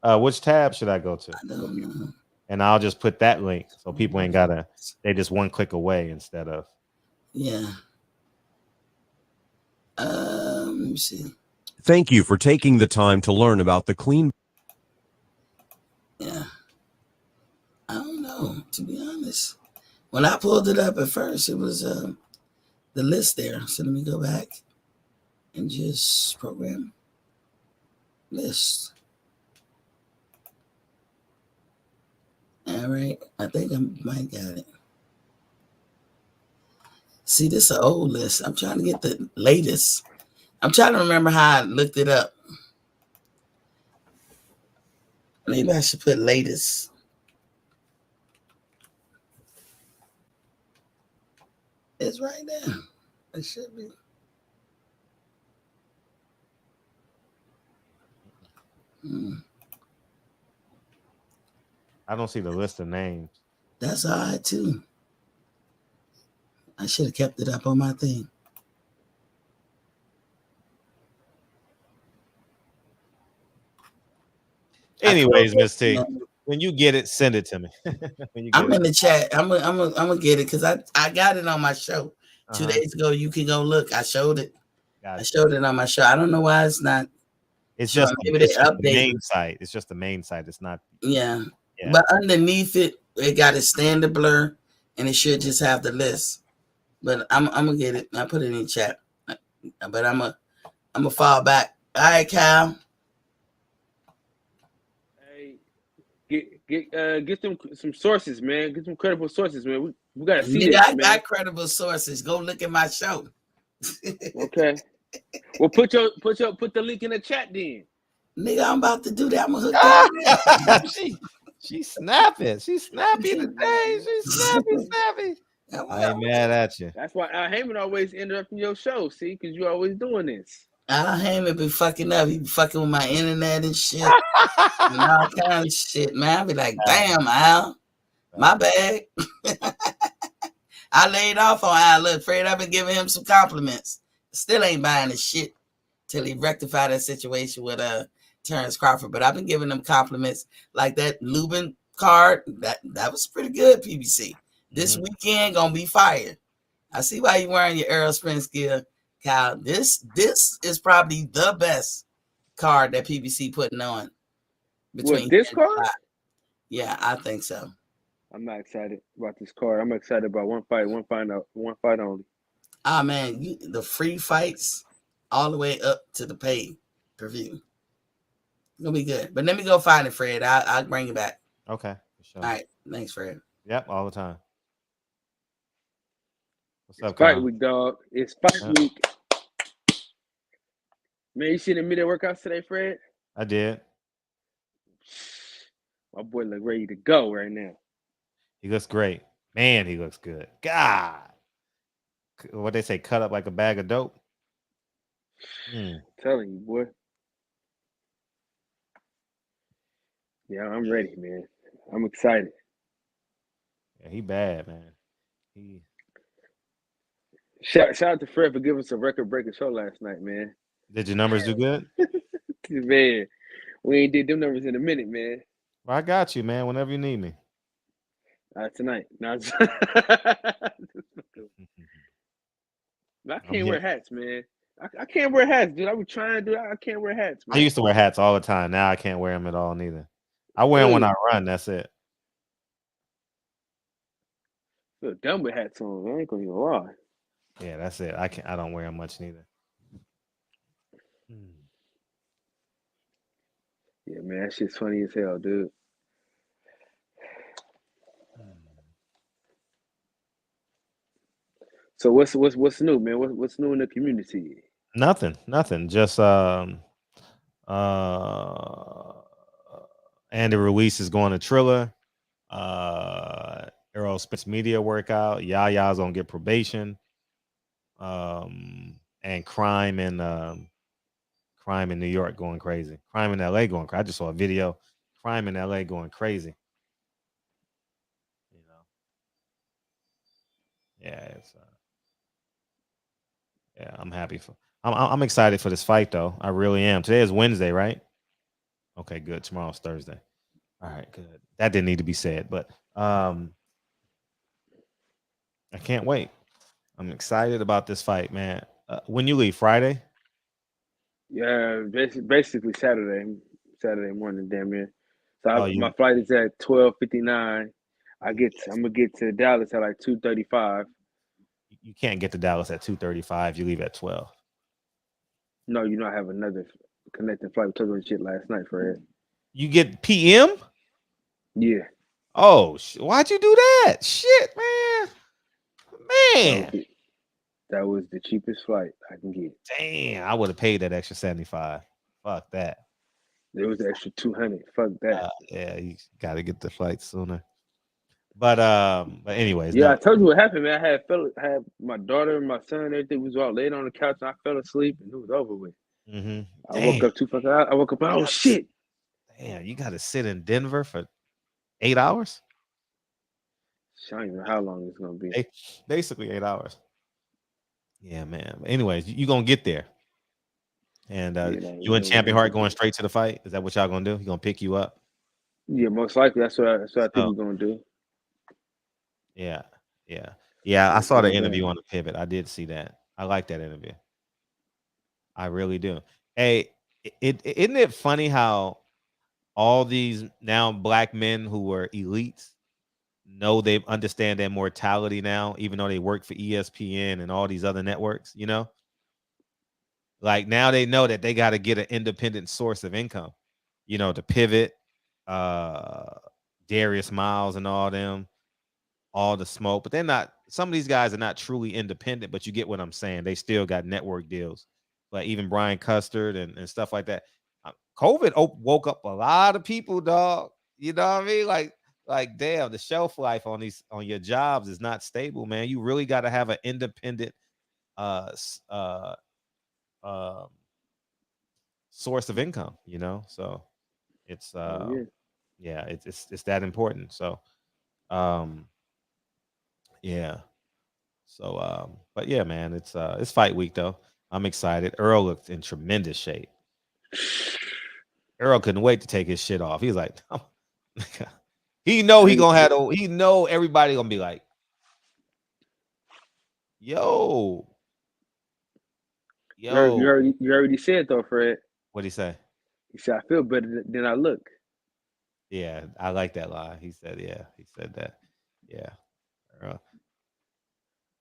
Which tab should I go to? I don't know. And I'll just put that link so people ain't gotta. They just one click away instead of. Yeah. Let me see. Thank you for taking the time to learn about the clean. Yeah. I don't know, to be honest. When I pulled it up at first, it was the list there. So let me go back and just program list. All right. I think I might got it. See, this is an old list. I'm trying to get the latest. I'm trying to remember how I looked it up. Maybe I should put latest. It's right there. It should be. I don't see the list of names. That's all right, too. I should have kept it up on my thing. Anyways, Miss T, when you get it, send it to me. I'm in the chat. I'm gonna get it because I got it on my show 2 days ago. You can go look. I showed it. I showed it on my show. I don't know why it's not. It's just the main site. It's just the main site. It's not. Yeah. But underneath it, it got a standard blur, and it should just have the list. But I'm gonna get it. I put it in the chat. But I'm gonna fall back. All right, Kyle. Get them some sources, man. Get some credible sources, man. We gotta see this. I man. got credible sources. Go look at my show. Okay. Well, put the link in the chat then. Nigga, I'm about to do that. I'm gonna hook that. She's snapping. She's snappy today. She's snappy. I ain't mad at you. That's why Al Heyman always interrupting your show, see, because you're always doing this. Al Heyman be fucking up. He be fucking with my internet and shit. And all kind of shit, man. I be like, damn, Al. My bad. I laid off on Al. Look, Fred, I've been giving him some compliments. Still ain't buying his shit till he rectified that situation with Terrence Crawford. But I've been giving him compliments like that Lubin card. That was pretty good, PBC. This weekend gonna be fire. I see why you wearing your Errol Spence gear, Kyle. This is probably the best card that PBC putting on. Between this card? Yeah, I think so. I'm not excited about this card. I'm excited about one fight only. Ah, man, the free fights all the way up to the pay-per-view. It's gonna be good. But let me go find it, Fred. I'll bring it back. Okay, for sure. All right, thanks, Fred. Yep, all the time. What's up, fight week, dog? It's fight week. Man, you seen the midday workouts today, Fred? I did. My boy look ready to go right now. He looks great. Man, he looks good. God. What they say, cut up like a bag of dope? Telling you, boy. Yeah, I'm ready, man. I'm excited. Yeah, he bad, man. Shout out to Fred for giving us a record-breaking show last night, man. Did your numbers do good? Man, we ain't did them numbers in a minute, man. Well, I got you, man, whenever you need me. Tonight. No, I can't wear hats, man. I can't wear hats, dude. I was trying to do that. I can't wear hats, man. I used to wear hats all the time. Now I can't wear them at all, neither. I wear them when I run. That's it. Feel dumb with hats on. I ain't gonna even lie. Yeah, that's it. I don't wear them much neither. Yeah, man, that shit's funny as hell, dude. So what's new, man? What's new in the community? Nothing. Just Andy Ruiz is going to Triller. Errol Spence media workout. Yaya's gonna get probation. And crime in New York going crazy. Crime in LA going crazy. I just saw a video. Crime in LA going crazy. You know. Yeah, it's yeah, I'm happy for. I'm excited for this fight though. I really am. Today is Wednesday, right? Okay, good. Tomorrow's Thursday. All right, good. That didn't need to be said, but I can't wait. I'm excited about this fight, man. When you leave, Friday? Yeah, basically Saturday morning, damn near. So my flight is at 12:59. I'm gonna get to Dallas at like 2:35. You can't get to Dallas at 2:35. You leave at 12. No, you know I have another connecting flight. We talked about shit last night, Fred. You get PM? Yeah. Oh, why'd you do that? Shit, man. That was the cheapest flight I can get. Damn, I would have paid that extra 75. Fuck that. There was the extra 200. Fuck that. Yeah, you got to get the flight sooner. But anyways, yeah, no. I told you what happened, man. I had my daughter and my son, everything was all laid on the couch, and I fell asleep, and it was over with. Mm-hmm. I woke up too fucking out. I woke up, oh shit. Damn, you got to sit in Denver for 8 hours? I don't even know how long it's gonna be. Basically 8 hours. Yeah, man. But anyways, you gonna get there. And you and Champion Heart going straight to the fight? Is that what y'all gonna do? He gonna pick you up? Yeah, most likely. That's what I think we're gonna do. Yeah. I saw the interview on the Pivot. I did see that. I like that interview. I really do. Hey, isn't it funny how all these now black men who were elites know they understand their mortality now, even though they work for ESPN and all these other networks, you know? Like now they know that they got to get an independent source of income, you know, to Pivot, Darius Miles and all them, all the smoke. But they're not, some of these guys are not truly independent, but you get what I'm saying. They still got network deals. Like even Brian Custard and stuff like that. COVID woke up a lot of people, dog. You know what I mean? Like damn, the shelf life on your jobs is not stable, man. You really got to have an independent source of income, you know. So it's it's that important. So yeah. So but yeah, man, it's fight week though. I'm excited. Errol looked in tremendous shape. Errol couldn't wait to take his shit off. He's like, oh, he know everybody gonna be like, yo. You already said though, Fred. What'd he say? He said, I feel better than I look. Yeah, I like that lie. He said that. Yeah.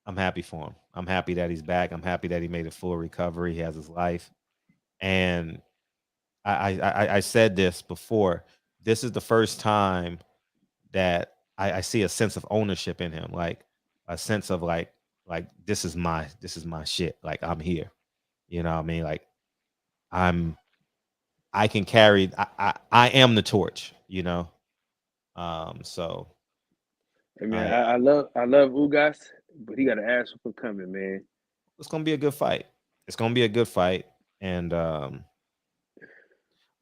I'm happy for him. I'm happy that he's back. I'm happy that he made a full recovery. He has his life. And I said this before. This is the first time that I see a sense of ownership in him, like a sense of like this is my shit. Like I'm here. You know what I mean? Like I can carry. I am the torch. You know. So. Hey man, I love Ugas, but he got an ass for coming, man. It's gonna be a good fight. And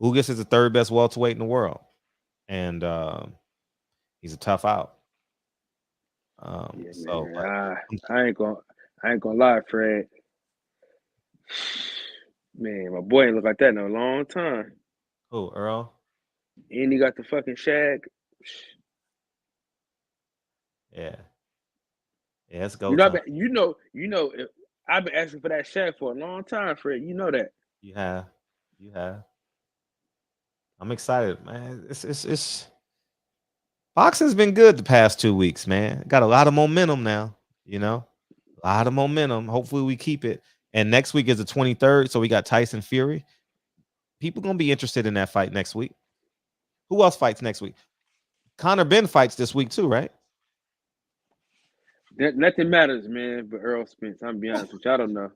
Ugas is the third best welterweight in the world, and he's a tough out. So man, I ain't gonna lie, Fred. Man, my boy ain't look like that in a long time. Who, Earl? And he got the fucking shag. Yeah, it's go. You know. I've been asking for that shag for a long time, Fred. You know that. You have. I'm excited, man. It's boxing's been good the past 2 weeks, man. Got a lot of momentum now. You know, a lot of momentum. Hopefully, we keep it. And next week is the 23rd, so we got Tyson Fury. People gonna be interested in that fight next week. Who else fights next week? Conor Ben fights this week too, right? Nothing matters, man, but Errol Spence. I'm gonna be honest with you. I don't know.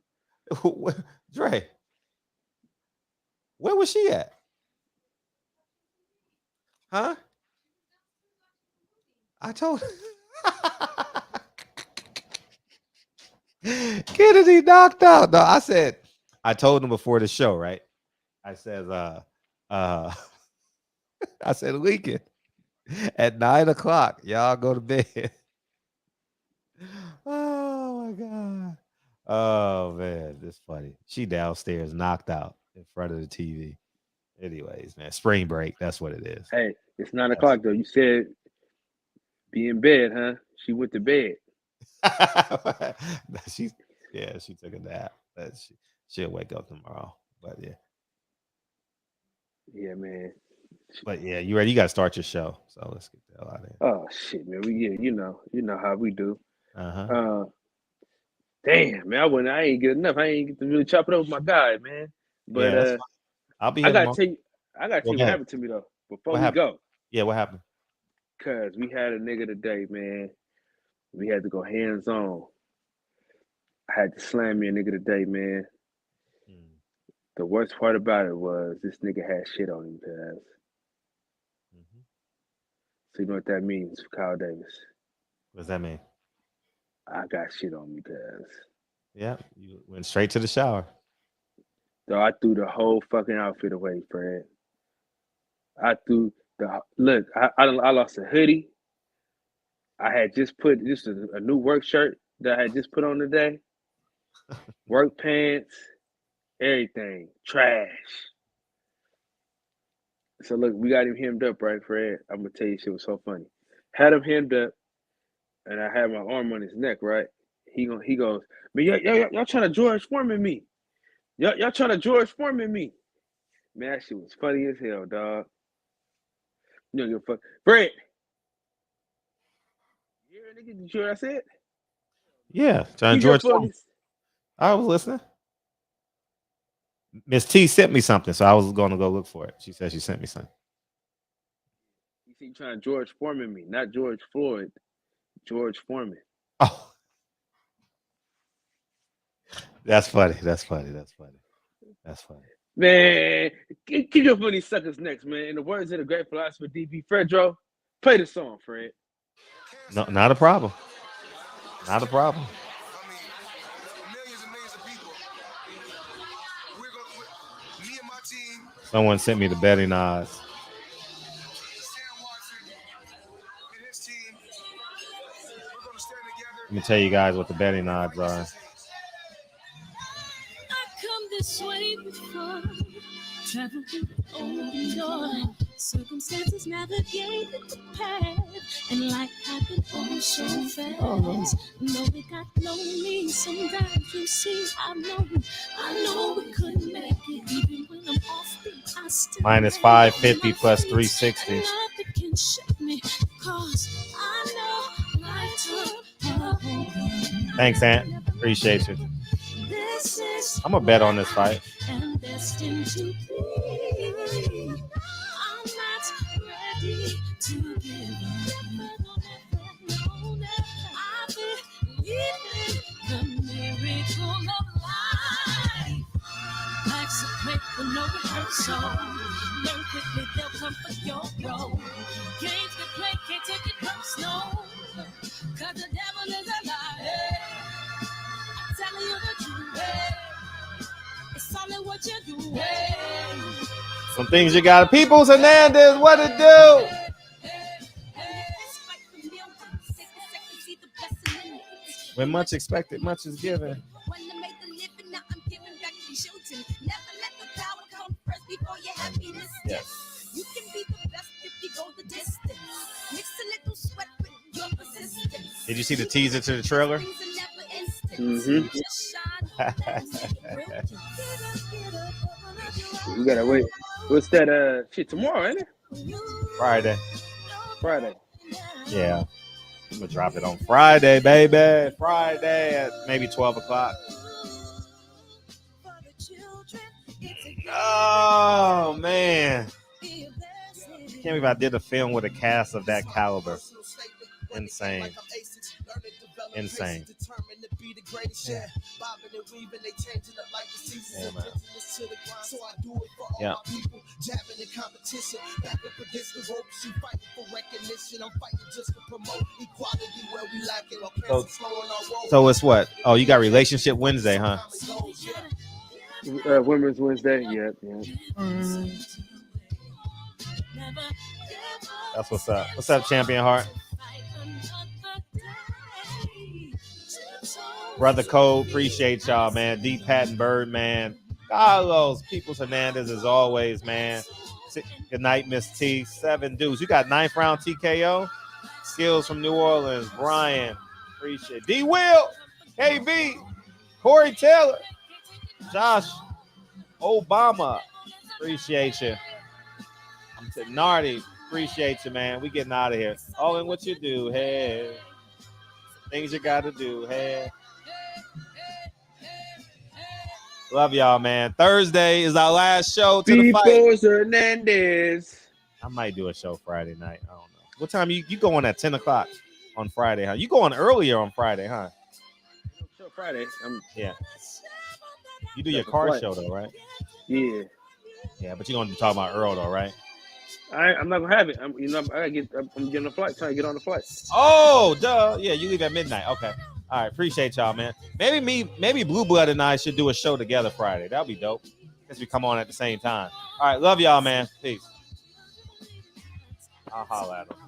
Dre, where was she at? Huh? I told Kennedy knocked out. No, I told him before the show, right? I said, I said, Lincoln, at 9:00, y'all go to bed. Oh my God. Oh man, this funny. She downstairs knocked out in front of the TV. Anyways, man, spring break. That's what it is. Hey, it's 9:00 though. You said be in bed, huh? She went to bed. She took a nap. She'll wake up tomorrow. But yeah. Yeah, man. But yeah, you ready? You gotta start your show. So let's get the hell out of here. Oh shit, man. You know how we do. Damn, man. I ain't get enough. I ain't get to really chop it up with my guy, man. But yeah, I'll be here. I gotta tell you what happened to me though. Before we go. Yeah, what happened? because we had a nigga today, man. We had to go hands on. I had to slam me a nigga today, man. The worst part about it was this nigga had shit on him, cuz. So you know what that means, Kyle Davis? What does that mean? I got shit on me, cuz. Yeah, you went straight to the shower. So I threw the whole fucking outfit away, Fred. I threw the look. I lost a hoodie. I had just put just a new work shirt that I had just put on today. Work pants, everything, trash. So look, we got him hemmed up, right, Fred? I'm gonna tell you, shit was so funny. Had him hemmed up, and I had my arm on his neck, right? He goes, man, y'all trying to George Foreman me? Y'all trying to George Foreman me? Man, that shit was funny as hell, dog. You don't give a fuck, Fred. You hear nigga? Did you hear what I said? Yeah, John George Foreman. I was listening. Miss T sent me something, so I was going to go look for it. She said she sent me something. You see, trying to George Foreman me, not George Floyd, George Foreman. Oh, that's funny. That's funny. That's funny. That's funny. Man, keep your funny suckers next, man. In the words of the great philosopher D.B. Fredro, play the song, Fred. No, not a problem. Not a problem. Someone sent me the betting odds. Let me tell you guys what the betting odds are. I come this way before, travel through open door, circumstances navigated the path, and life happened all so fast. No, it got lonely sometimes. You see, I know we couldn't make it, even when I'm offbeat. I still minus 550 plus 360. nothing can shake me, 'cause I know life took. Thanks, Aunt. Appreciate you. I'm gonna bet on this fight. And destined to be. I'm not ready to give up. I believe in the miracle of life. Life's a play for no rehearsal. Learn quickly, they'll come for your role. Games to play, can't take it personal. 'Cause the devil is a liar. I'm telling you the truth. It's only what you do. Some things you got. Peoples Hernandez, what it do? When much expected, much is given. Yes. You can be the best if you go the distance. Mix a little sweat with your persistence. Did you see the teaser to the trailer? Mm-hmm. You gotta wait. What's that? Shit, tomorrow, ain't it? Friday. Friday. Yeah. I'm gonna drop it on Friday, baby. Friday at maybe 12 o'clock. Oh man. Can't believe I did a film with a cast of that caliber. Insane. Insane. Yeah. Yeah, man. Yeah. So it's what? Oh, you got Relationship Wednesday, huh? Women's Wednesday. Yeah. That's what's up. What's up, Champion Heart? Brother Cole, appreciate y'all, man. D. Patton Bird, man. Carlos, Peoples Hernandez, as always, man. Good night, Miss T. 7 dudes. You got 9th round TKO. Skills from New Orleans. Brian, appreciate it. D. Will, KB, Corey Taylor, Josh, Obama, appreciate you. I'm to Nardi, appreciate you, man. We getting out of here. Oh, and what you do, hey. Things you got to do, hey. Love y'all, man. Thursday is our last show to the fight. Peoples Hernandez. I might do a show Friday night. I don't know. What time you going at 10 o'clock on Friday? Huh? You going earlier on Friday, huh? Show Friday. Yeah. You do your car show though, right? Yeah. Yeah, but you're gonna be talking about Earl though, right? I'm not gonna have it. I'm getting a flight. Trying to get on the flight. Oh, duh. Yeah, you leave at midnight. Okay. All right. Appreciate y'all, man. Maybe Blue Blood and I should do a show together Friday. That'll be dope. Because we come on at the same time. All right. Love y'all, man. Peace. I'll holler at them.